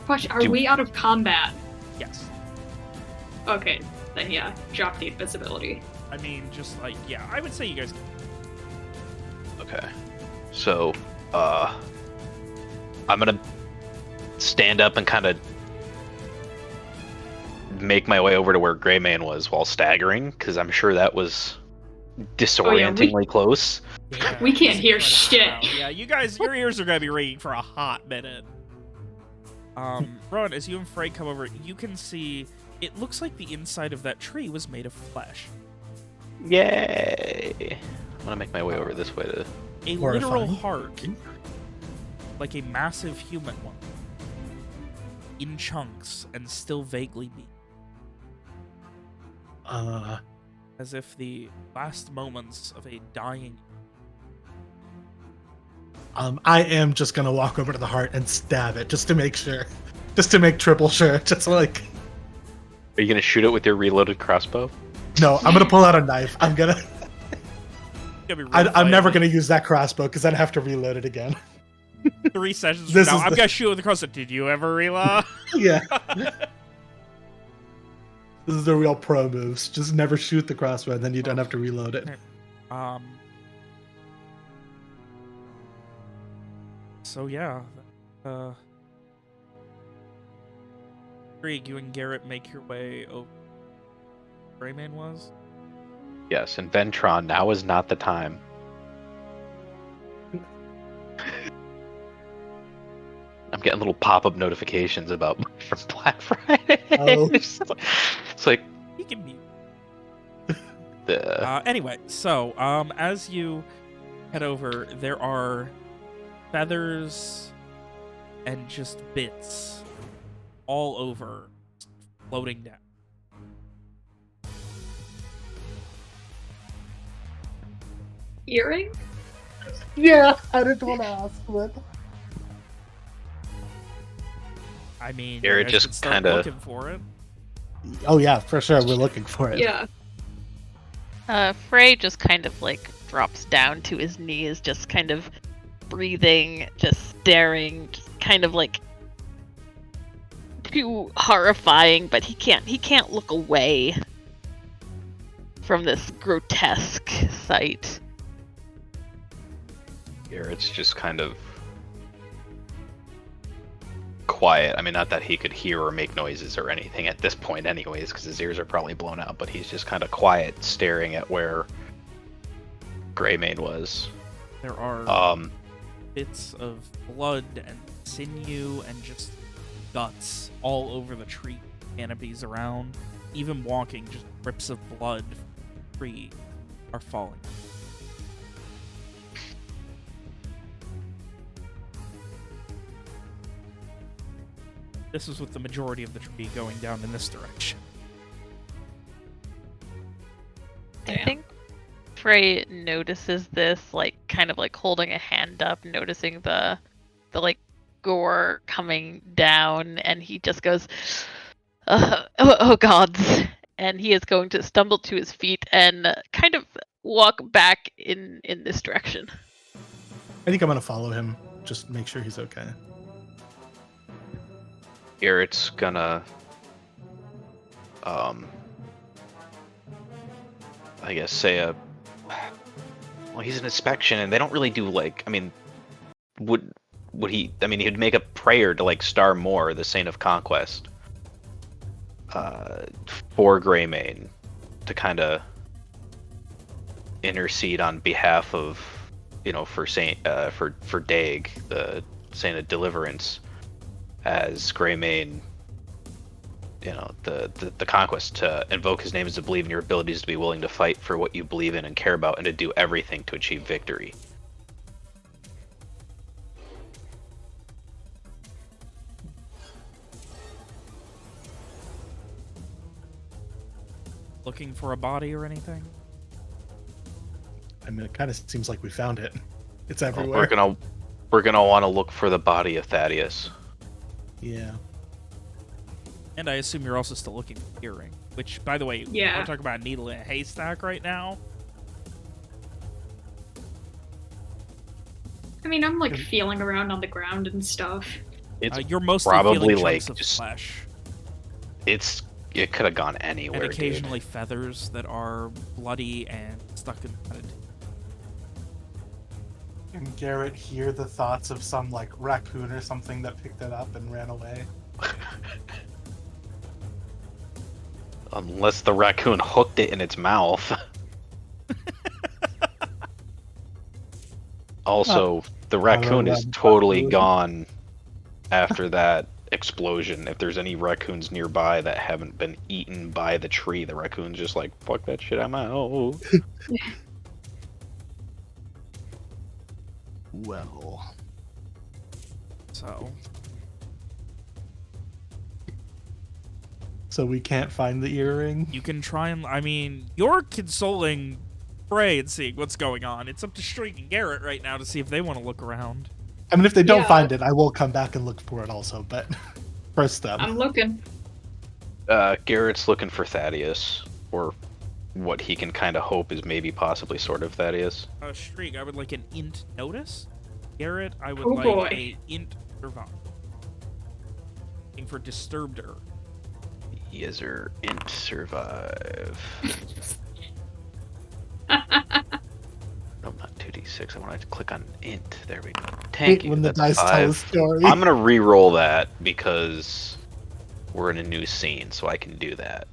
Question, are
Do-
we out of combat?
Yes.
Okay, then yeah, drop the invisibility.
I mean, just like, yeah, I would say you guys.
Okay. So, I'm gonna stand up and kind of make my way over to where Greymane was while staggering, because I'm sure that was disorientingly close.
Yeah,
We can't
it's
hear
incredible
shit.
loud. Yeah, you guys, your ears are gonna be ringing for a hot minute. Rowan, as you and Frey come over, you can see it looks like the inside of that tree was made of flesh.
Yay! I'm gonna make my way over this way to.
A
Horrifying.
literal heart, like a massive human one, in chunks and still vaguely beat, as if the last moments of a dying.
I am just gonna walk over to the heart and stab it just to make sure, just to make triple sure. Just like,
Are you gonna shoot it with your reloaded crossbow?
no, I'm gonna pull out a knife. I'm
It's gonna be real
I'm never
violent.
gonna use that crossbow because I'd have to reload it again.
3 sessions
This
from
is
now, I'm
the-
gonna shoot with the crossbow. Did you ever reload?
Yeah. This is the real pro moves. Just never shoot the crossbow, and then you don't have to reload it.
So yeah, Krieg, you and Garrett make your way over. Greymane was.
Yes, and Ventron, now is not the time. I'm getting little pop-up notifications about from Black Friday.
Oh.
It's like
He can mute.
the
Anyway, so as you head over, there are feathers and just bits all over, floating down.
Earring?
Yeah, I didn't want to ask, but
I mean,
Garrett
you guys
just
could start
kinda-
looking for it.
Oh yeah, for sure. We're looking for it.
Yeah.
Frey just kind of like drops down to his knees, just kind of breathing, just staring, just kind of like too horrifying, but he can't look away from this grotesque sight.
Garrett's just kind of quiet. I mean, not that he could hear or make noises or anything at this point anyways, because his ears are probably blown out, but he's just kind of quiet, staring at where Greymane was.
There are bits of blood and sinew and just guts all over the tree canopies around. Even walking, just drips of blood from the tree are falling. This is with the majority of the tree going down in this direction.
I
Damn.
think Frey notices this, like kind of like holding a hand up, noticing the like gore coming down, and he just goes, oh gods, and he is going to stumble to his feet and kind of walk back in this direction.
I think I'm gonna follow him. Just make sure he's okay.
Garrett's gonna, I guess say well, he's an inspection, and they don't really do like, I mean, would he? I mean, he'd make a prayer to like Star Moore, the Saint of Conquest, for Greymane, to kind of intercede on behalf of, for for Dag, the Saint of Deliverance, as Greymane, the conquest, to invoke his name is to believe in your abilities, to be willing to fight for what you believe in and care about, and to do everything to achieve victory.
Looking for a body or anything?
I mean, it kind of seems like we found it. It's
Well,
everywhere.
we're gonna want to look for the body of Thaddeus.
Yeah.
And I assume you're also still looking for earring. Which, by the way,
Yeah.
we're talking about a needle in a haystack right now.
I mean, I'm like feeling around on the ground and stuff.
It's
You're mostly
probably
feeling
like
chunks of
just
flesh
it could have gone anywhere.
and
dude.
occasionally feathers that are bloody and stuck in the mud.
Can Garrett hear the thoughts of some like raccoon or something that picked it up and ran away?
Unless the raccoon hooked it in its mouth. Also, the raccoon is totally gone after that explosion. If there's any raccoons nearby that haven't been eaten by the tree, the raccoon's just like, fuck that shit, I'm out.
Well. So we can't find the earring?
You can try and... I mean, you're consoling Frey and seeing what's going on. It's up to Streak and Garrett right now to see if they want to look around.
I mean, if they don't
Yeah.
find it, I will come back and look for it also, but first them.
I'm looking.
Garrett's looking for Thaddeus, or what he can kind of hope is maybe possibly sort of Thaddeus.
Streak, I would like an int notice. Garrett, I would
Oh,
like
boy.
a int survive. Looking for disturbed-er.
Yezer, int, survive. No, not 2d6. I want to click on int. There we go. Thank you.
When the
That's
dice tell a
5.
story.
I'm gonna re-roll that because we're in a new scene, so I can do that.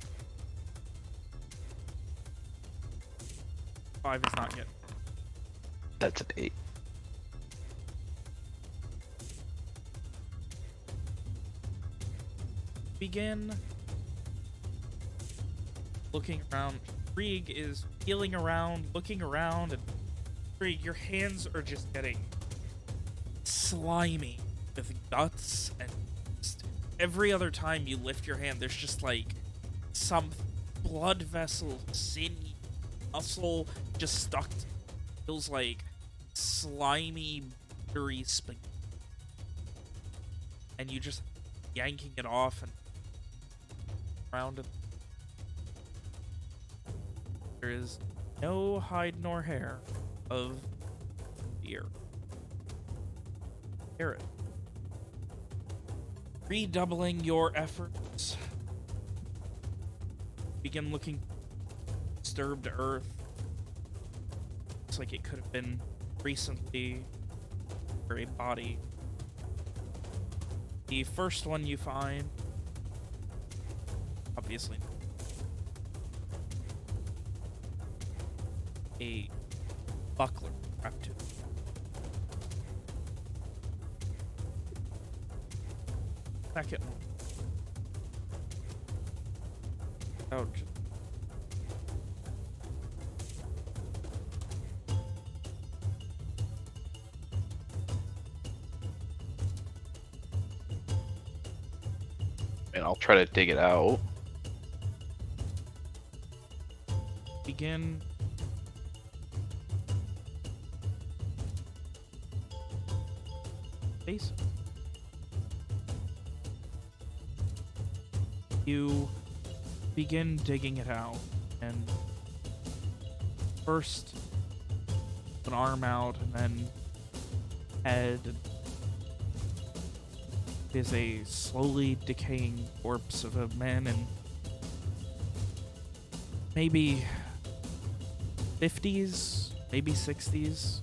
5 is not good.
That's an 8.
Begin looking around. Krieg is feeling around, looking around, and Krieg, your hands are just getting slimy with guts, and just every other time you lift your hand, there's just like some blood vessel, sinew, muscle just stuck. Feels like slimy, buttery spaghetti. And you just yanking it off and around it. There is no hide nor hair of deer. Garrett, redoubling your efforts. Begin looking disturbed earth. Looks like it could have been recently or a body. The first one you find, obviously, a buckler wrapped to it. Second one. Ouch.
And I'll try to dig it out.
Begin base. You begin digging it out, and first an arm out, and then head. Is a slowly decaying corpse of a man in maybe 50s, maybe 60s,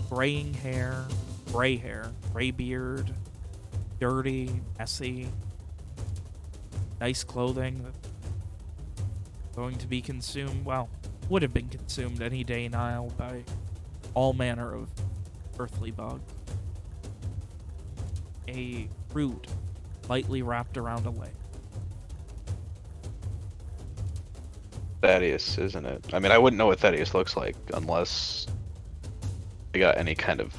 graying hair, gray beard, dirty, messy, nice clothing that's going to be consumed, well, would have been consumed any day now by all manner of earthly bugs. A root lightly wrapped around a leg.
Thaddeus, isn't it? I mean, I wouldn't know what Thaddeus looks like unless I got any kind of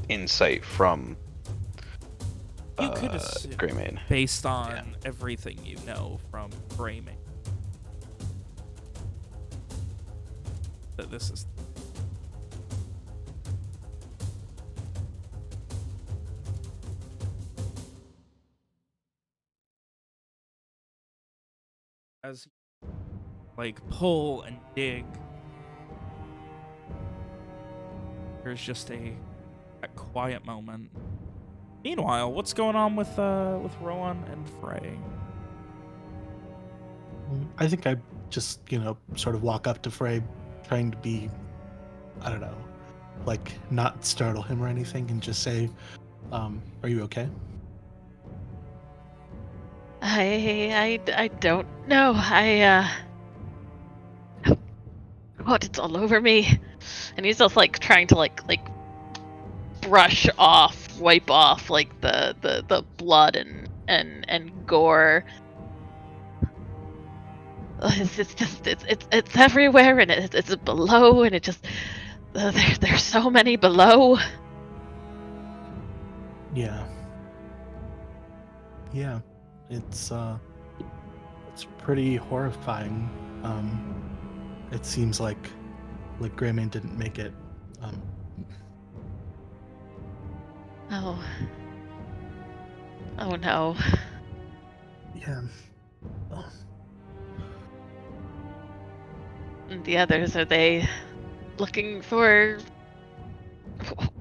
insight from
You could assume,
Greymane.
based on everything you know from Greymane, that this is. As like pull and dig, there's just a quiet moment. Meanwhile, what's going on with Rowan and Frey?
I think I just, sort of walk up to Frey, trying to be, I don't know, like not startle him or anything, and just say, "Are you okay?"
I don't know. What? It's all over me, and he's just like trying to like wipe off like the blood and gore. It's everywhere, and it's below, and it just there's so many below.
Yeah, it's pretty horrifying. It seems like Greymane didn't make it.
Oh no.
Yeah. Oh.
And the others, are they looking for? What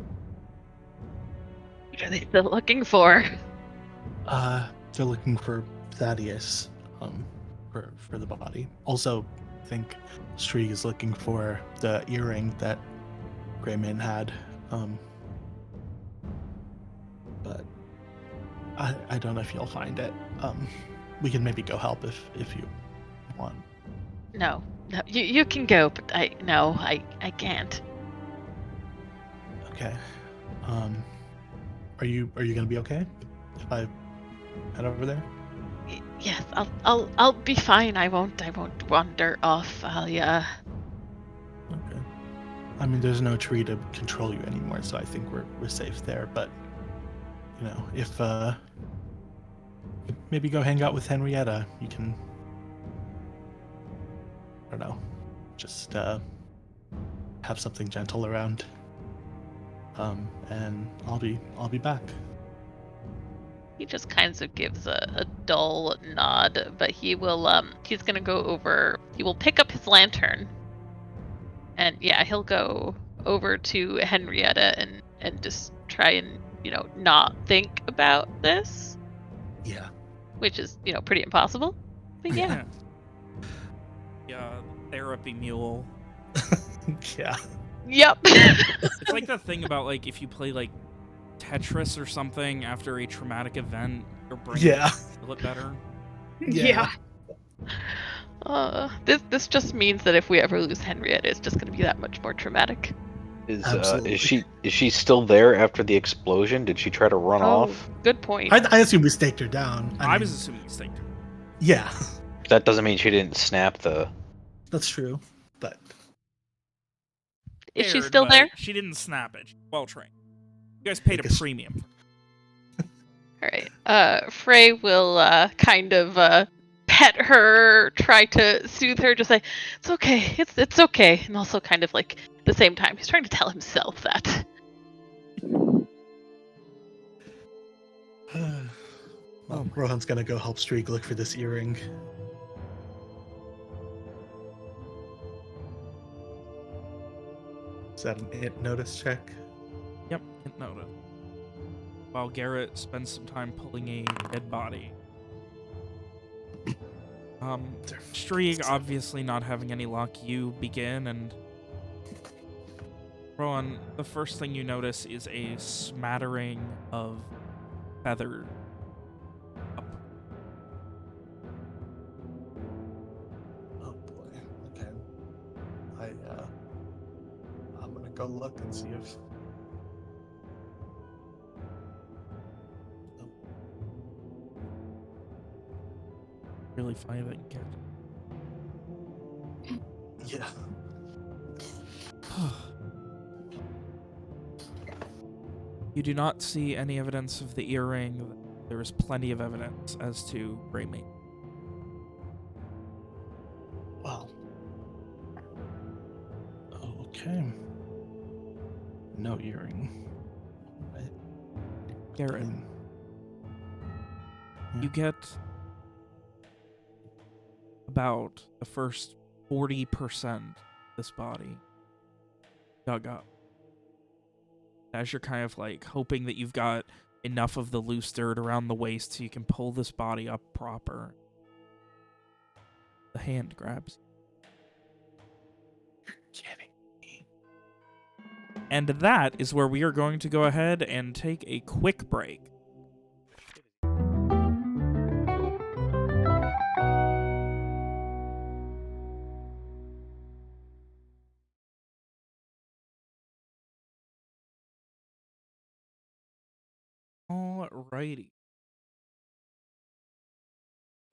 are they still looking for?
They're looking for Thaddeus, for the body. Also, I think Strieg is looking for the earring that Greymane had. But I don't know if you'll find it. We can maybe go help if you want.
No, you can go, but I can't.
Okay. Are you gonna be okay if I head over there?
Yes, I'll be fine. I won't wander off.
Okay. I mean, there's no tree to control you anymore, so I think we're safe there. But if maybe go hang out with Henrietta, you can. I don't know, just have something gentle around. And I'll be back.
He just kind of gives a dull nod, but he will he's gonna go over. He will pick up his lantern, and yeah, he'll go over to Henrietta and just try and not think about this,
Yeah.
which is pretty impossible. But yeah.
Yeah, therapy mule.
Yeah.
Yep.
It's like the thing about like if you play like Tetris or something after a traumatic event, your brain
Yeah.
feel it better.
Yeah.
This just means that if we ever lose Henrietta, it's just going to be that much more traumatic.
Absolutely.
Is she still there after the explosion? Did she try to run off?
Good point.
I assume we staked her down.
I
mean,
was assuming you staked her.
Yeah,
That doesn't mean she didn't snap the.
that's true. But
Is she
Scared,
still
but
there?
She didn't snap it. She's well trained. You guys paid a
guess-
premium.
All right. Frey will kind of pet her, try to soothe her, just say, "It's okay. It's okay," and also kind of like at the same time, he's trying to tell himself that.
well, Rohan's gonna go help Streak look for this earring. Is that an it notice check?
Yep, hit notice. While Garrett spends some time pulling a dead body. Strieg obviously not having any luck, you begin, and Rowan, the first thing you notice is a smattering of feather up.
Oh boy. Okay. I'm gonna go look and see if.
Really funny that you kept.
Yeah.
You do not see any evidence of the earring. There is plenty of evidence as to Raymate.
Well. Okay. No earring. Right.
Garrett,
Yeah.
you get about the first 40% of this body dug up. As you're kind of like hoping that you've got enough of the loose dirt around the waist so you can pull this body up proper, the hand grabs.
You're kidding me.
And that is where we are going to go ahead and take a quick break. Alrighty.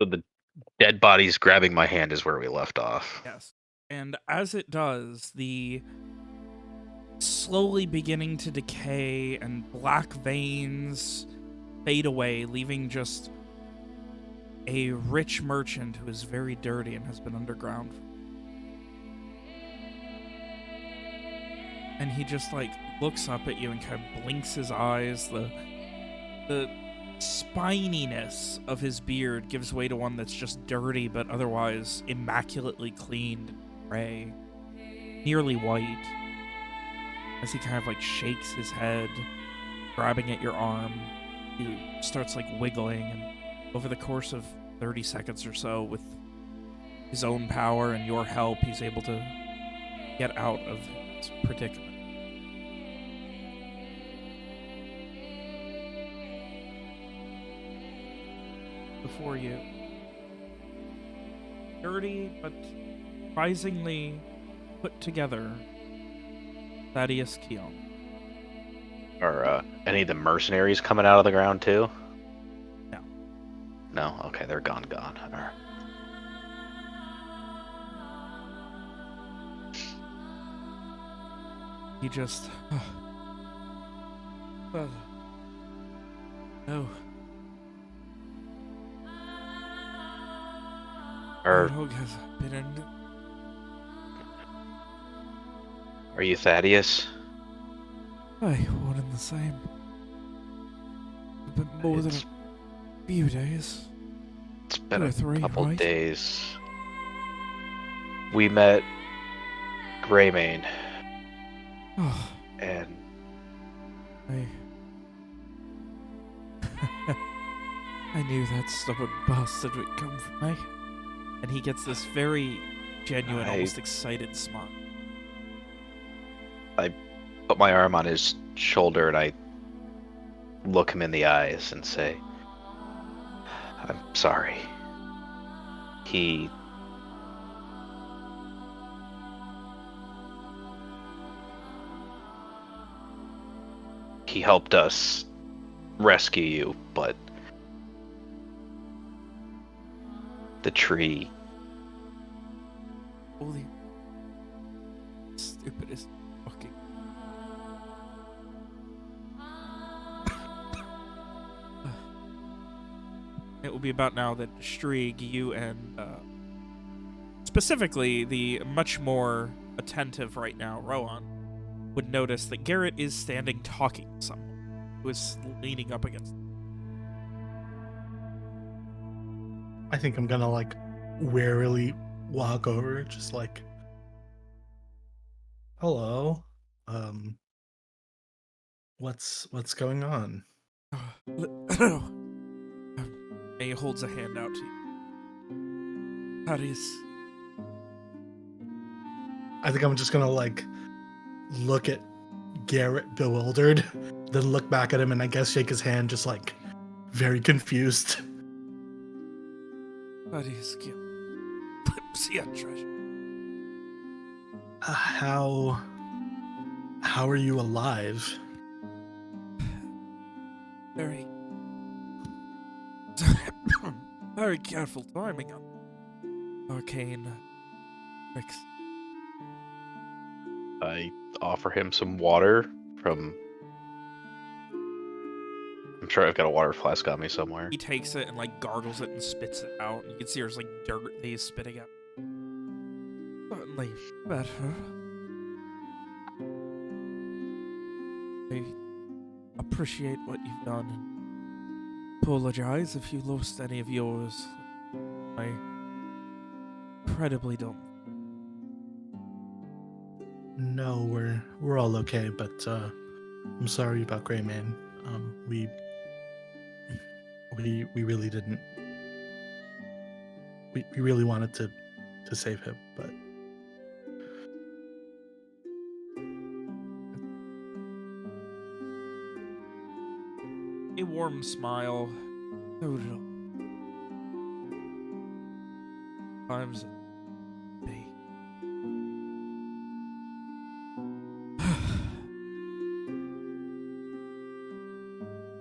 So the dead body's grabbing my hand is where we left off.
Yes. And as it does, the slowly beginning to decay and black veins fade away, leaving just a rich merchant who is very dirty and has been underground. And he just like looks up at you and kind of blinks his eyes. The spininess of his beard gives way to one that's just dirty but otherwise immaculately cleaned and gray, nearly white. As he kind of like shakes his head, grabbing at your arm, he starts like wiggling, and over the course of 30 seconds or so, with his own power and your help, he's able to get out of his predicament. Before you, dirty but surprisingly put together, Thaddeus Keon.
Are any of the mercenaries coming out of the ground too?
No.
No? Okay, they're gone. All right.
He just... no.
Are you Thaddeus?
Aye, one and the same. A bit more than few days.
It's been
2 or
a
3,
couple
right?
days. We met Greymane,
Oh,
and
I... I knew that stubborn bastard would come for me. And he gets this very genuine,
I-
almost excited smile.
I put my arm on his shoulder and I look him in the eyes and say, I'm sorry. He helped us rescue you, but the tree,
Holy... stupidest fucking... It will be about now that Strieg, you and, specifically the much more attentive right now, Rowan, would notice that Garrett is standing talking to someone who is leaning up against him.
I think I'm gonna like warily walk over, just like, hello. What's going on?
May holds a hand out to you. Thaddeus.
I think I'm just gonna like look at Garrett bewildered, then look back at him and I guess shake his hand, just like very confused.
Thaddeus, see a treasure.
How are you alive?
Very... very careful timing on arcane tricks.
I offer him some water from... I'm sure I've got a water flask on me somewhere.
He takes it and like gargles it and spits it out. You can see there's like dirt that he's spitting out. Certainly better. I appreciate what you've done and apologize if you lost any of yours. I incredibly don't.
No, we're all okay, but I'm sorry about Greymane. We really didn't. We really wanted to save him, but
A warm smile. Total. Times be.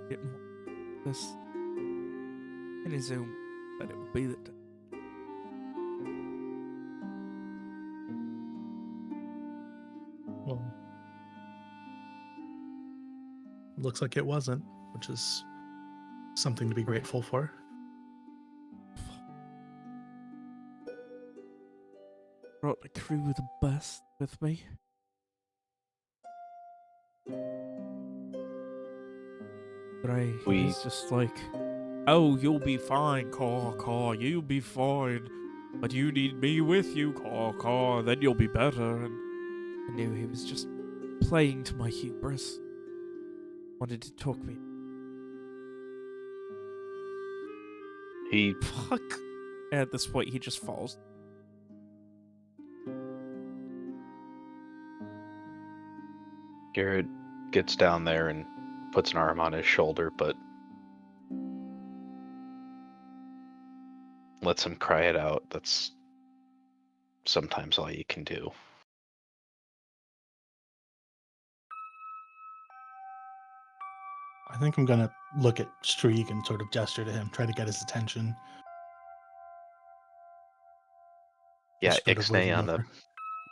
Didn't want this. In his own, but it would be that.
well, looks like it wasn't, which is something to be grateful for.
Brought the crew the best with me. But he's just like, oh, you'll be fine, Caw, you'll be fine. But you need me with you, Caw, then you'll be better. And I knew he was just playing to my hubris. Wanted to talk me.
He
Fuck. At this point, he just falls.
Garrett gets down there and puts an arm on his shoulder, but lets him cry it out. That's sometimes all you can do.
I think I'm gonna look at Streak and sort of gesture to him, try to get his attention.
Yeah,
Just sort of wave
Ixnay
him
on the
over.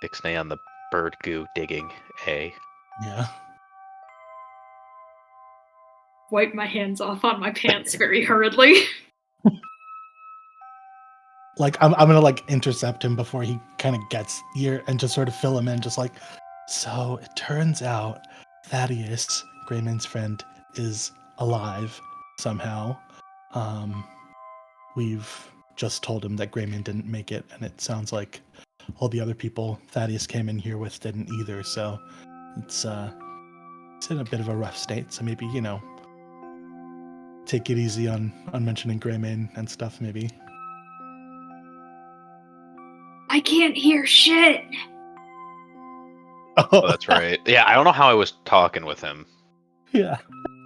Ixnay on the bird goo digging A.
Yeah.
Wipe my hands off on my pants very hurriedly.
Like I'm gonna like intercept him before he kind of gets here and just sort of fill him in, just like, so it turns out Thaddeus, Grayman's friend, is alive somehow. We've just told him that Grayman didn't make it, and it sounds like all the other people Thaddeus came in here with didn't either, so it's in a bit of a rough state, so maybe, take it easy on mentioning Grayman and stuff, maybe.
I can't hear shit.
Oh, that's right. Yeah, I don't know how I was talking with him.
Yeah.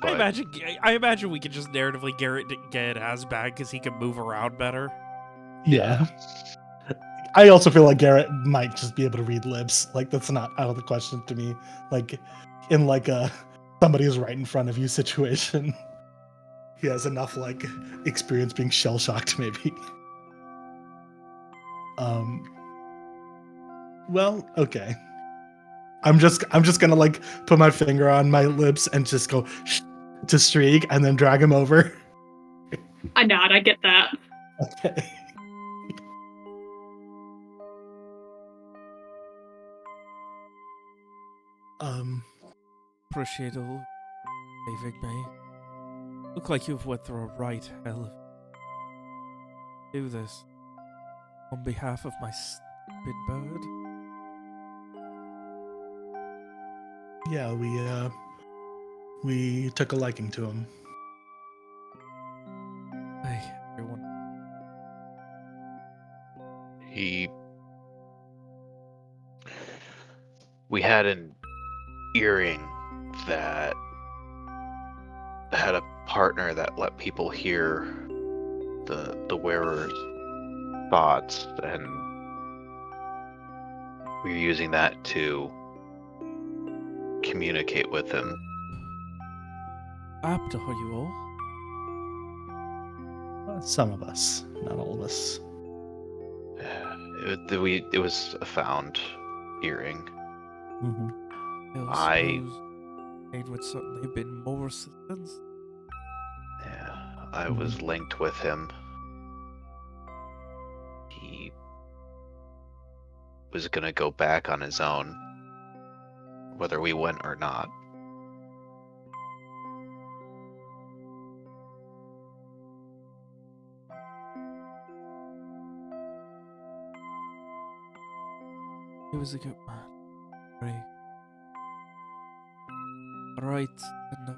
But
I imagine we could just narratively get as bad because he can move around better.
Yeah. I also feel like Garrett might just be able to read lips. Like, that's not out of the question to me. Like, in like a somebody is right in front of you situation. He has enough like experience being shell shocked, maybe. Well, okay. I'm just gonna like put my finger on my lips and just go shh to Streak and then drag him over.
I nod, I get that.
Okay.
Appreciate all saving me. Look like you've went through a right hell. Do this on behalf of my stupid bird.
Yeah, we took a liking to him.
Hey, everyone.
We had an earring that had a partner that let people hear the wearer's thoughts, and we were using that to communicate with him.
Apt are you all?
Some of us, not all of us.
It was a found earring.
Mm-hmm.
I suppose aid would certainly been more assistance.
Yeah, I was linked with him. He was gonna go back on his own, whether we went or not.
He was a good man. Brave. Alright, stand up.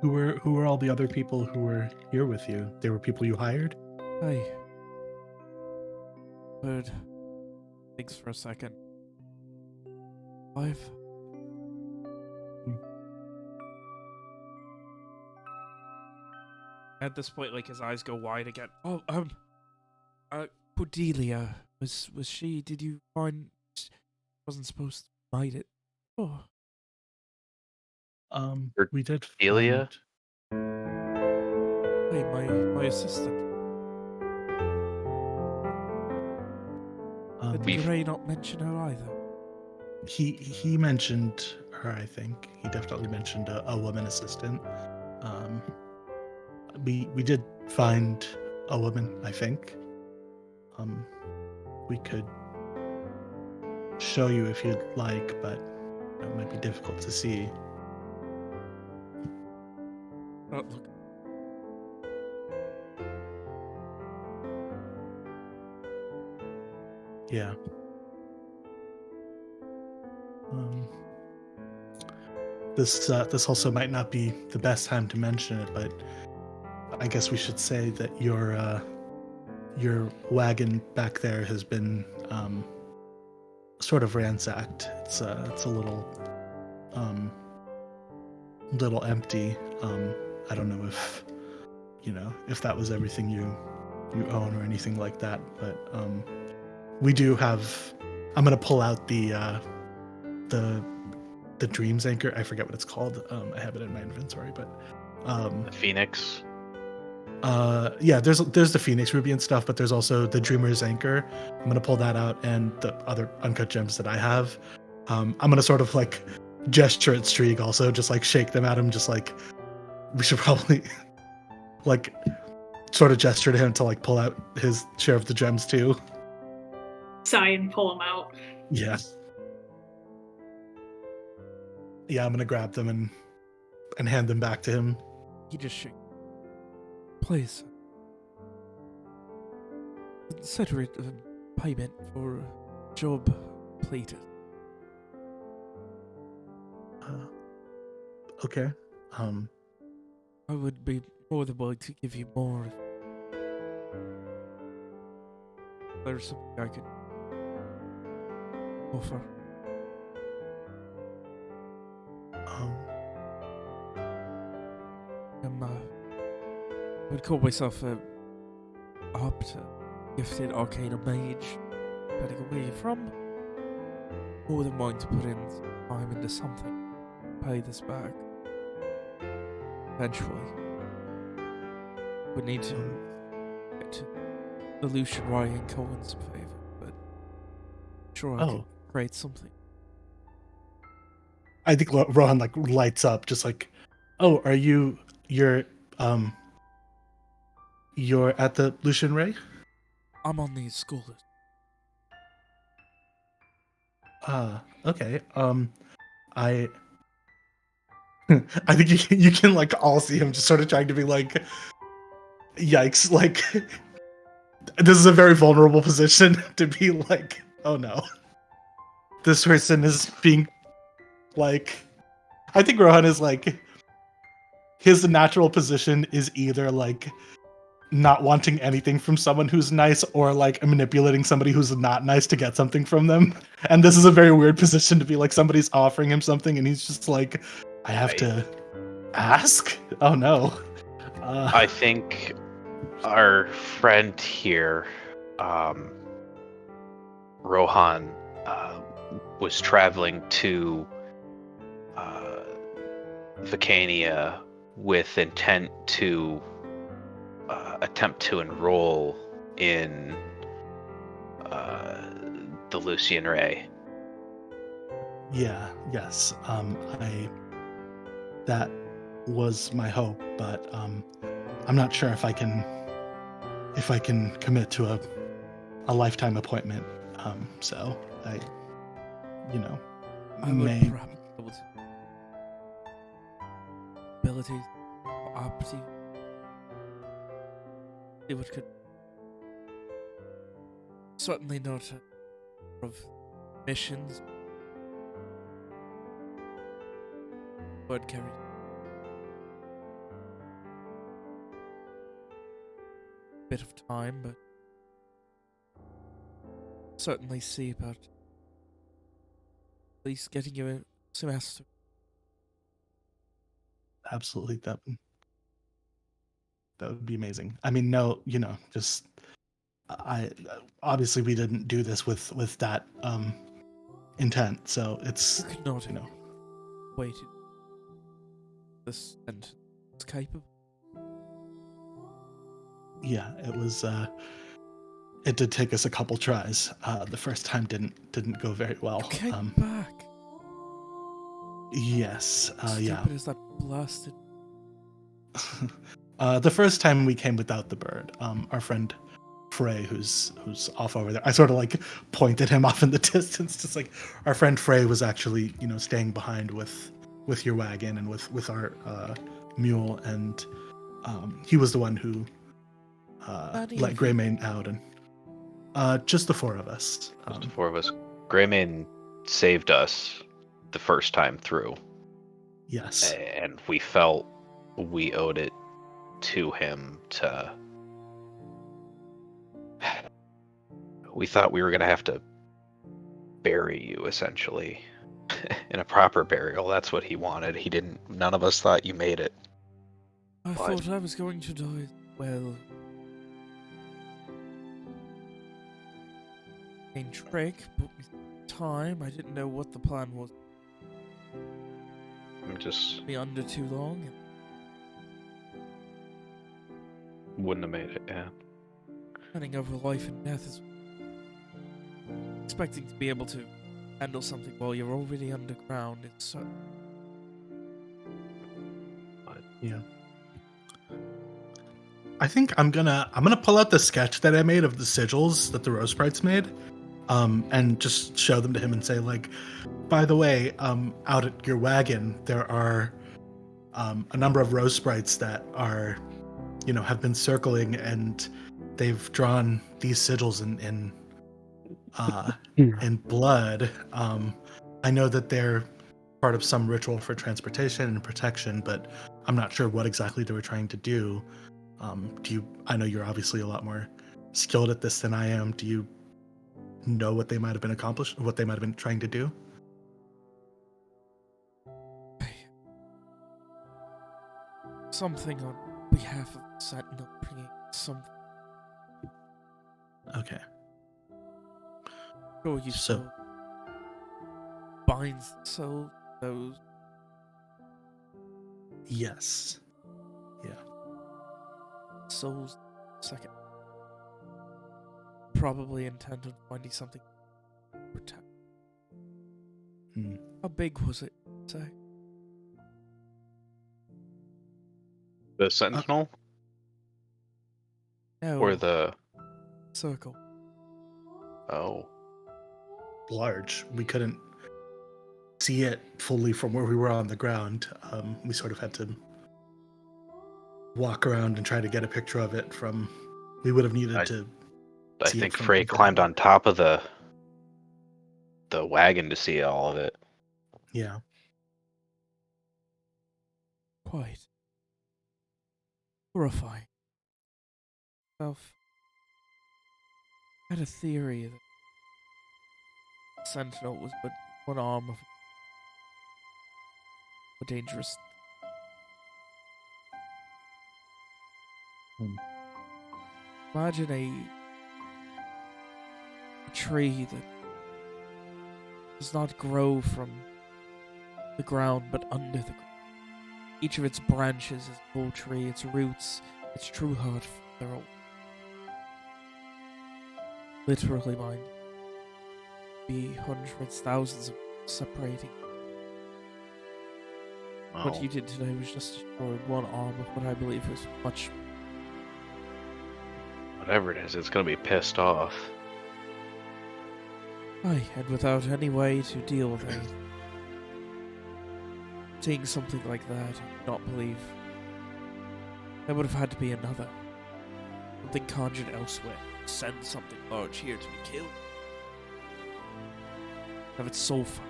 Who were all the other people who were here with you? They were people you hired?
Hey. Bird. Thanks for a second. 5. At this point, like, his eyes go wide again. Oh, Cordelia, was she? Did you find? Wasn't supposed to bite it. Oh,
We did
Cordelia?
hey, my assistant. Did Gray not mention her either?
He mentioned her, I think. He definitely mentioned a woman assistant. We did find a woman, I think. We could show you if you'd like, but it might be difficult to see.
Oh, look.
Yeah. This also might not be the best time to mention it, but I guess we should say that your wagon back there has been sort of ransacked. It's a little empty. I don't know if that was everything you own or anything like that, but we do have. I'm gonna pull out the Dreams Anchor. I forget what it's called. I have it in my inventory, but
The Phoenix.
yeah, there's the Phoenix Ruby and stuff, but there's also the Dreamer's Anchor. I'm gonna pull that out, and the other uncut gems that I have. I'm gonna sort of like gesture at Streak, also just like shake them at him, just like we should probably like sort of gesture to him to like pull out his share of the gems too.
Sigh and pull him out.
Yeah. Yeah, I'm gonna grab them and hand them back to him.
He just shakes. Please. Consider it a payment for a job completed.
Okay.
I would be more than willing to give you more if there's something I could offer. I would call myself a opt, gifted arcana mage, depending on where you're from. More than willing to put in time into something, pay this back. Eventually. We need to get to the Lucian Ryan Cohen's favor, but sure I could create something.
I think Rohan like lights up, just like, oh, you're at the Lucian Ray?
I'm on the school list.
Okay. I I think you can like all see him just sort of trying to be like, yikes, like this is a very vulnerable position to be like, oh no. This person is being like, I think Rohan is like, his natural position is either like not wanting anything from someone who's nice or like manipulating somebody who's not nice to get something from them. And this is a very weird position to be like, somebody's offering him something and he's just like, I have to ask? Oh no.
I think our friend here, Rohan, was traveling to Vicania with intent to attempt to enroll in the Lucian Ray.
Yes. That was my hope, but I'm not sure if I can commit to a lifetime appointment. So I may.
Would probably be able to. Abilities, opportunity. It would could certainly not of missions. Would carry a bit of time, but certainly see about at least getting you a semester.
Absolutely, that would be amazing. I mean, no, just I obviously we didn't do this with that intent, so it's
You could not wait. This and it's capable.
Yeah, it was. It did take us a couple tries. The first time didn't go very well.
You came back.
Yes. Yeah.
Stupid as that blasted.
The first time we came without the bird, our friend Frey, who's off over there. I sort of like pointed him off in the distance, just like our friend Frey was actually, staying behind with your wagon and with our mule, and he was the one who let Greymane out, and just the four of us.
Just the four of us. Greymane saved us the first time through.
Yes.
And we felt we owed it to him to... We thought we were going to have to bury you, essentially. In a proper burial. That's what he wanted. None of us thought you made it.
I thought I was going to die. Well... Trick, but with time, I didn't know what the plan was.
Just
Be under too long.
wouldn't have made it, yeah.
Handing over life and death is expecting to be able to handle something while you're already underground. It's
Yeah. I think I'm gonna pull out the sketch that I made of the sigils that the Rose Sprites made, and just show them to him and say, like, by the way, out at your wagon, there are a number of rose sprites that are, have been circling, and they've drawn these sigils in blood. I know that they're part of some ritual for transportation and protection, but I'm not sure what exactly they were trying to do. I know you're obviously a lot more skilled at this than I am. Do you know what they might have been trying to do?
Something on behalf of the Sentinel, bringing something.
Okay.
Sure, you
So-
so binds the soul, those
Yes.
souls. Second, probably intended on finding something to protect.
Hmm.
How big was it? Say.
The Sentinel
No.
or the
circle?
oh
Large. We couldn't see it fully from where we were on the ground. We sort of had to walk around and try to get a picture of it from. We would have needed to.
I
see it
think
from
Frey
overhead.
climbed on top of the wagon to see all of it.
Yeah.
Quite horrifying. Self had a theory that Sentinel was but one arm of a dangerous. Imagine a tree that does not grow from the ground but under the ground. Each of its branches is a whole tree, its roots, its true heart, they're all literally mine. Be hundreds, thousands of separating.
Oh,
What you did today was just destroy one arm of what I believe was much.
whatever it is, it's gonna be pissed off.
Aye, and without any way to deal with it. Seeing something like that, I do not believe. There would have had to be another. Something conjured elsewhere. Send something large here to be killed. Have it so far.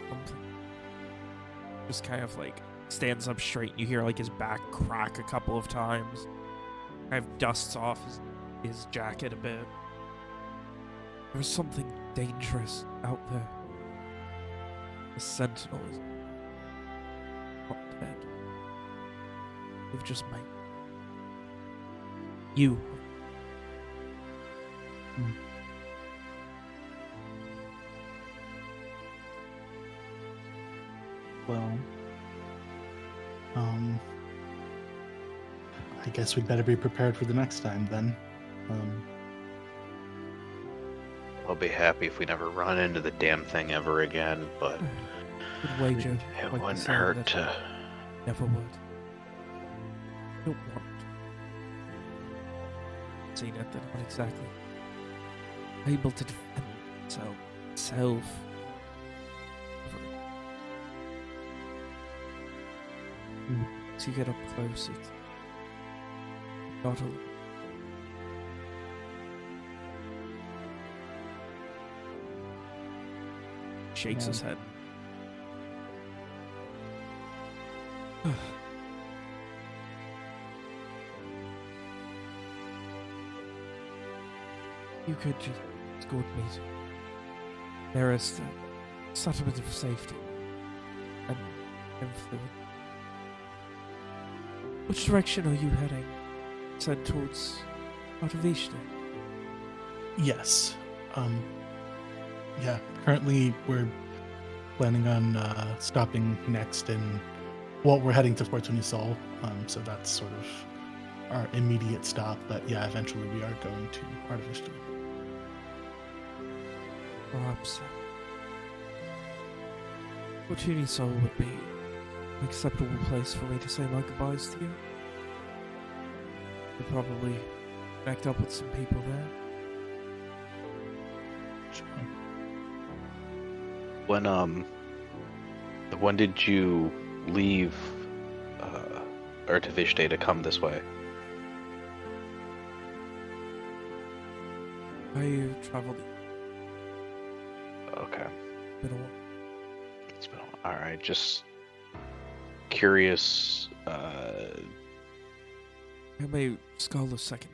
Something. Just kind of like stands up straight and you hear like his back crack a couple of times. Kind of dusts off his jacket a bit. There's something dangerous out there. The Sentinel is not dead. They've just made you.
Well, I guess we'd better be prepared for the next time then.
I'll be happy if we never run into the damn thing ever again, but
Good wager.
it
like the
wouldn't
saying
hurt
that
to.
Never would. Don't want. Seen it, they're not exactly able to defend self. As you get up close, it's not a. Shakes his head. You could just escort me to nearest settlement of safety and influence. Which direction are you heading? Said towards Artavishne.
Yes. Yeah. Currently, we're planning on stopping next in. Well, we're heading to Fortunisol, so that's sort of our immediate stop. But yeah, eventually we are going to Artavishne.
Perhaps Fortunisol would be an acceptable place for me to say my goodbyes to you. You're probably connect up with some people there.
When did you leave Artivishde to come this way?
I traveled.
Okay.
Been a while.
It's been all right. Just curious.
I may skull a second.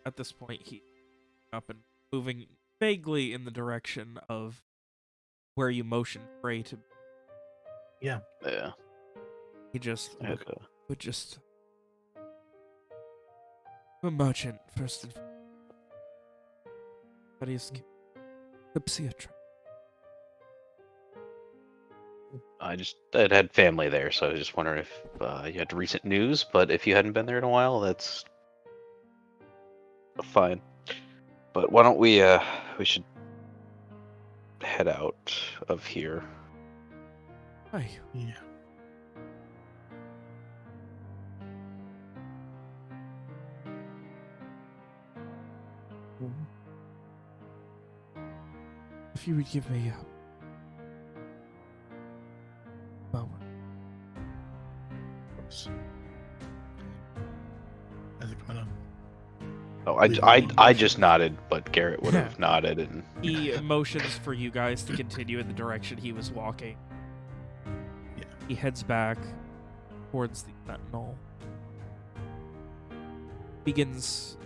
At this point, he up and moving vaguely in the direction of where you motioned Frey to.
Yeah.
He just
I had,
would just a merchant first and but he's Lipsia.
I'd had family there, so I was just wondering if you had recent news. But if you hadn't been there in a while, that's fine. But why don't we should head out of here.
Hi.
Yeah.
If you would give me a moment.
I think I'm gonna.
Oh,
Leave
I
it.
just nodded, but Garrett would have nodded, and
He motions for you guys to continue in the direction he was walking.
Yeah.
He heads back towards the Sentinel. Begins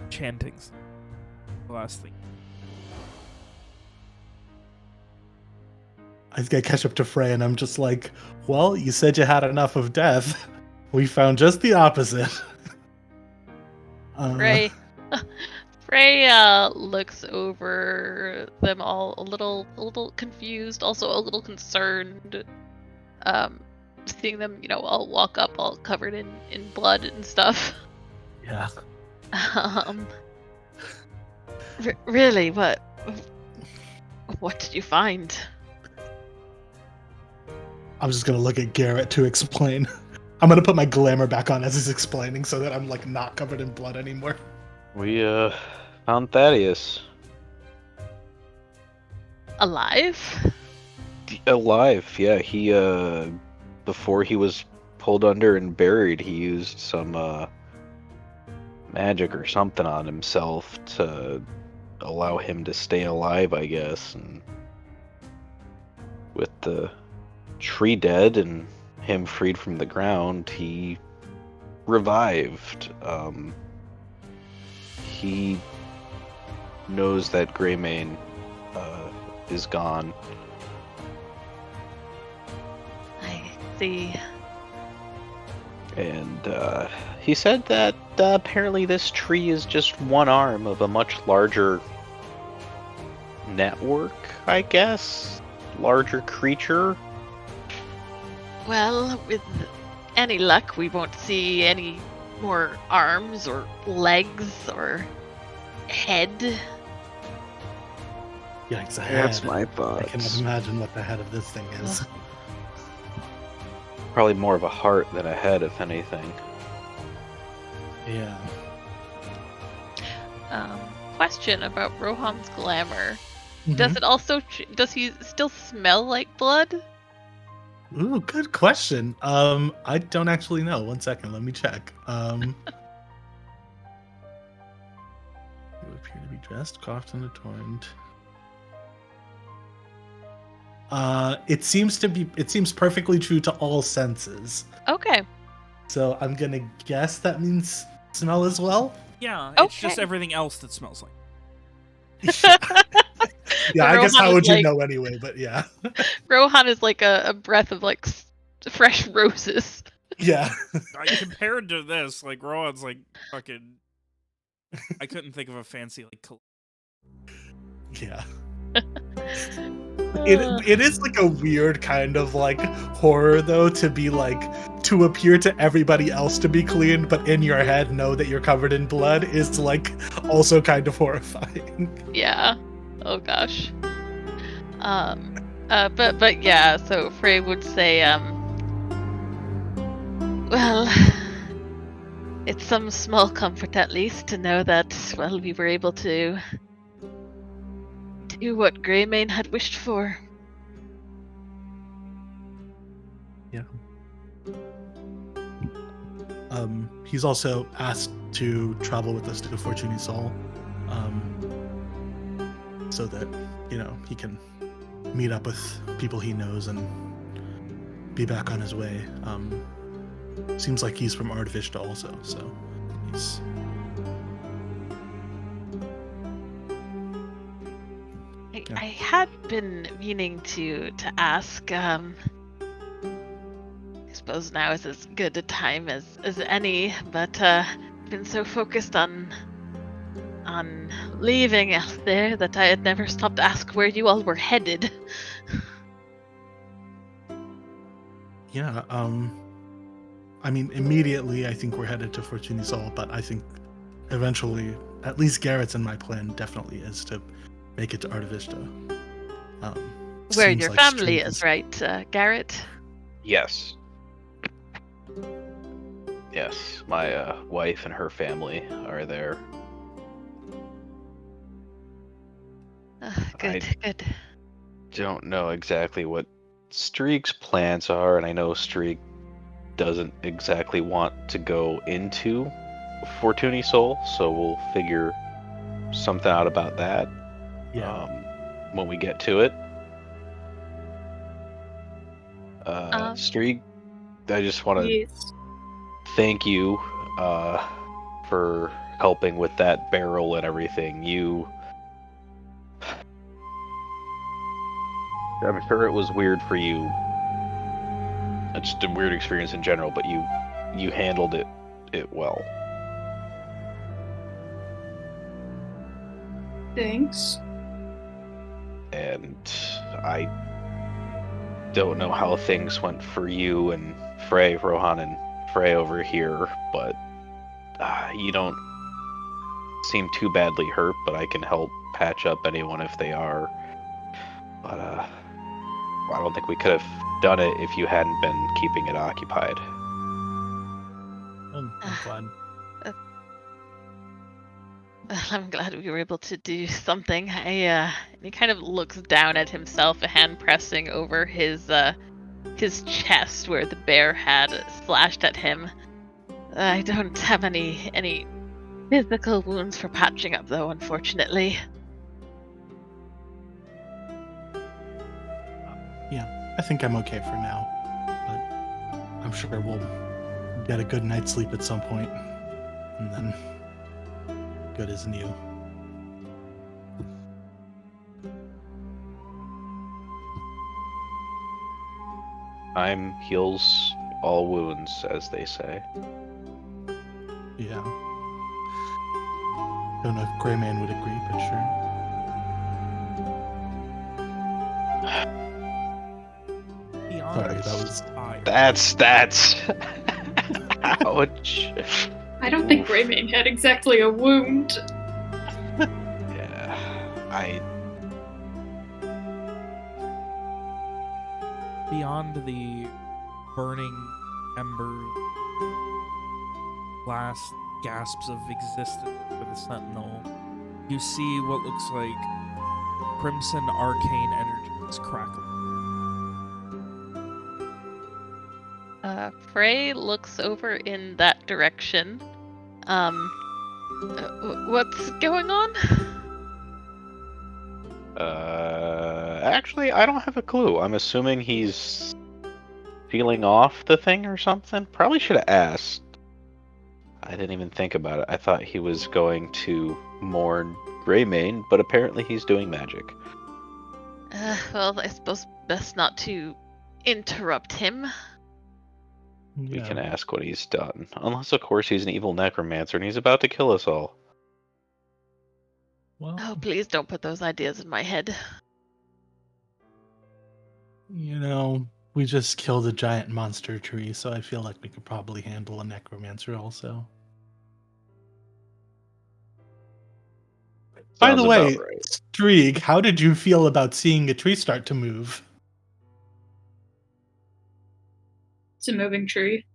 chanting the last thing.
I think I catch up to Frey, and I'm just like, well, you said you had enough of death. We found just the opposite.
Frey looks over them all a little confused, also a little concerned. Seeing them, all walk up all covered in blood and stuff.
Yeah.
Really, what did you find?
I'm just gonna look at Garrett to explain. I'm gonna put my glamour back on as he's explaining, so that I'm like not covered in blood anymore.
we found Thaddeus
Alive?
alive. Yeah, he before he was pulled under and buried, he used some magic or something on himself to allow him to stay alive, I guess. And with the tree dead and him freed from the ground, he revived. He knows that Greymane is gone.
I see.
And he said that apparently this tree is just one arm of a much larger network, I guess? Larger creature?
Well, with any luck, we won't see any more arms or legs or head.
Yikes, a
That's
head.
my
I
thoughts.
cannot imagine what the head of this thing is.
Probably more of a heart than a head, if anything.
Yeah.
Question about Rohan's glamour.
Mhm.
Does it also? Does he still smell like blood?
Ooh, good question. I don't actually know. 1 second, let me check. You appear to be dressed, coughed, and adorned. It seems perfectly true to all senses.
Okay.
So I'm gonna guess that means smell as well.
Yeah, it's just
Okay.
everything else that smells like.
Yeah, I guess
Rohan
how
is
would you
like-
know anyway? But yeah,
Rohan is like a breath of like fresh roses.
yeah.
Compared to this, like Rowan's like fucking. I couldn't think of a fancy like.
Yeah. It is like a weird kind of like horror though, to be like, to appear to everybody else to be clean, but in your head know that you're covered in blood is like also kind of horrifying.
Yeah. Oh gosh. But yeah. So Frey would say, well, It's some small comfort, at least, to know that, well, we were able to do what Greymane had wished for.
Yeah. He's also asked to travel with us to Fortuny Sol, so that, he can meet up with people he knows and be back on his way. Seems like he's from Ardvishta also, so he's...
I had been meaning to ask, I suppose now is as good a time as any, but been so focused on leaving out there that I had never stopped to ask where you all were headed.
Yeah, I mean, immediately I think we're headed to Fortuny Sol, but I think eventually, at least Garrett's in my plan definitely is to make it to Ardvishta.
Where
Seems
your
like
family
Strig
is, right, Garrett?
Yes. Yes, my wife and her family are there.
Good, good.
Don't know exactly what Streak's plans are, and I know Streak doesn't exactly want to go into Fortuny Soul, so we'll figure something out about that
Yeah.
when we get to it.
Um,
Streak, I just want to
Yes.
thank you for helping with that barrel and everything. I'm sure it was weird for you. It's just a weird experience in general, but you handled it well.
Thanks.
And I don't know how things went for you and Frey, Rohan, and Frey over here, but you don't seem too badly hurt, but I can help patch up anyone if they are. But I don't think we could have done it if you hadn't been keeping it occupied.
I'm glad.
I'm glad we were able to do something. He kind of looks down at himself, a hand pressing over his chest where the bear had slashed at him. I don't have any physical wounds for patching up, though, unfortunately.
Yeah, I think I'm okay for now, but I'm sure we'll get a good night's sleep at some point, and then good as new.
Time heals all wounds, as they say.
Yeah. Don't know if Greymane would agree, but sure.
Beyond
Sorry, that was...
tired.
That's ouch.
I don't think
Oof.
Greymane had exactly a wound.
Yeah,
Beyond the burning embers, last gasps of existence for the Sentinel, you see what looks like crimson arcane energies crackling.
Frey looks over in that direction. What's going on?
actually, I don't have a clue. I'm assuming he's feeling off the thing or something. Probably should have asked. I didn't even think about it. I thought he was going to mourn Greymane, but apparently he's doing magic.
Well, I suppose best not to interrupt him.
We can ask what he's done. Unless, of course, he's an evil necromancer and he's about to kill us all.
Well,
Oh, please don't put those ideas in my head.
we just killed a giant monster tree, so I feel like we could probably handle a necromancer also. By the
Sounds
way,
about right.
Streeg, how did you feel about seeing a tree start to move?
It's a moving tree.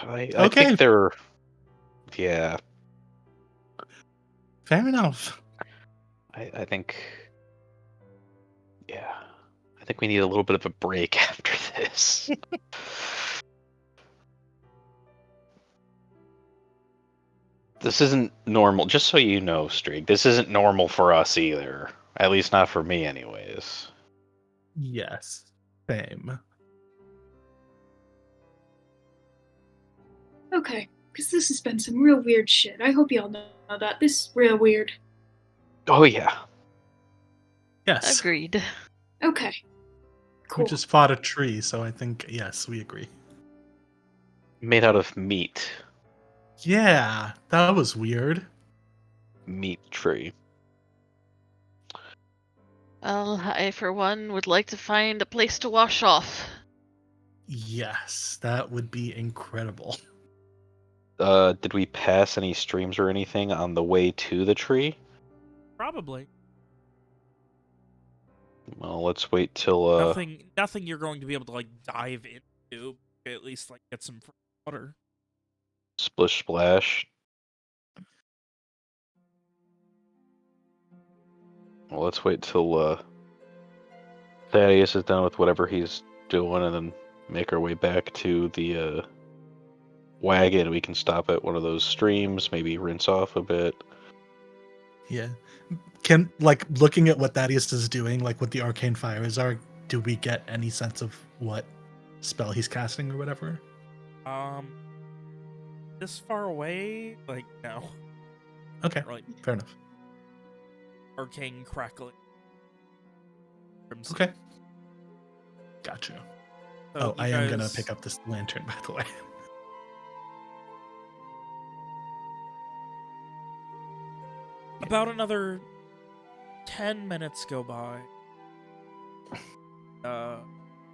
I
Okay.
think they're. Yeah,
Fair enough.
I think. Yeah, I think we need a little bit of a break after this. This isn't normal. Just so you know, Streak, this isn't normal for us either. At least not for me, anyways.
Yes. Same.
Okay, because this has been some real weird shit. I hope y'all know that. This is real weird.
Oh yeah.
Yes.
Agreed.
Okay. Cool.
We just fought a tree, so I think, yes, we agree.
Made out of meat.
Yeah, that was weird.
Meat tree.
Well, I, for one, would like to find a place to wash off.
Yes, that would be incredible.
Did we pass any streams or anything on the way to the tree?
Probably.
Well, let's wait till
Nothing you're going to be able to like dive into. At least like get some fresh water.
Splish Splash. Well, let's wait till Thaddeus is done with whatever he's doing, and then make our way back to the wagon. We can stop at one of those streams, maybe rinse off a bit.
Yeah. Can, like, looking at what Thaddeus is doing, like what the arcane fires are, do we get any sense of what spell he's casting or whatever?
This far away, like no.
Okay,
Right.
fair enough.
Arcane crackling. Crimson.
Okay. Gotcha.
So
Oh,
you
I am gonna
guys-
pick up this lantern, by the way.
About another 10 minutes go by.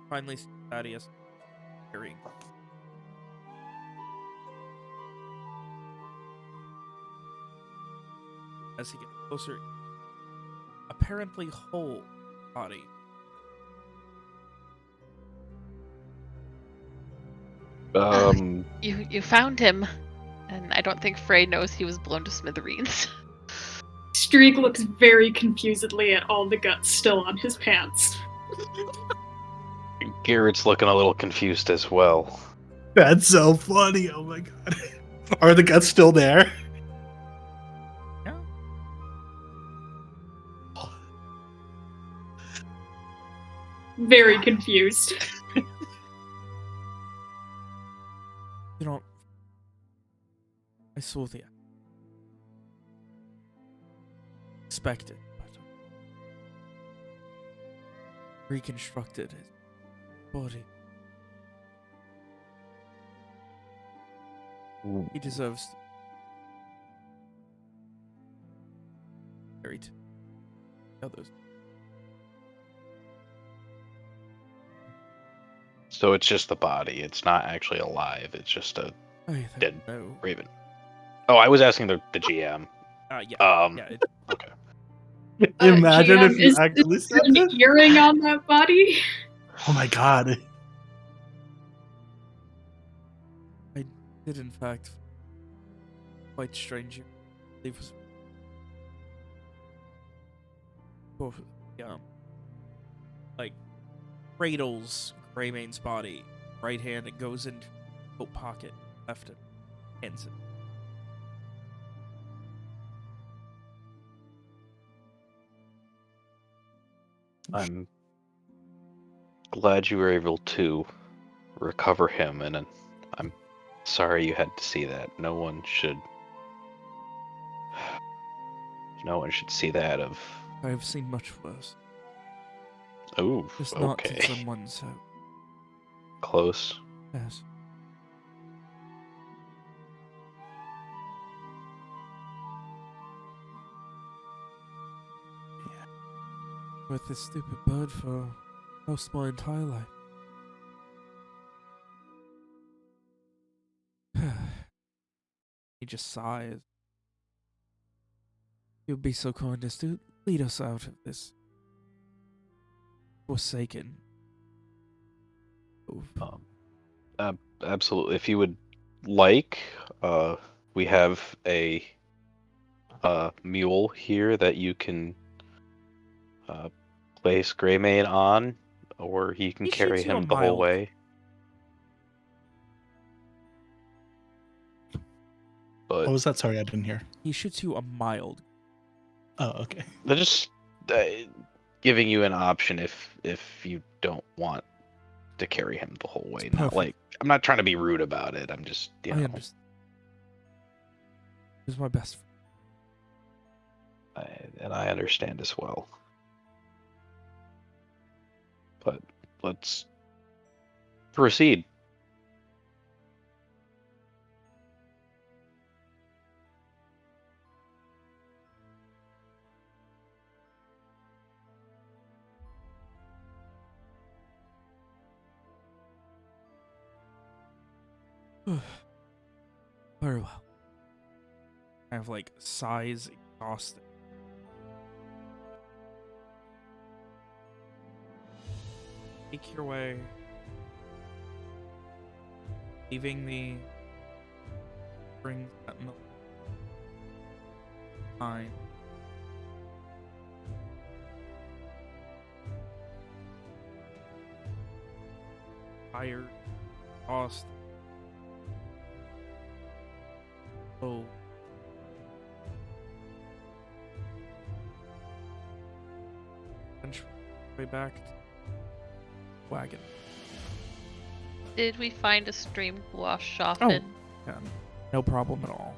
Finally, Thaddeus hearing. As he gets closer, apparently whole body.
You found him, and I don't think Frey knows he was blown to smithereens.
Streak looks very confusedly at all the guts still on his pants.
Garrett's looking a little confused as well.
That's so funny. Oh my god. Are the guts still there?
Yeah.
Very confused.
You know, I saw the expected, but reconstructed his body. He deserves to be buried. Others.
So it's just the body. It's not actually alive. It's just a
I don't
Dead.
know.
raven. Oh, I was asking the GM.
Yeah. Yeah.
Okay.
Imagine
GM,
if you actually
is
said
there an
it.
earring on that body?
Oh my god.
I did, in fact, quite strange. It was both, like, cradles Greymane's body. Right hand, it goes into coat pocket. Left it, hands it.
I'm glad you were able to recover him, and I'm sorry you had to see that. No one should see that of.
I have seen much worse.
Oh,
Just not to
okay.
someone so.
Close.
Yes. With this stupid bird for most my entire life. He just sighs. You'd be so kind as to lead us out of this forsaken.
Absolutely. If you would like, we have a mule here that you can place Greymane on, or he can
He
carry
shoots you a
him the whole
mild.
way. But
What was that? Sorry, I didn't hear.
He shoots you a mild.
Oh, okay.
they're just giving you an option if you don't want to carry him the whole way. Not
Perfect.
like I'm not trying to be rude about it. I'm just
I understand. He's my best friend.
and I understand as well. But let's proceed.
Very well. I have like sighs exhausted. Make your way, leaving the Whispering Sentinel behind. Tired, lost. Oh. Way back to the wagon.
Did we find a stream to wash off
Oh.
in?
Yeah, no problem at all.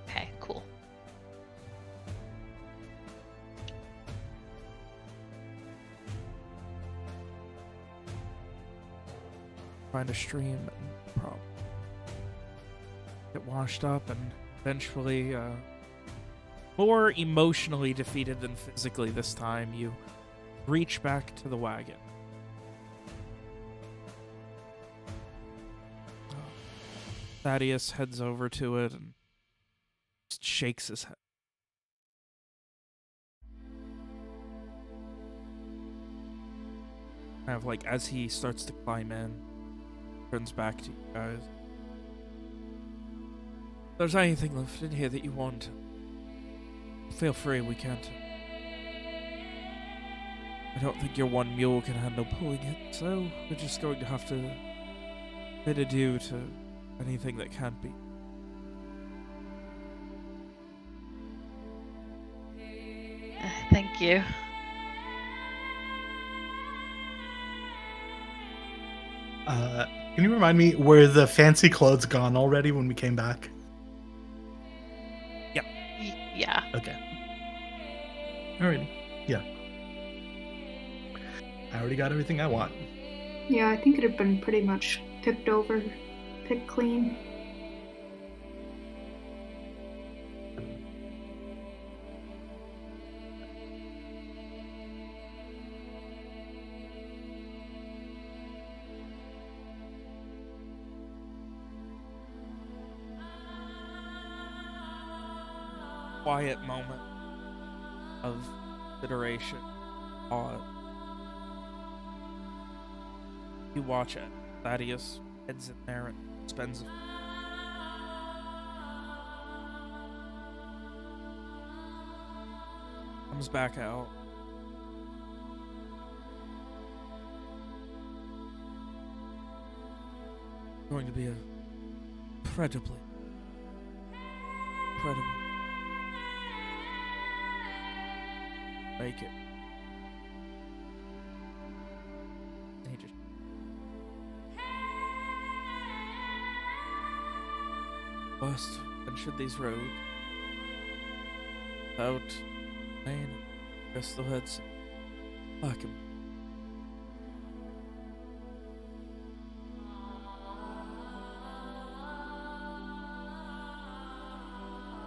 Okay, cool.
Find a stream, no problem. Get washed up and eventually, more emotionally defeated than physically this time, you reach back to the wagon. Thaddeus heads over to it and just shakes his head. Kind of like as he starts to climb in, turns back to you guys. If there's anything left in here that you want, feel free, we can't. I don't think your one mule can handle pulling it, so we're just going to have to bid adieu to anything that can't be.
Thank you.
Can you remind me, were the fancy clothes gone already when we came back?
Yeah.
Okay. Alrighty. Yeah. I already got everything I want.
Yeah, I think it had been pretty much picked clean.
Quiet moment of consideration. You watch it. Thaddeus heads in there and spends comes back out. Going to be a incredibly make it. He just must venture these roads without pain. Rest the heads like him.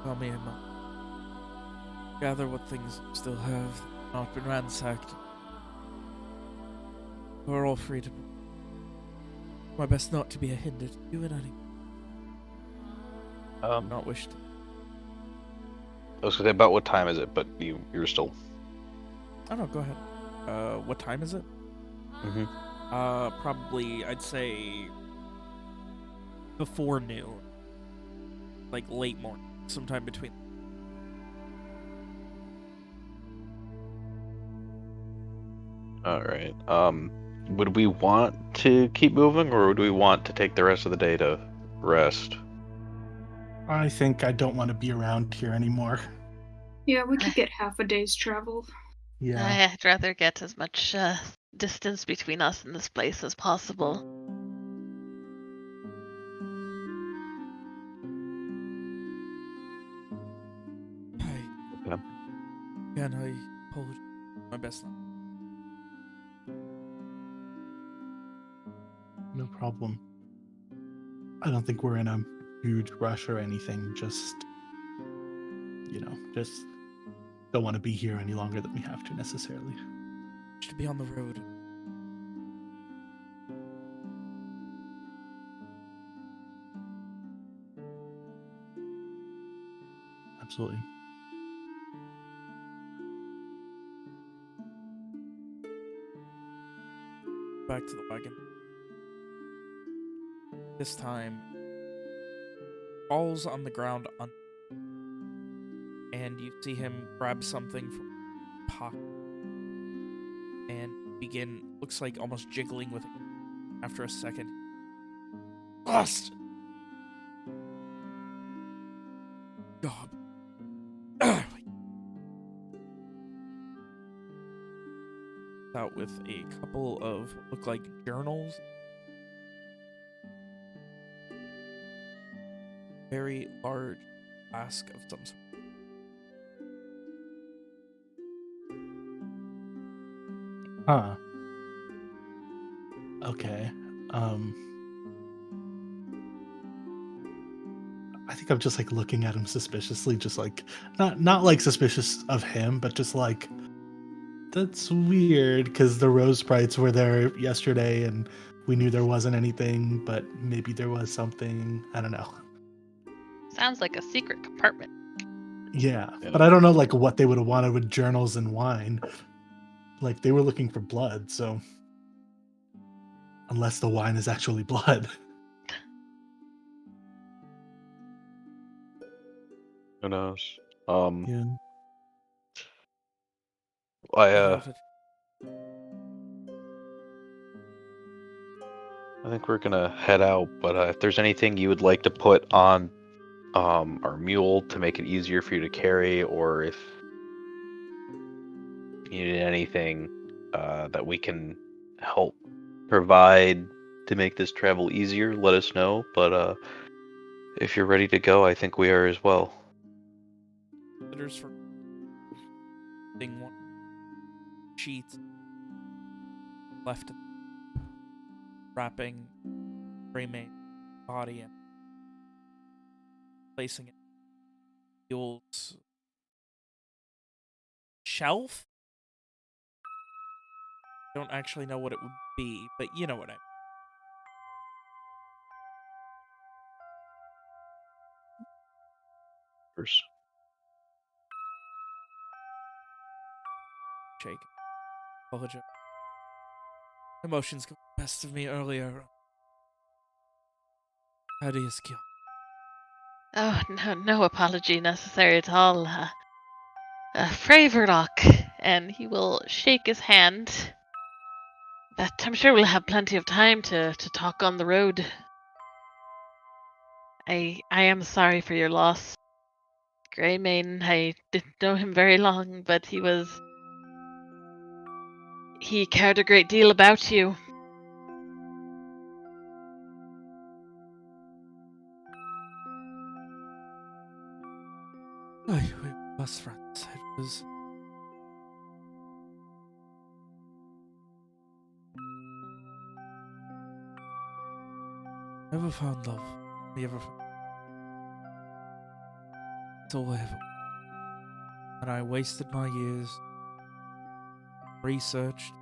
Tell me, Emma. Gather what things you still have not been ransacked. We're all free to. My best not to be a hinder to you in any. Not wished.
I was gonna say about what time is it, but you're still.
Oh no, go ahead. What time is it?
Mm-hmm.
Probably I'd say before noon. like late morning, sometime between.
All right. Would we want to keep moving, or would we want to take the rest of the day to rest?
I think I don't want to be around here anymore.
Yeah, we could get half a day's travel.
Yeah.
I'd rather get as much distance between us and this place as possible.
I again, I apologize. My best.
No problem. I don't think we're in a huge rush or anything. Just don't want to be here any longer than we have to necessarily.
To be on the road.
Absolutely.
Back to the wagon. This time, falls on the ground and you see him grab something from his pocket and begin, looks like almost jiggling with it. After a second, lost. God. Out with a couple of what look like journals. Very large flask of some sort.
Huh. Okay. I think I'm just like looking at him suspiciously, just like not like suspicious of him, but just like that's weird because the rose sprites were there yesterday and we knew there wasn't anything, but maybe there was something. I don't know.
Sounds like a secret compartment.
Yeah,
Yeah.
but I don't know like what they would have wanted with journals and wine. Like they were looking for blood, so unless the wine is actually blood.
Who knows?
Yeah.
I I think we're gonna head out, but if there's anything you would like to put on our mule to make it easier for you to carry, or if you need anything that we can help provide to make this travel easier, let us know. But if you're ready to go, I think we are as well.
Considers for thing one sheet left wrapping Greymane body and placing it in the old shelf. Don't actually know what it would be, but you know what I mean.
First.
Shake. Apologize. Emotions got the best of me earlier. How do you skill?
Oh, no apology necessary at all. Frey Verdock, and he will shake his hand. But I'm sure we'll have plenty of time to talk on the road. I am sorry for your loss. Greymane, I didn't know him very long, but he cared a great deal about you.
We were best friends. It was. Never found love. We ever found. It's all I ever. And I wasted my years. Researched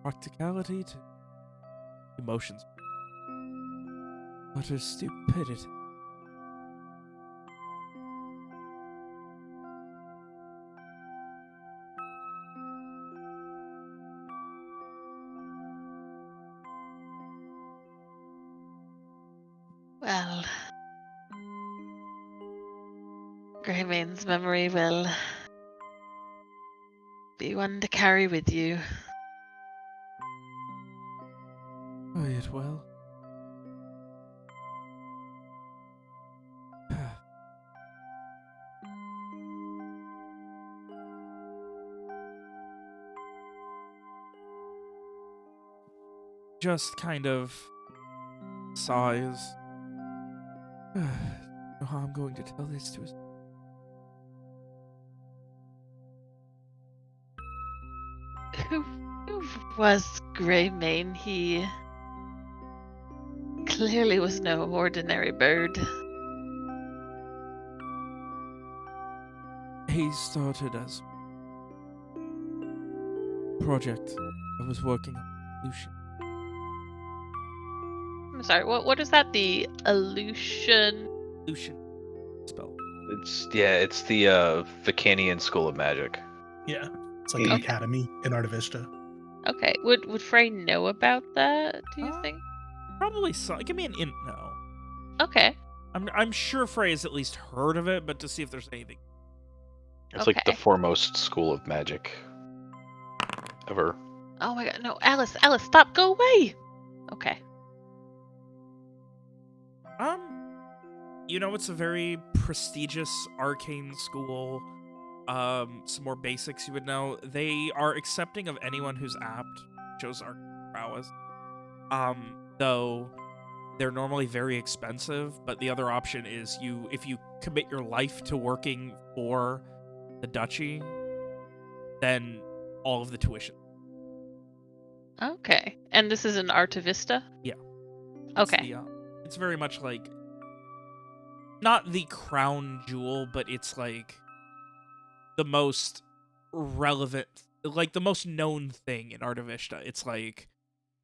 practicality to emotions. Utter stupidity.
Well, Greymane's memory will be one to carry with you.
Oh, it will. Just kind of sighs. I don't know how I'm going to tell this to his.
Who was Greymane? He clearly was no ordinary bird.
He started as a project I was working on. Solution.
I'm sorry, what is that? The illusion?
Solution spell.
It's the Vicanian School of Magic.
Yeah, it's like an
Okay.
academy in Artivista.
Okay, would Frey know about that, do you think?
Probably so. Give me an int no.
Okay.
I'm sure Frey has at least heard of it, but to see if there's anything.
It's like the
Okay.
foremost school of magic ever.
Oh my god, no, Alice, stop, go away! Okay.
It's a very prestigious arcane school. Some more basics you would know. They are accepting of anyone who's apt, shows arcane prowess. Though they're normally very expensive, but the other option is if you commit your life to working for the duchy, then all of the tuition.
Okay. And this is in Artivista?
Yeah.
Okay.
It's very much like not the crown jewel, but it's like the most relevant, like the most known thing in Artivista. It's like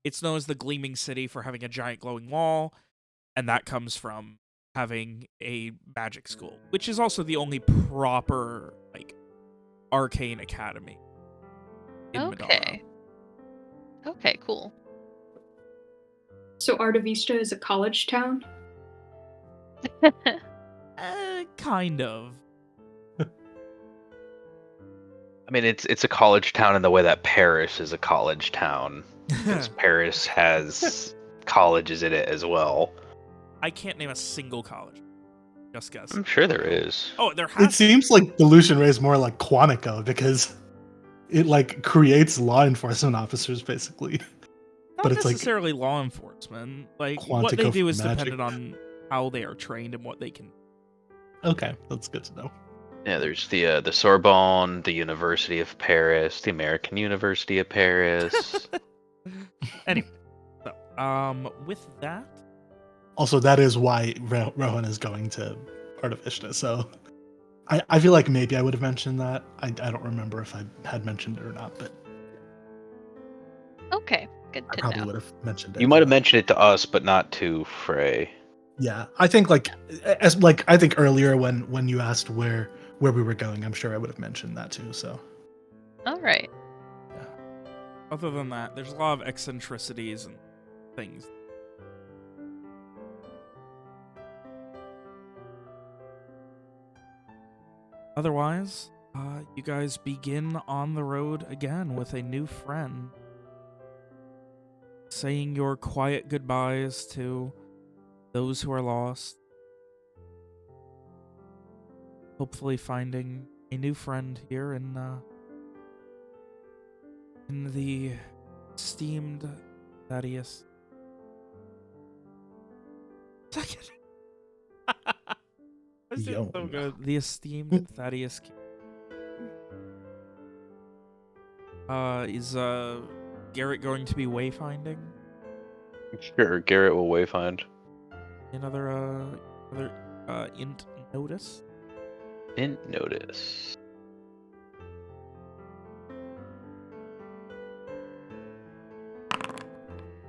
it's known as the Gleaming City for having a giant glowing wall, and that comes from having a magic school, which is also the only proper like arcane academy in Madara.
Okay. Okay, cool.
So Artivista is a college town?
Kind of.
I mean, it's a college town in the way that Paris is a college town, because Paris has colleges in it as well.
I can't name a single college. Just guess.
I'm sure there is.
Oh, there
It
has.
seems like the Lucian Ray is more like Quantico because it like creates law enforcement officers basically.
Not
but it's like
necessarily law enforcement. Like what
Quantico
they do
for
is
magic.
dependent on how they are trained and what they can.
Okay, that's good to know.
Yeah, there's the Sorbonne, the University of Paris, the American University of Paris.
Anyway, so with that,
Also, that is why Rohan is going to Artivista. So I feel like maybe I would have mentioned that. I don't remember if I had mentioned it or not, but
Okay, good
I
to
probably
know.
would have mentioned it.
You might have mentioned it to us, but not to Frey.
Yeah, I think I think earlier when you asked where we were going, I'm sure I would have mentioned that too. So
All right.
other than that, there's a lot of eccentricities and things. Otherwise, you guys begin on the road again with a new friend, saying your quiet goodbyes to those who are lost. Hopefully finding a new friend here in the esteemed Thaddeus. Second. That's so
Yum.
good. The esteemed Thaddeus. Is Garrett going to be wayfinding?
Sure, Garrett will wayfind.
Another int notice?
Didn't notice.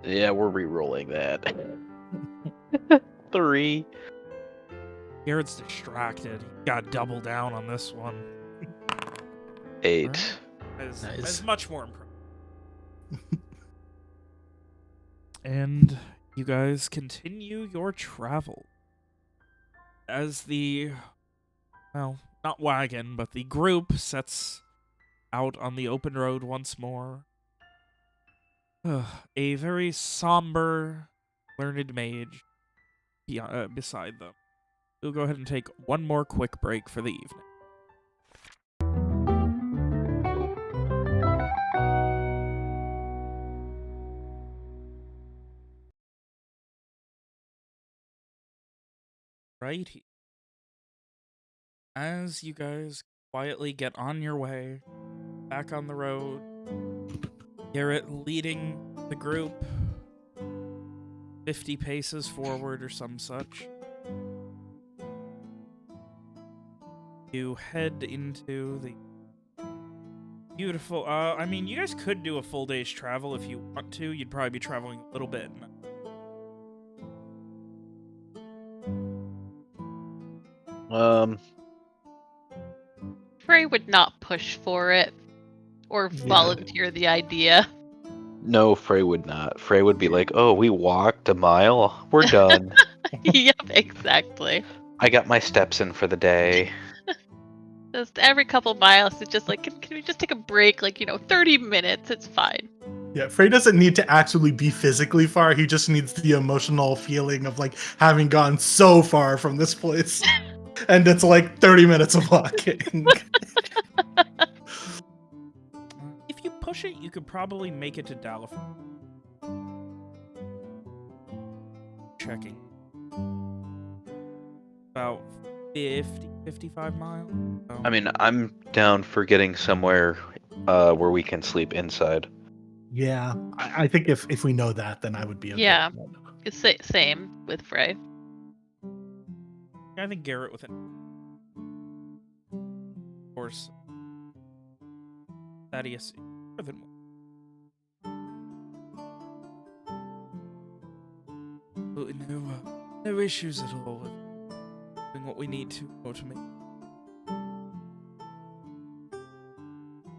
Yeah, we're re-rolling that. 3.
Garrett's distracted. He got double down on this one.
8.
Alright. That
Nice.
is much more impressive. And you guys continue your travel. As the well, not wagon, but the group sets out on the open road once more. A very somber, learned mage beside them. We'll go ahead and take one more quick break for the evening. Right here. As you guys quietly get on your way, back on the road, Garrett leading the group 50 paces forward or some such. You head into the beautiful, I mean, you guys could do a full day's travel if you want to. You'd probably be traveling a little bit.
Frey would not push for it or
Yeah.
volunteer the idea.
No, Frey would not. Frey would be like, "Oh, we walked a mile. We're done.
Yep, exactly.
I got my steps in for the day."
Just every couple miles, it's just like, can we just take a break? Like, 30 minutes, it's fine.
Yeah, Frey doesn't need to actually be physically far. He just needs the emotional feeling of like having gone so far from this place. And it's like 30 minutes of walking.
If you push it, you could probably make it to Dalifort. Checking. About 55 miles. So.
I mean, I'm down for getting somewhere where we can sleep inside.
Yeah, I think if we know that, then I would be okay.
Yeah. It's same with Frey.
I think Garrett with it. Of course. Thaddeus. More than one. No issues at all with doing what we need to automate.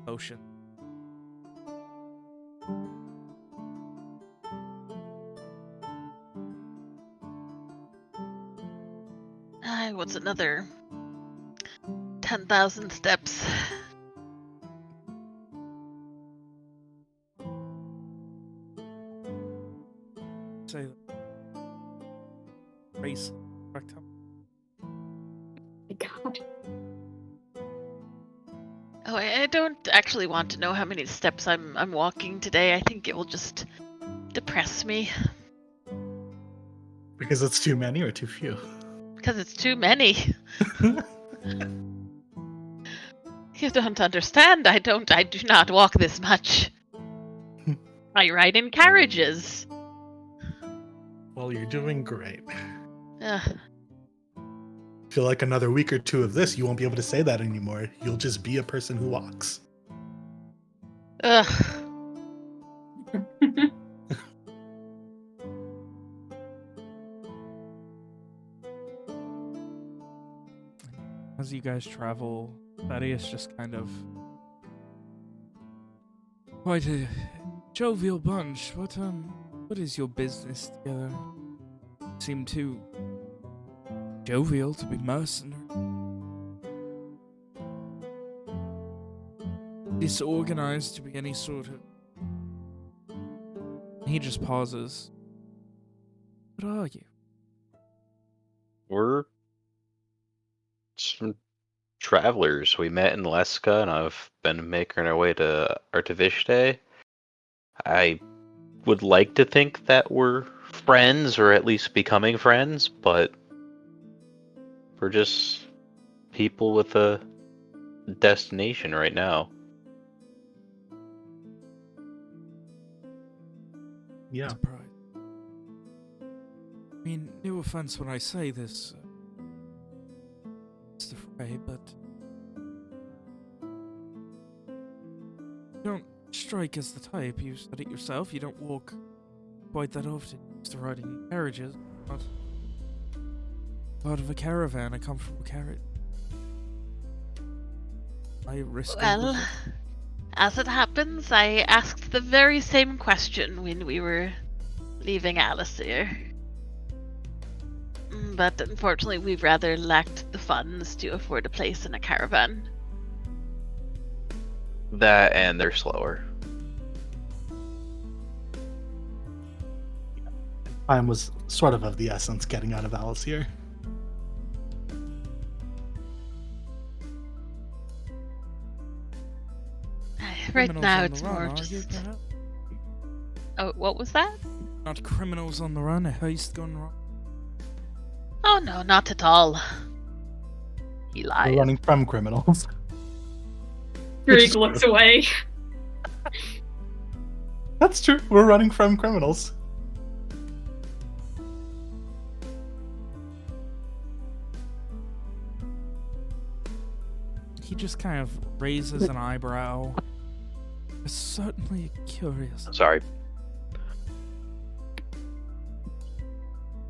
Ocean.
What's another 10,000 steps?
Say that. Race.
My God.
Oh, I don't actually want to know how many steps I'm walking today. I think it will just depress me.
Because it's too many or too few?
Because it's too many. You don't understand. I do not walk this much. I ride in carriages.
Well, you're doing great.
Ugh.
Feel like another week or two of this, you won't be able to say that anymore. You'll just be a person who walks.
Ugh.
As you guys travel, Thaddeus just kind of... Quite a jovial bunch. What is your business together? Seem too jovial to be mercenary. Disorganized to be any sort of... He just pauses. What are you?
We're some travelers. We met in Leska, and I've been making our way to Artavishte. I would like to think that we're friends, or at least becoming friends, but we're just people with a destination right now.
Yeah.
Surprise. I mean, no offense when I say this, Mr. Frey, but you don't strike as the type. You said it yourself. You don't walk quite that often. You're used to riding in carriages. Not part of a caravan. I come from a carrot. I risk.
Well, as it happens, I asked the very same question when we were leaving Alasir. But unfortunately, we rather lacked the funds to afford a place in a caravan.
That and they're slower.
Time was sort of the essence getting out of Alice here.
Right
Criminals
now,
on
it's
the run,
more
are
of
you,
just.
perhaps?
Oh, what was that?
Not criminals on the run, a heist gone wrong.
Oh no, not at all. He
We're
lies.
running from criminals.
Krieg looks away.
That's true. We're running from criminals.
He just kind of raises an eyebrow. It's certainly curious.
Sorry.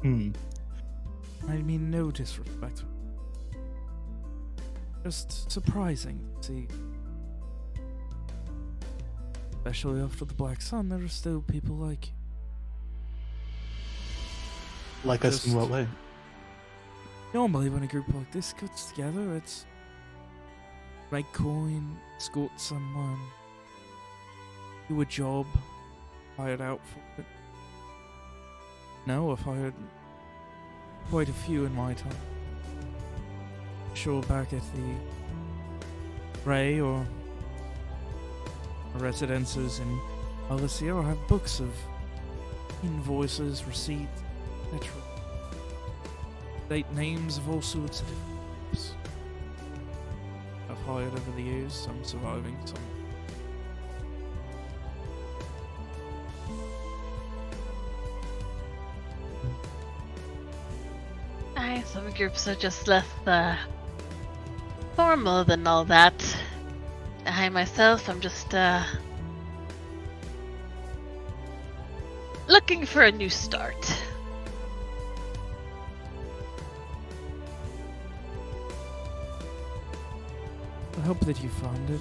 I mean no disrespect. Just surprising to see. Especially after the Black Sun, there are still people like you.
Like us in what way?
Normally when a group like this gets together, it's make coin, escort someone, do a job, hired out for it. No, I've hired quite a few in my time. Sure, back at the Ray or residences in Alicia, I have books of invoices, receipts, etc. Date names of all sorts of different groups. I've hired over the years, some surviving, some.
Aye, some groups are just less formal than all that. I myself, I'm just looking for a new start.
I hope that you found it.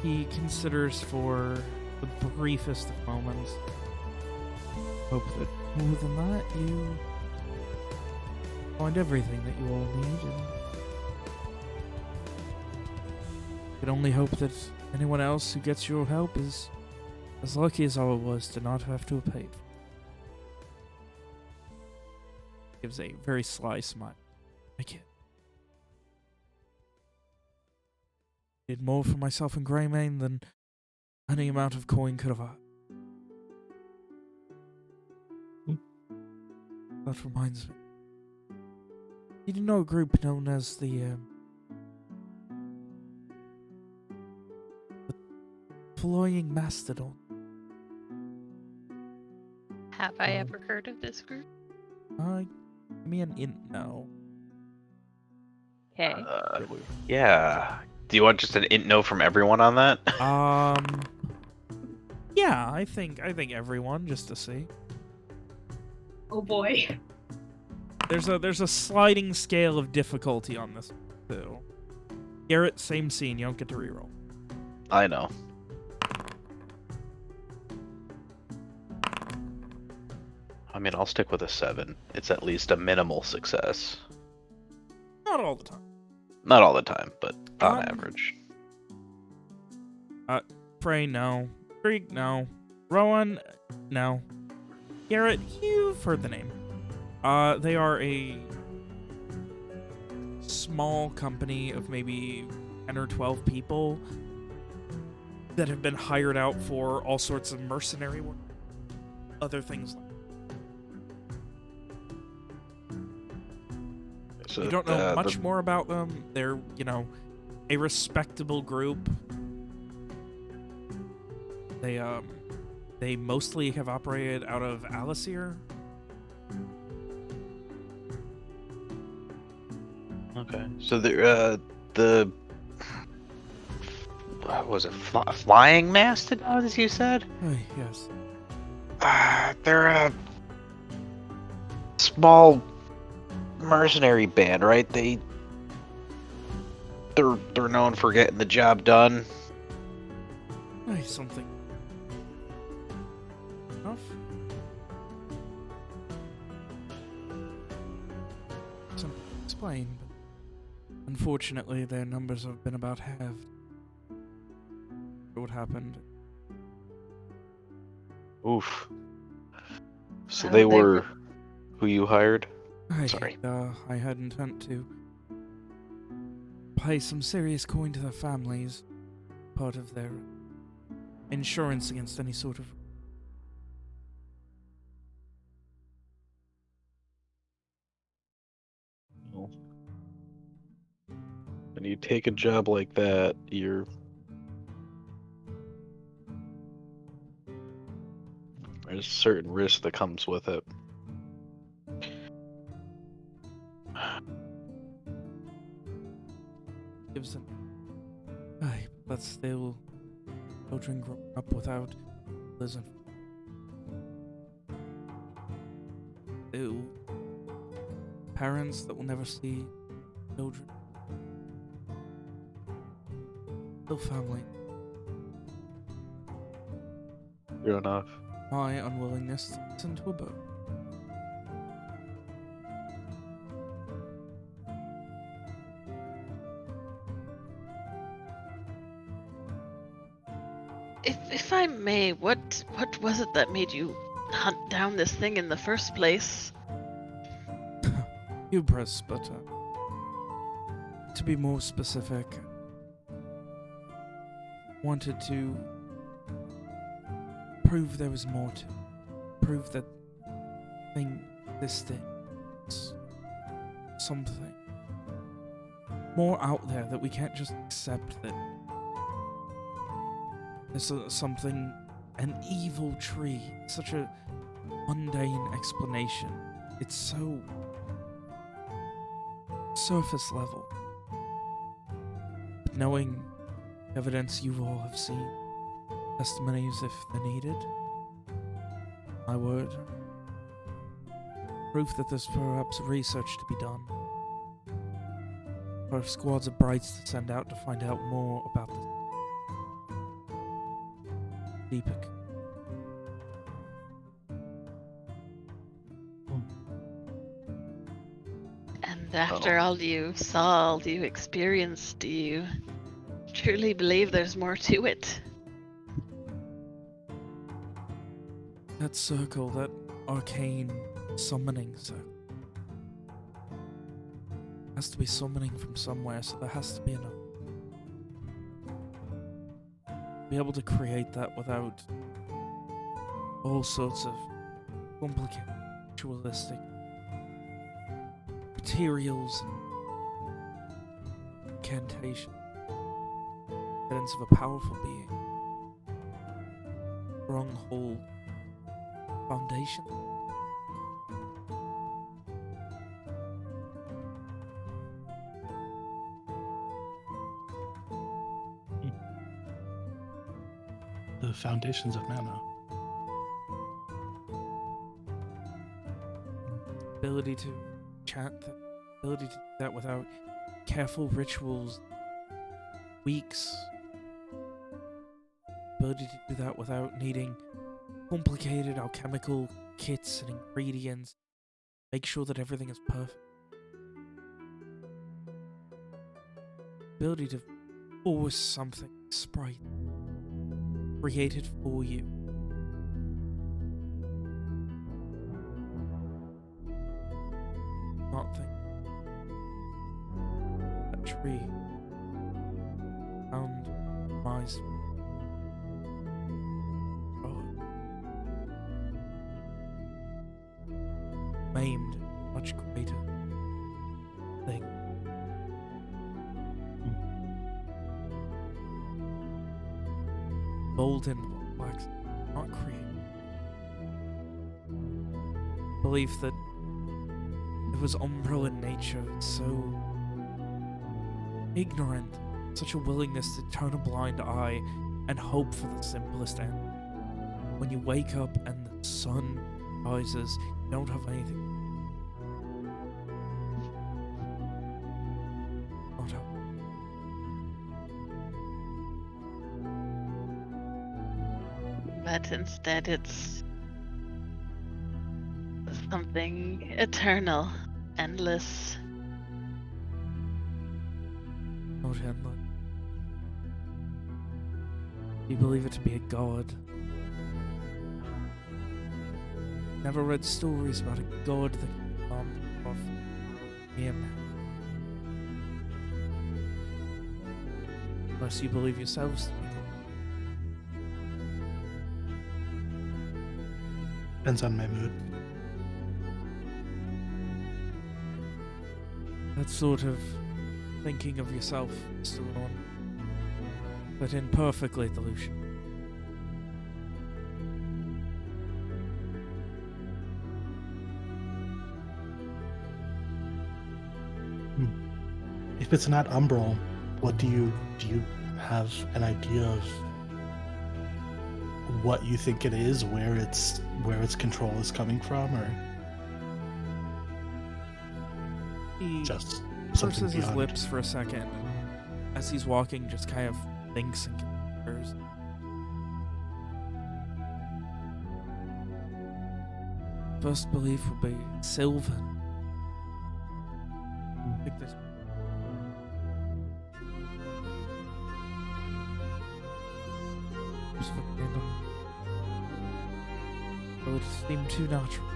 He considers for the briefest of moments. Hope that more than that, you find everything that you all need, and can only hope that anyone else who gets your help is as lucky as I was to not have to have paid. Gives a very sly smile. I kid. Did more for myself in Greymane than any amount of coin could have had. That reminds me. You do know a group known as the Flying Mastodon?
Have I ever heard of this group?
Give me an int now.
Okay.
Yeah. Do you want just an int no from everyone on that?
Yeah, I think everyone, just to see.
Oh boy.
There's a sliding scale of difficulty on this too. Garrett, same scene, you don't get to reroll.
I know. I mean, I'll stick with a 7. It's at least a minimal success.
Not all the time.
Not all the time, but on
Um,
average.
Frey, no. Krieg, no. Rowan, no. Garrett, you've heard the name. They are a small company of maybe 10 or 12 people that have been hired out for all sorts of mercenary work. Other things like
So,
you don't know much more about them. They're, a respectable group. They mostly have operated out of Alisir.
Okay. So the what was it? Flying Mastodon, as you said?
Oh, yes.
They're a small mercenary band, right? They're known for getting the job done.
Hey, something. Enough. explain, but unfortunately their numbers have been about halved. What happened?
Oof. So
Oh,
they
they
were who you hired? Sorry.
I had intent to pay some serious coin to their families, part of their insurance against any sort of.
When you take a job like that, there's a certain risk that comes with it.
Gives them. Aye, but still, children grow up without listen. Still, parents that will never see children. Still family.
Fair enough.
My unwillingness to listen to a book.
If I may, what was it that made you hunt down this thing in the first place?
Hubris, but to be more specific, wanted to prove there was more to it. Prove that thing existed. Something more out there, that we can't just accept that there's something, an evil tree. Such a mundane explanation. It's so surface level. Knowing evidence you all have seen, testimonies if they're needed, my word, proof that there's perhaps research to be done, or squads of brides to send out to find out more about this Deepak.
And after all you saw, all you experienced, do you truly believe there's more to it?
That circle, that arcane summoning circle, has to be summoning from somewhere, so there has to be enough. Be able to create that without all sorts of complicated ritualistic materials and incantation. Evidence of a powerful being. Stronghold. Foundation.
The foundations of mana.
Ability to chant that. Ability to do that without careful rituals. Weeks. Ability to do that without needing complicated alchemical kits and ingredients. Make sure that everything is perfect. Ability to force something sprite created for you. Not think that tree found mice. Maimed, much greater thing. Golden wax not create. Belief that it was umbral in nature, so ignorant, such a willingness to turn a blind eye and hope for the simplest end. When you wake up and the sun rises, you don't have anything. Not hope.
But instead it's something eternal, endless,
not endless. You believe it to be a god. Never read stories about a god that can come off him. Unless you believe yourselves to be god.
Depends on my mood.
That sort of thinking of yourself, Mr. Ron, but imperfectly, Delusion.
If it's not umbral, what do you have an idea of what you think it is, where its control is coming from, or
He
just something
purses his
beyond?
lips for a second, and as he's walking, just kind of thinks and considers. First belief would be Sylvan. I think this. Just for random. It would seem too natural.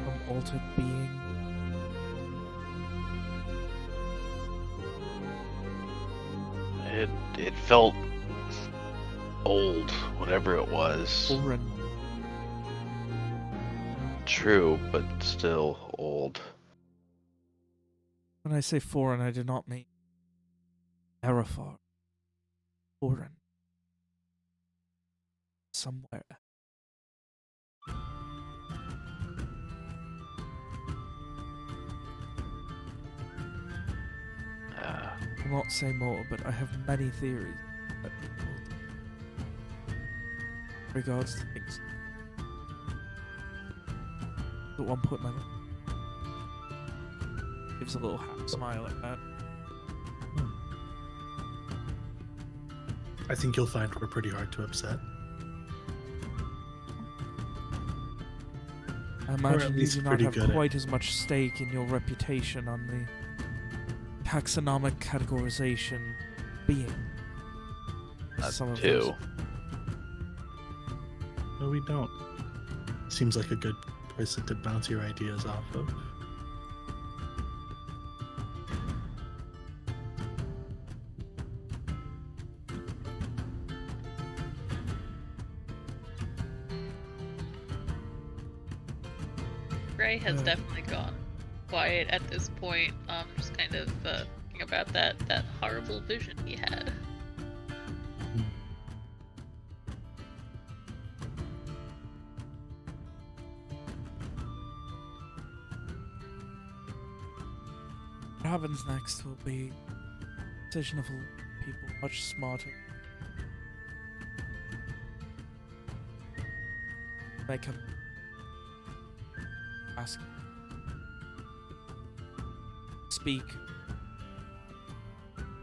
Some altered being.
It felt old, whatever it was.
Foreign.
True, but still old.
When I say foreign, I do not mean terrified. Foreign. Somewhere. I will not say more, but I have many theories that regards to things. At one point, my mum gives a little half smile at that.
I think you'll find we're pretty hard to upset.
I imagine you
least
do not
pretty
have
good at-
quite as much stake in your reputation on the taxonomic categorization being. as some of
Too.
us.
No, we don't. Seems like a good person to bounce your ideas off of.
Gray has definitely gone quiet at this point. Just kind of thinking about that horrible vision he had.
What happens next will be a decision of people much smarter. Make him ask, speak.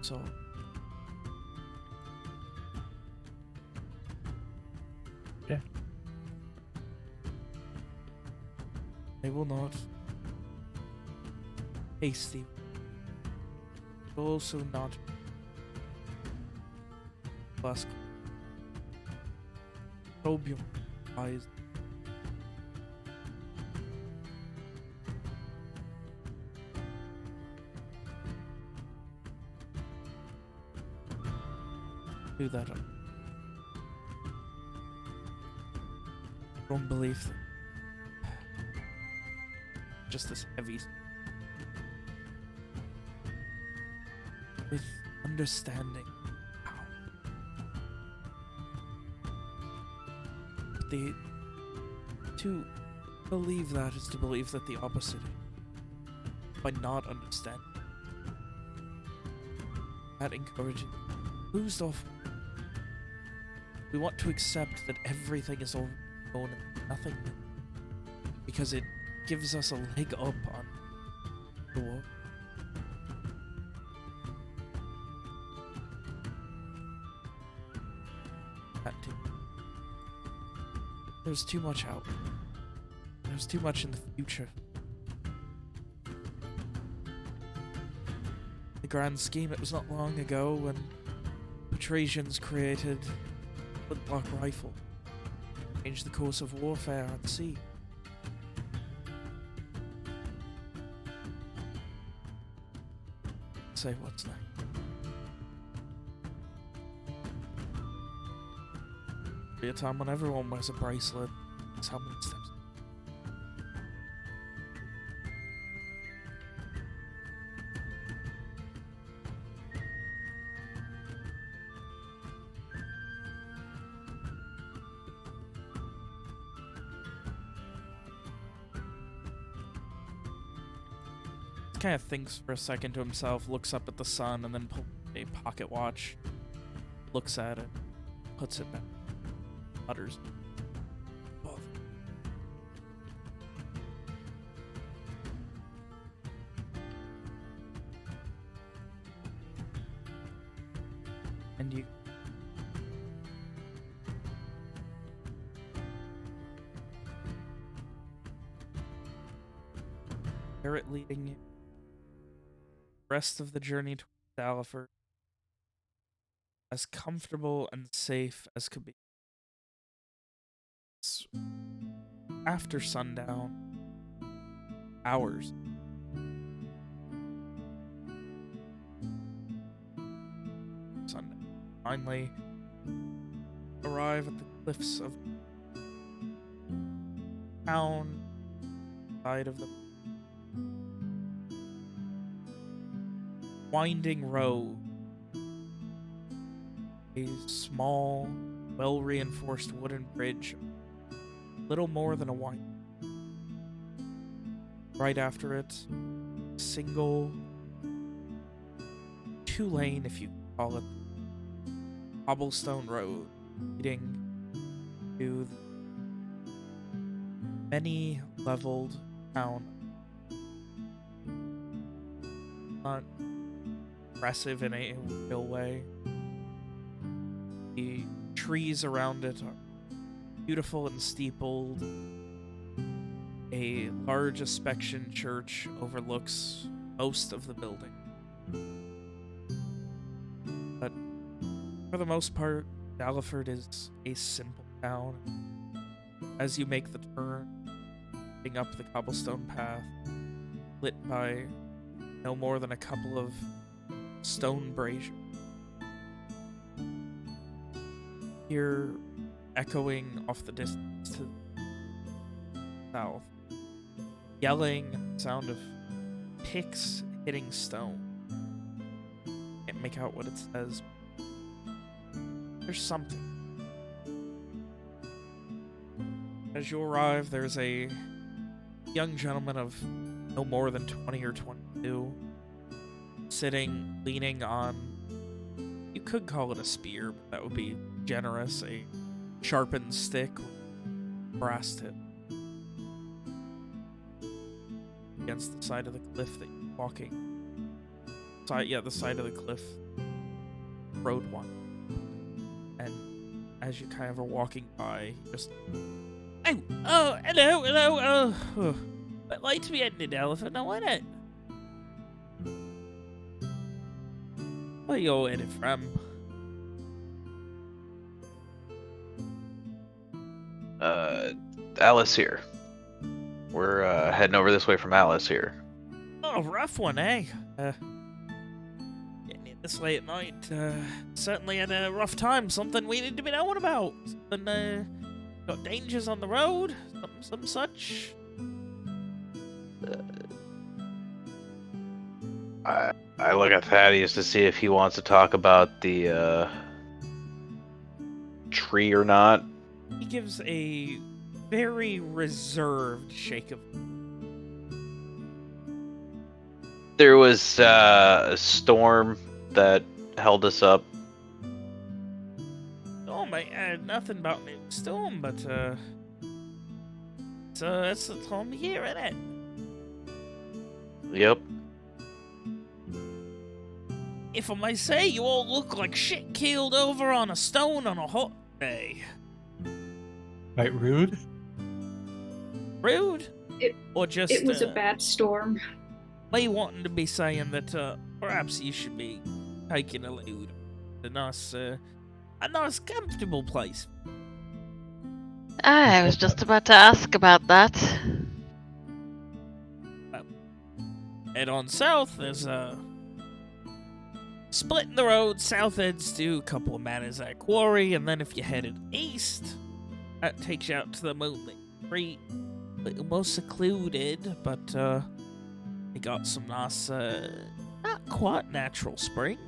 So
Yeah.
They will not hasty. But also not Blask. Probe your eyes. Do that. Strong belief that just this heavy with understanding how to believe that is to believe that the opposite by not understanding that encouraging closed off. We want to accept that everything is all known and nothing new, because it gives us a leg up on the world. That too. There's too much out. There's too much in the future. grand scheme, it was not long ago when Patricians created flintlock rifle. Changed the course of warfare at sea. Say what's next? Be a time when everyone wears a bracelet. That's how many steps. Kind of thinks for a second to himself, looks up at the sun, and then pulls a pocket watch, looks at it, puts it back, utters. Oh. And you hear it leading you. Rest of the journey to Daliford as comfortable and safe as could be. It's after sundown, hours. Sundown. Finally arrive at the cliffs of town, side of the winding road. A small, well-reinforced wooden bridge, little more than a wind. Right after it, a single, two-lane, if you call it, cobblestone road leading to the many-leveled town. Not impressive in a real way. The trees around it are beautiful and steepled. A large espection church overlooks most of the building. But for the most part, Daliford is a simple town. As you make the turn, heading up the cobblestone path, lit by no more than a couple of stone braziers. Here, echoing off the distance to the south, yelling and the sound of picks hitting stone. Can't make out what it says. There's something. As you arrive, there's a young gentleman of no more than 20 or 22, sitting, leaning on, you could call it a spear, but that would be generous, a sharpened stick with brass tip against the side of the cliff that you're walking. The side of the cliff, road one. And as you kind of are walking by, you just, hello, I'd like to be at the elephant, I want it. Where you headed from?
Alice here. We're heading over this way from Alice here.
Oh, rough one, eh? Getting in this late at night, certainly had a rough time. Something we need to be knowing about. Something, got dangers on the road? Some such?
I look at Thaddeus to see if he wants to talk about the tree or not.
He gives a very reserved shake of.
There was a storm that held us up.
Oh my, nothing about no storm, but so it's the time of year, isn't it?
Yep.
If I may say, you all look like shit keeled over on a stone on a hot day.
Right, rude?
Rude?
It
or just
was a bad storm.
me wanting to be saying that perhaps you should be taking a load. A nice comfortable place.
I was just about to ask about that.
Head on south, there's a split in the road. South heads to a couple of Manizak Quarry, and then if you headed east, that takes you out to the Moonlit Retreat. A little more secluded, but they got some nice, not quite natural springs.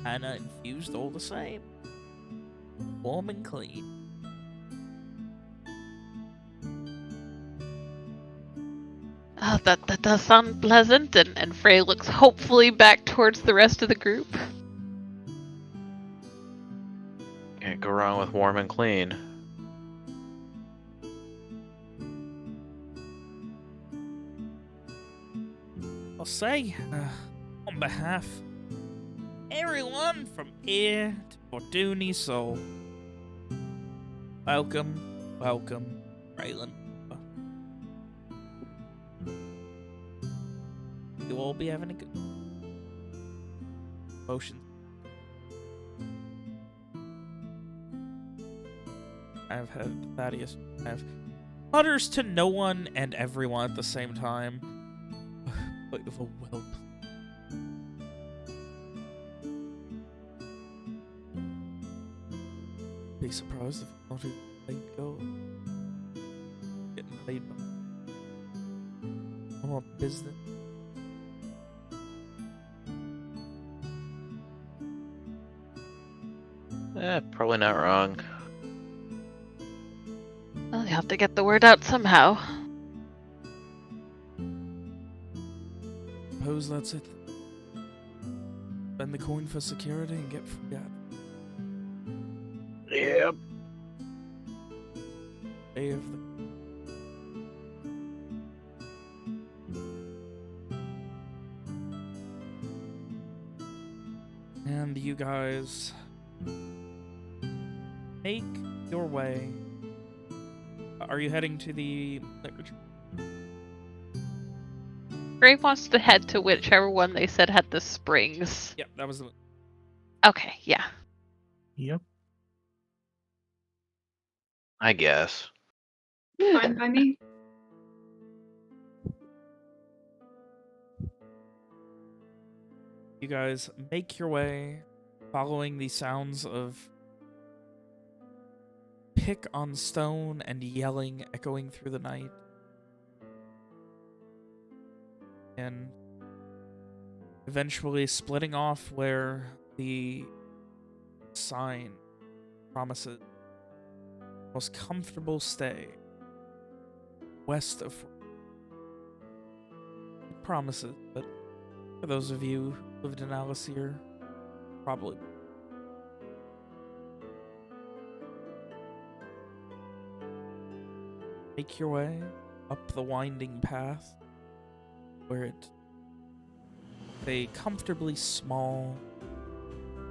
And infused all the same. Warm and clean.
Oh, that does sound pleasant, and Frey looks hopefully back towards the rest of the group.
Can't go wrong with warm and clean.
I'll say, on behalf of everyone from here to Fortuny Soul, welcome, Raylan. You'll all be having a good potion. I've had Thaddeus have utters to no one and everyone at the same time. Like of a whelp. Be surprised if not even paid gold. Getting paid by I want business.
Probably not wrong.
Well, you have to get the word out somehow.
Suppose that's it. Spend the coin for security and get free out.
Yep.
Day of the and you guys make your way. Are you heading to the retreat?
Frey wants to head to whichever one they said had the springs.
Yep, that was the
Okay, yeah.
Yep.
I guess.
Fine by me.
You guys make your way, following the sounds of pick on stone and yelling echoing through the night. And eventually splitting off where the sign promises most comfortable stay west of it promises, but for those of you who lived in Alasir, probably make your way up the winding path where it a comfortably small,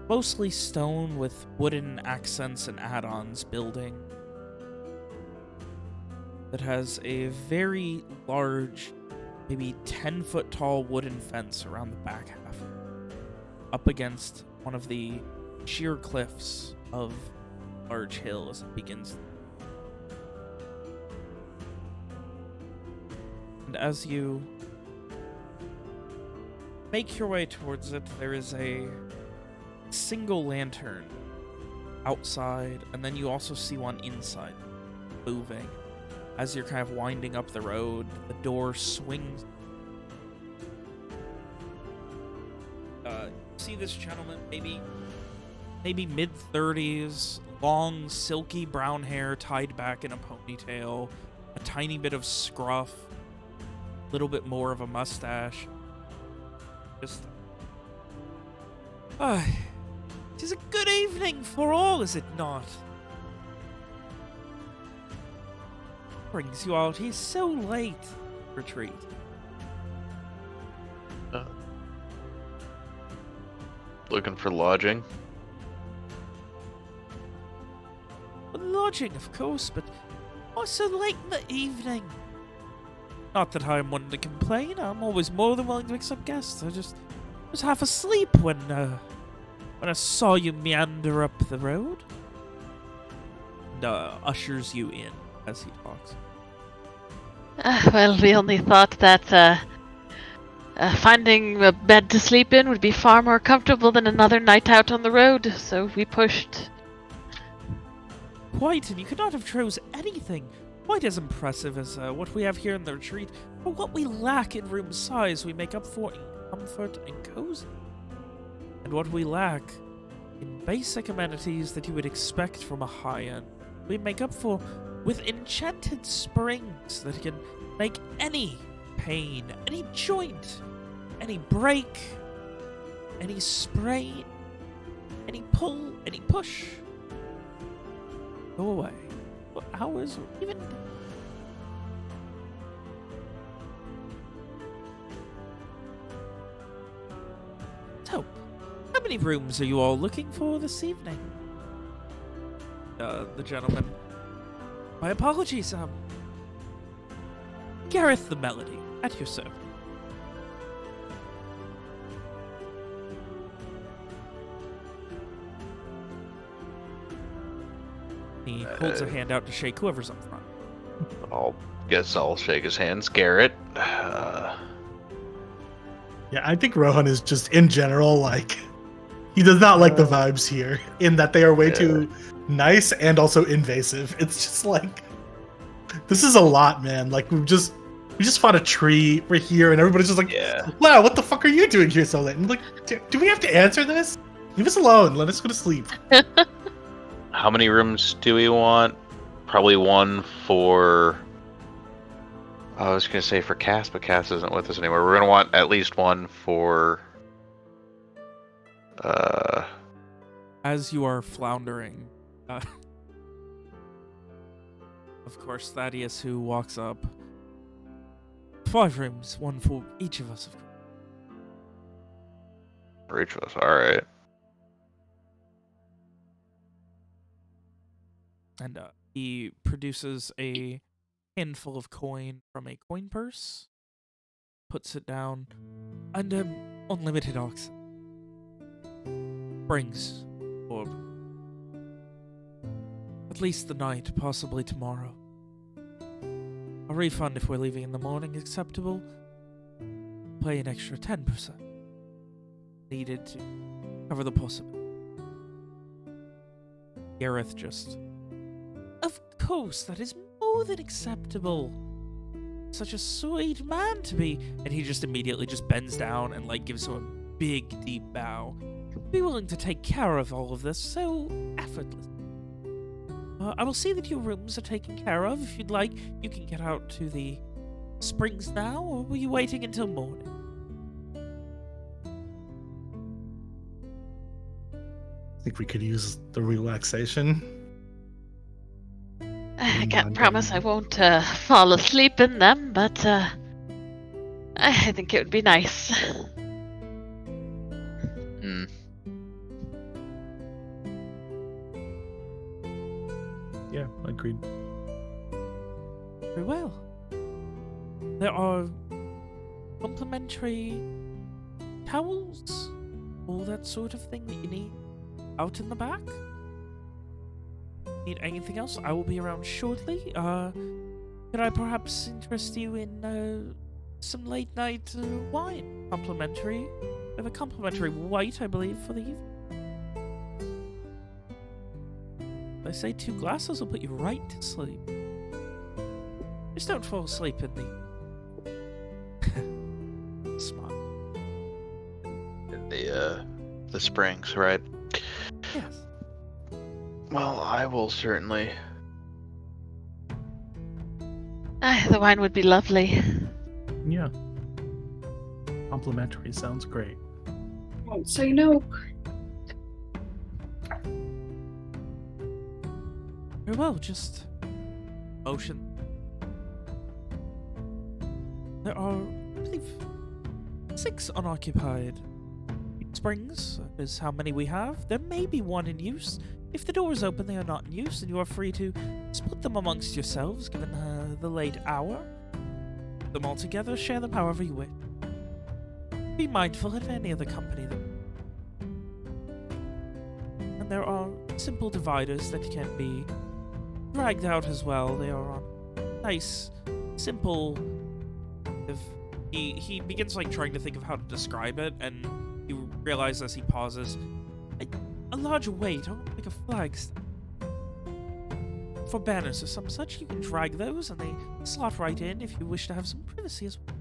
mostly stone with wooden accents and add-ons building that has a very large, maybe 10-foot tall wooden fence around the back half, up against one of the sheer cliffs of large hill as it begins. And as you make your way towards it, there is a single lantern outside, and then you also see one inside, moving. As you're kind of winding up the road, the door swings. See this gentleman, maybe mid-30s, long, silky brown hair tied back in a ponytail, a tiny bit of scruff, a little bit more of a mustache. Just, it is a good evening for all, is it not? Brings you out here so late. Retreat.
Looking for lodging?
Lodging, of course, but why so late in the evening? Not that I'm one to complain. I'm always more than willing to accept guests. I just was half asleep when I saw you meander up the road. And ushers you in as he talks.
Well, we only thought that finding a bed to sleep in would be far more comfortable than another night out on the road, so we pushed.
Quite, and you could not have chose anything quite as impressive as what we have here in the retreat. For what we lack in room size, we make up for in comfort and cozy. And what we lack in basic amenities that you would expect from a high-end, we make up for with enchanted springs that can make any pain, any joint, any break, any sprain, any pull, any push go away for hours or even days. So, how many rooms are you all looking for this evening? The gentleman. My apologies, Gareth the Melody, at your service. He holds a hand out to shake whoever's up front.
I'll shake his hands. Garrett.
Yeah, I think Rohan is just in general like he does not like the vibes here in that they are way too nice and also invasive. It's just like this is a lot, man. Like we just fought a tree. We're here, and everybody's just like, "Wow, what the fuck are you doing here so late?" And like, do we have to answer this? Leave us alone. Let us go to sleep.
How many rooms do we want? Probably one for. I was gonna say for Cass, but Cass isn't with us anymore. We're gonna want at least one for.
As you are floundering, of course, Thaddeus, who walks up. 5 rooms, one for each of us, of course.
For each of us, alright.
And he produces a handful of coin from a coin purse, puts it down, and unlimited oxen. Brings for at least the night, possibly tomorrow. A refund if we're leaving in the morning acceptable. Pay an extra 10%. Needed to cover the possibility. Gareth just... Of course, that is more than acceptable. Such a sweet man to be. And he just immediately just bends down and like gives him a big, deep bow. Be willing to take care of all of this so effortlessly. I will see that your rooms are taken care of. If you'd like, you can get out to the springs now, or were you waiting until morning?
I think we could use the relaxation.
I can't promise I won't fall asleep in them, but I think it would be nice.
Yeah, agreed.
Very well. There are complimentary towels, all that sort of thing that you need out in the back. Need anything else? I will be around shortly. Could I perhaps interest you in some late night wine? Complimentary. We have a complimentary white, I believe, for the evening. I say 2 glasses will put you right to sleep. Just don't fall asleep in the smile.
The springs, right?
Yes.
Well, I will certainly.
The wine would be lovely.
Yeah. Complimentary sounds great.
Won't say no.
Very well, just motion. There are, I believe, 6 unoccupied springs is how many we have. There may be 1 in use. If the door is open, they are not in use, and you are free to split them amongst yourselves, given the late hour. them all together, share them however you wish. Be mindful of any of the company that... And there are simple dividers that can be dragged out as well. They are on nice, simple... He begins like trying to think of how to describe it, and you realize as he pauses, a large weight, or like a flagstaff. For banners or some such, you can drag those and they slot right in if you wish to have some privacy as well.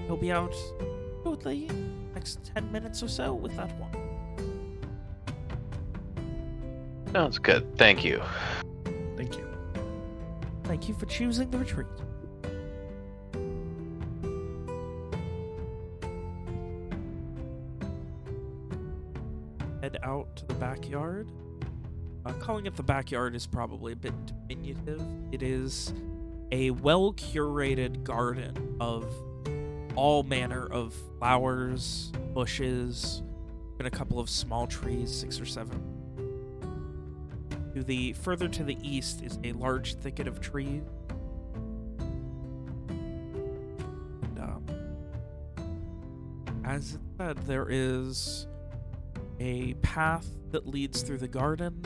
He'll be out shortly, next 10 minutes or so, with that one.
Sounds good. Thank you.
Thank you.
Thank you for choosing the retreat. Head out to the backyard. Calling it the backyard is probably a bit diminutive. It is a well-curated garden of all manner of flowers, bushes, and a couple of small trees, 6 or 7. Further to the east is a large thicket of trees. And, as it said, there is a path that leads through the garden.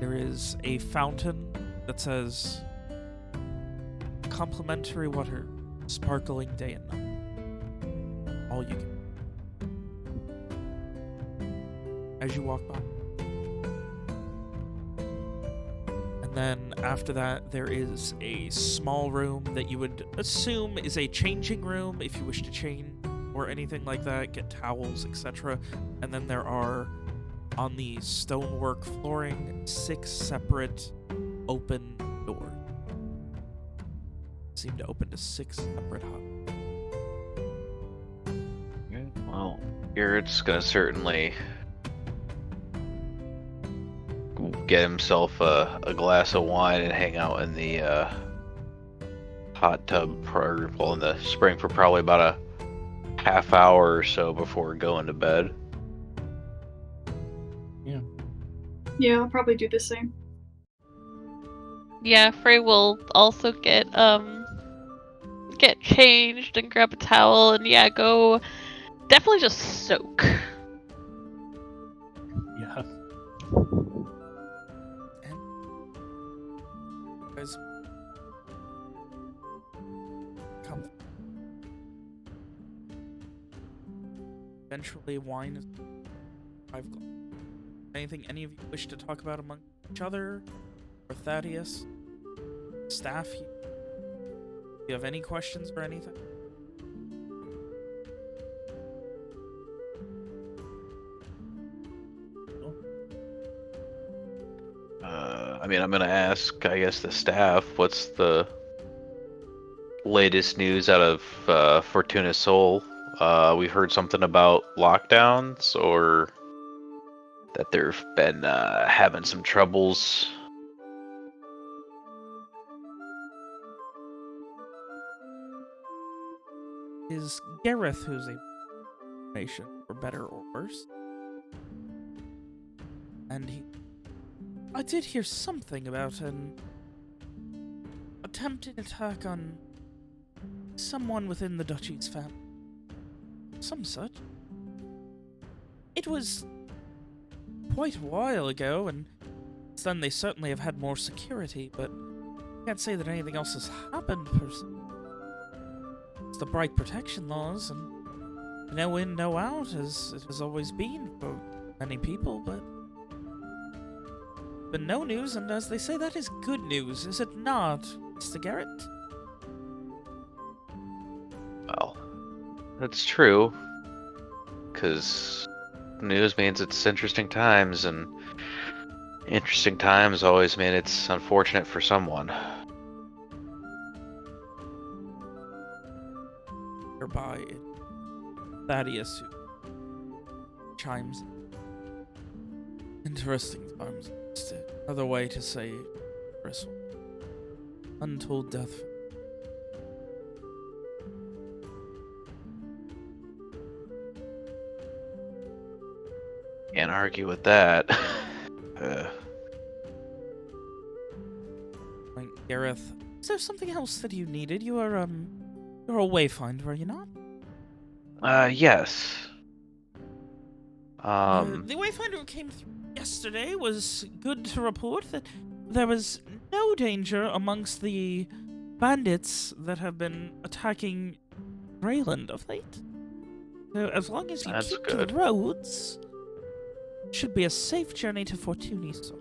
There is a fountain that says complimentary water, sparkling day and night. All you can. As you walk by. And then after that, there is a small room that you would assume is a changing room if you wish to change or anything like that, get towels, etc. And then there are, on the stonework flooring, 6 separate open doors. Seem to open to 6 separate huts.
Well, Garrett's gonna certainly get himself a glass of wine and hang out in the hot tub, in the spring for probably about a half hour or so before going to bed.
Yeah, I'll probably do the same.
Yeah, Frey will also get changed and grab a towel and go definitely just soak.
Yeah.
Guys, come. Eventually, wine is 5 glasses. Anything any of you wish to talk about among each other? Or Thaddeus? Staff? Do you have any questions or anything?
I mean, I'm gonna ask, I guess, the staff, what's the latest news out of Fortuna Soul? We heard something about lockdowns, or that they've been having some troubles.
Is Gareth who's a nation, for better or worse? And I did hear something about an attempted attack on someone within the Duchy's family. Some such. It was quite a while ago, and since then they certainly have had more security, but I can't say that anything else has happened per se. It's the bright protection laws, and no in, no out, as it has always been for many people, but no news, and as they say, that is good news, is it not, Mr. Garrett?
Well, that's true, because news means it's interesting times, and interesting times always mean it's unfortunate for someone.
Nearby, Thaddeus who chimes in. Interesting times. Another way to say bristle. Untold death.
Can't argue with that.
Like Gareth Is there something else that you needed? You're a wayfinder, are you not?
Yes.
The wayfinder who came through yesterday was good to report that there was no danger amongst the bandits that have been attacking Greyland of late. So as long as you
That's
keep
good.
to the roads, it should be a safe journey to Fortuniso.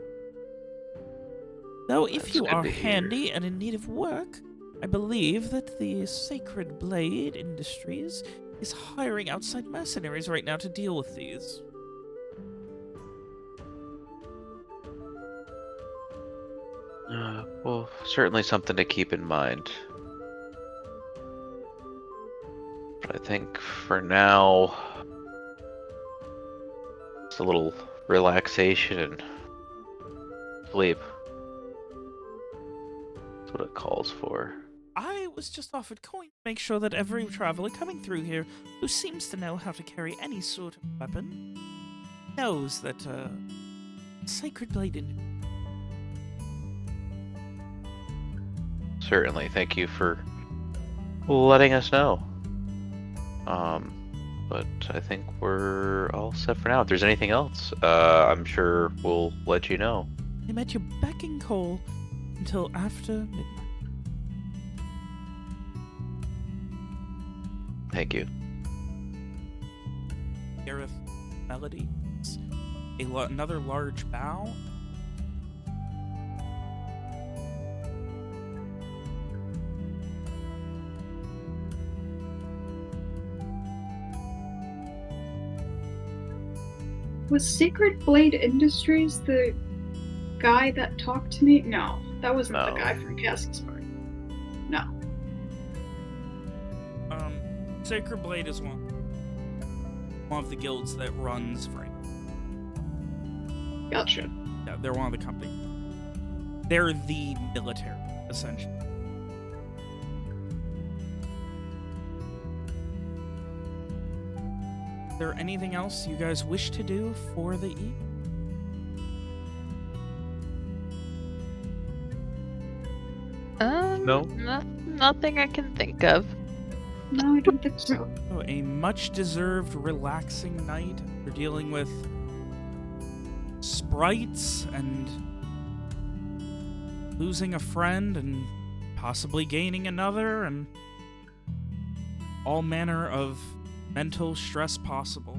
Though if
That's
you
good
are
to hear.
handy and in need of work, I believe that the Sacred Blade Industries is hiring outside mercenaries right now to deal with these.
Well, certainly something to keep in mind. But I think for now, it's a little relaxation and sleep. That's what it calls for.
I was just offered coin to make sure that every traveler coming through here who seems to know how to carry any sort of weapon knows that Sacred Blade
Certainly, thank you for letting us know. But I think we're all set for now. If there's anything else, I'm sure we'll let you know.
I'm at your beck and call until after midnight.
Thank you.
Gareth Melody. Another large bow.
Was Sacred Blade Industries the guy that talked to me? No, that wasn't the
No.
guy from Castlesburg. No.
Sacred Blade is one of the guilds that runs Frank.
Gotcha.
Yeah, they're one of the company. They're the military, essentially. Is there anything else you guys wish to do for the evening?
No.
Nothing I can think of.
No, I don't think so.
So a much-deserved, relaxing night. We're dealing with sprites and losing a friend and possibly gaining another and all manner of mental stress possible.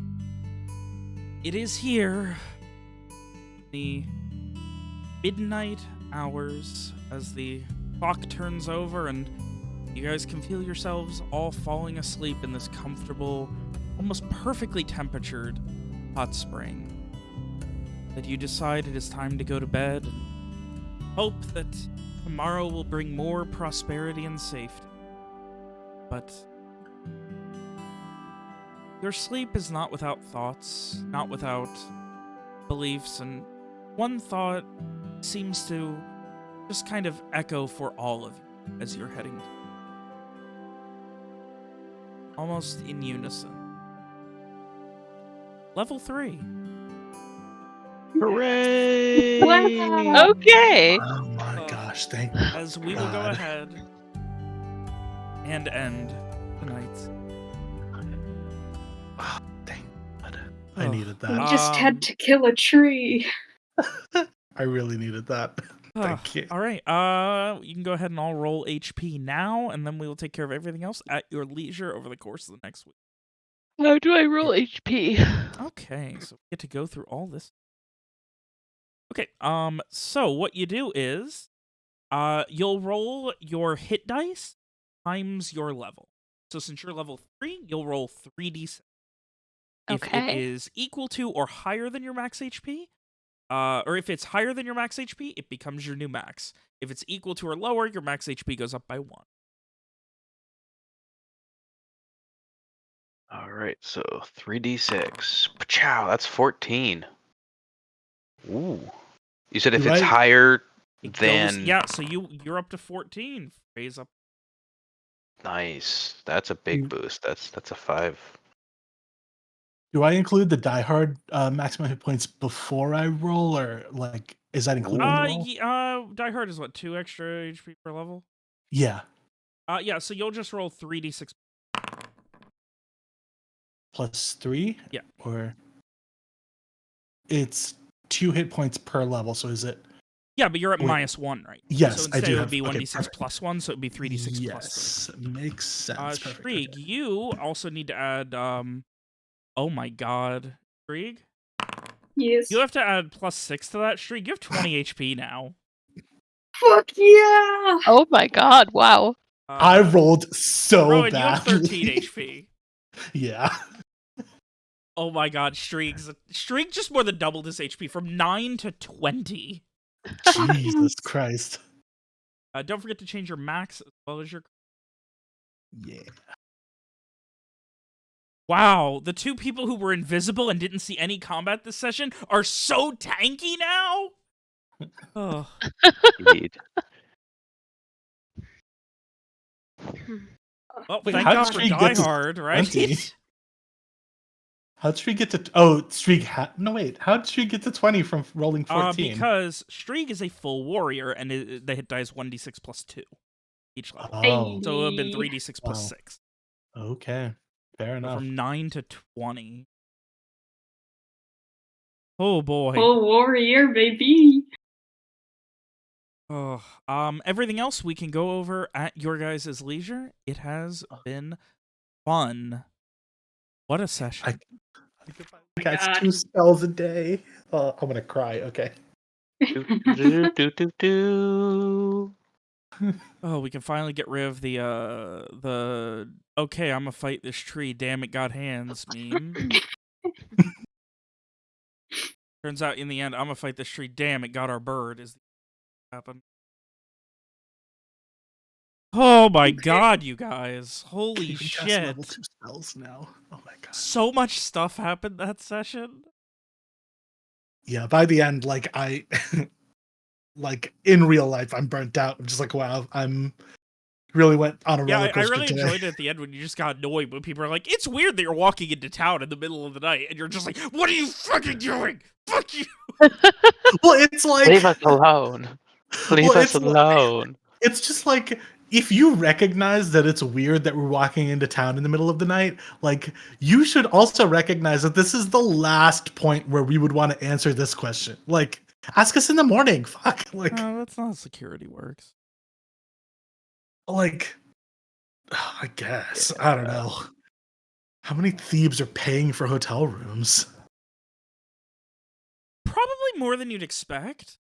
It is here, the midnight hours, as the clock turns over and you guys can feel yourselves all falling asleep in this comfortable, almost perfectly temperatured hot spring, that you decide it is time to go to bed and hope that tomorrow will bring more prosperity and safety. But your sleep is not without thoughts, not without beliefs, and one thought seems to just kind of echo for all of you as you're heading to almost in unison. Level 3.
Hooray!
Okay.
Oh my gosh, thank
As we will go
God.
ahead and end tonight's.
Oh, thank God. I
Oh.
needed
We
that.
just had to kill a tree.
I really needed that. Thank you.
All right. You can go ahead and all roll HP now, and then we will take care of everything else at your leisure over the course of the next week.
How do I roll HP?
Okay, so we get to go through all this. Okay. So what you do is, you'll roll your hit dice times your level. So since you're level 3, you'll roll 3d6. If it
Okay.
is equal to or higher than your max HP, or if it's higher than your max HP, it becomes your new max. If it's equal to or lower, your max HP goes up by 1.
All right, so 3d6. Pachow, that's 14. Ooh. You said if
You're
it's
right.
higher
It
than...
goes, yeah, so you're up to 14. Raise up.
Nice. That's a big boost. That's a 5.
Do I include the diehard maximum hit points before I roll, or like is that included in the roll?
Die Hard is what, 2 extra HP per level?
Yeah.
Yeah, so you'll just roll 3d6.
Plus 3?
Yeah.
Or it's 2 hit points per level, so is it?
Yeah, but you're at
Wait.
-1, right?
Yes,
So
I
instead
do
it would
have.
be
Okay,
1d6
perfect.
plus 1, so it would be 3d6 plus 3.
Yes, makes sense. Perfect.
Shrieg,
Okay.
you also need to add, oh my god. Shrieg?
Yes.
You have to add +6 to that, Shrieg. You have 20 HP now.
Fuck yeah!
Oh my god! Wow.
I rolled so
Rowan,
badly.
you have 13 HP.
Yeah.
Oh my god, Shrieg just more than doubled his HP from 9 to 20.
Jesus Christ.
Don't forget to change your max as well as your...
Yeah.
Wow, the 2 people who were invisible and didn't see any combat this session are so tanky now? Oh.
Indeed.
Well,
Wait,
thank
how
God
did
for
Shrieg
Die
get to
Hard, right?
20? How'd Shrieg get to... Oh, Shrieg no, wait. How'd Shrieg get to 20 from rolling 14?
Because Shrieg is a full warrior, and they hit dice 1d6 plus 2 each level.
Oh,
So it would have been 3d6 plus
Wow.
6.
okay. Fair
So
enough.
from 9 to 20. Oh boy.
Full warrior, baby.
Oh, everything else we can go over at your guys' leisure. It has been fun. What a session.
That's
God.
2 spells a day. Oh, I'm gonna cry. Okay.
Do.
Oh, we can finally get rid of the okay, I'm gonna fight this tree, damn it got hands meme. Turns out in the end, I'm gonna fight this tree, damn it got our bird is happen. Oh my god, you guys. Holy
You can cast
shit.
level 2 spells now. Oh my god.
So much stuff happened that session.
Yeah, by the end, like I like in real life, I'm burnt out. I'm just like, wow, I'm really went on a roller
Yeah, I
coaster
really
today.
enjoyed it at the end when you just got annoyed when people are like, it's weird that you're walking into town in the middle of the night and you're just like, what are you fucking doing? Fuck you.
Well, it's like
Leave us alone. Leave us alone.
It's just like if you recognize that it's weird that we're walking into town in the middle of the night, like you should also recognize that this is the last point where we would want to answer this question. Like, ask us in the morning. Fuck. Like,
No, that's not how security works.
I guess. I don't know. How many thieves are paying for hotel rooms?
Probably more than you'd expect.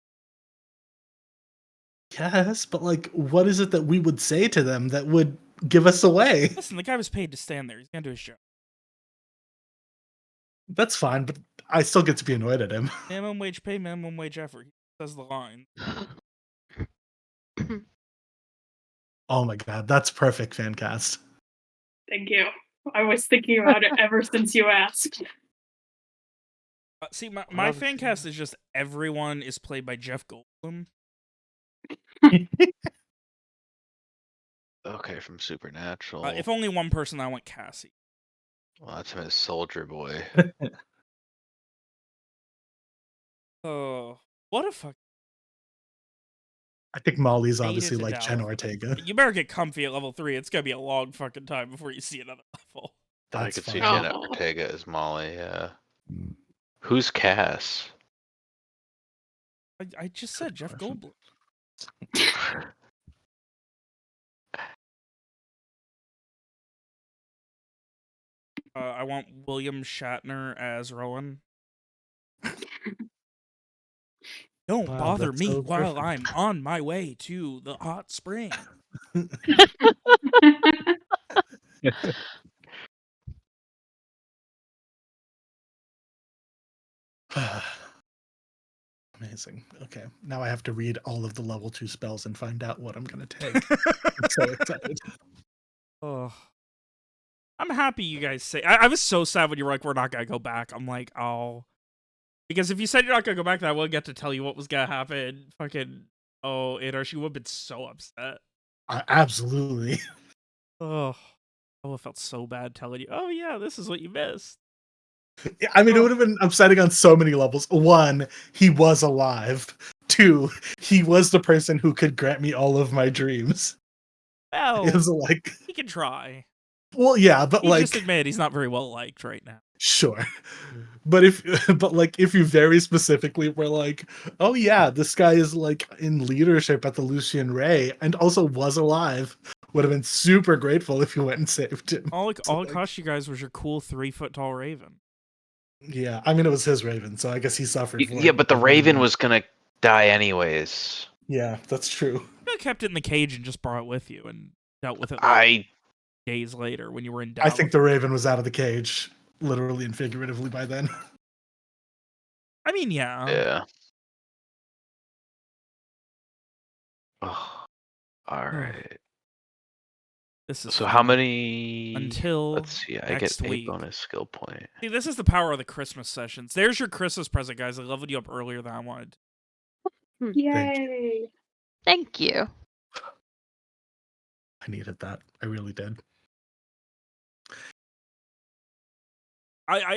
Yes, but like, what is it that we would say to them that would give us away?
Listen, the guy was paid to stand there. He's gonna do his job.
That's fine, but I still get to be annoyed at him.
Minimum wage pay, minimum wage effort. He says the line.
Oh my god, that's perfect, Fancast.
Thank you. I was thinking about it ever since you asked.
See, my fan cast is just everyone is played by Jeff Goldblum.
Okay, from Supernatural.
If only one person, I want Cassie.
Well, that's him as Soldier Boy.
Oh, what a fuck.
I think Molly's
Made it
obviously
to
like Jen
Dallas.
Ortega.
You better get comfy at level 3. It's gonna be a long fucking time before you see another level.
I
That's
could see
fine.
Jen Ortega as Molly, yeah. Who's Cass?
I just said Jeff Goldblum. I want William Shatner as Rowan. Don't
Wow,
bother
that's
me
so
while
perfect.
I'm on my way to the hot spring.
Amazing. Okay, now I have to read all of the level 2 spells and find out what I'm gonna take. I'm so excited.
Oh, I'm happy you guys say. I was so sad when you were like, "We're not gonna go back." I'm like, "Oh," because if you said you're not gonna go back, then I wouldn't get to tell you what was gonna happen. Fucking Adar, she would have been so upset.
Absolutely.
Oh, I would have felt so bad telling you. Oh yeah, this is what you missed.
Yeah, I mean, it would have been upsetting on so many levels. 1, he was alive. 2, he was the person who could grant me all of my dreams.
Well,
is like,
he can try.
well, yeah, but
He
like,
just admitted he's not very well liked right now.
sure. But if you very specifically were like, oh yeah, this guy is like in leadership at the Lucian Ray and also was alive, would have been super grateful if you went and saved him.
All it
So, like,
cost you guys was your cool 3-foot-tall raven.
yeah, I mean it was his raven, so I guess he suffered. For,
Yeah,
like,
but the
a
raven
minute.
was gonna die anyways.
Yeah, that's true.
You could have kept it in the cage and just brought it with you and dealt with it days later when you were in doubt.
I think the raven was out of the cage, literally and figuratively by then.
I mean, yeah.
Yeah. Oh, all right.
This is
So
fun.
how many?
Until
Let's see. I
next
get a
week.
bonus skill point.
See, this is the power of the Christmas sessions. There's your Christmas present, guys. I leveled you up earlier than I wanted.
Yay!
Thank you.
I needed that. I really did.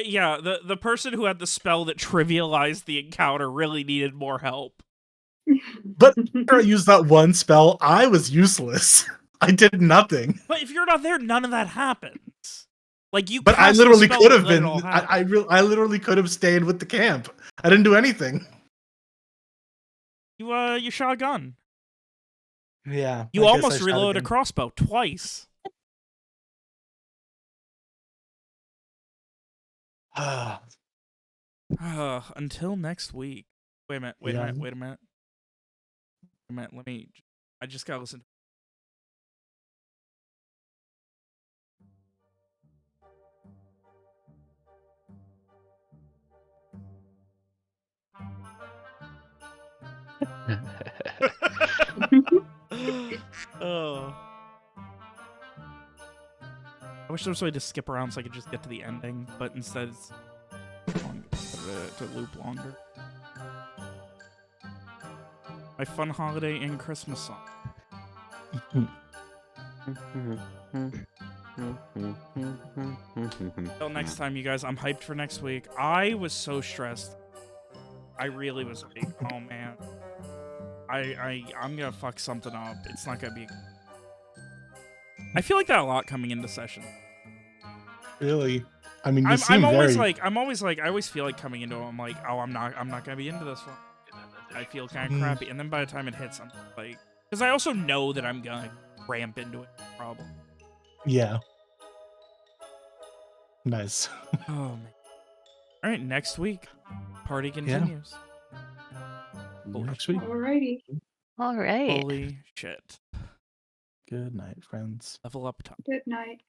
Yeah, the person who had the spell that trivialized the encounter really needed more help.
But after I used that one spell, I was useless. I did nothing.
But if you're not there, none of that happens. Like you.
But I
cast the
literally
spell
could
and
have
let it
been.
all happen.
I literally could have stayed with the camp. I didn't do anything.
You shot a gun.
Yeah.
You
I guess
almost
I shot
reloaded a
again.
crossbow twice. Until next week. Wait a minute. Wait a
Yeah.
minute. Wait a minute. Wait a minute. Let me. I just gotta listen. Oh. I wish there was a way to skip around so I could just get to the ending, but instead it's to loop longer. My fun holiday and Christmas song. Until next time, you guys, I'm hyped for next week. I was so stressed. I really was like, oh man. I'm gonna fuck something up. It's not gonna be. I feel like that a lot coming into session.
Really? I mean, you
I'm always like, I always feel like coming into it, I'm like, oh, I'm not gonna be into this one. I feel kind of crappy, and then by the time it hits, I'm like, because I also know that I'm gonna ramp into it. Problem.
Yeah. Nice.
Oh man. All right, next week, party continues.
Next week.
Alrighty.
All right.
Holy shit.
Good night, friends.
Level up top.
Good night.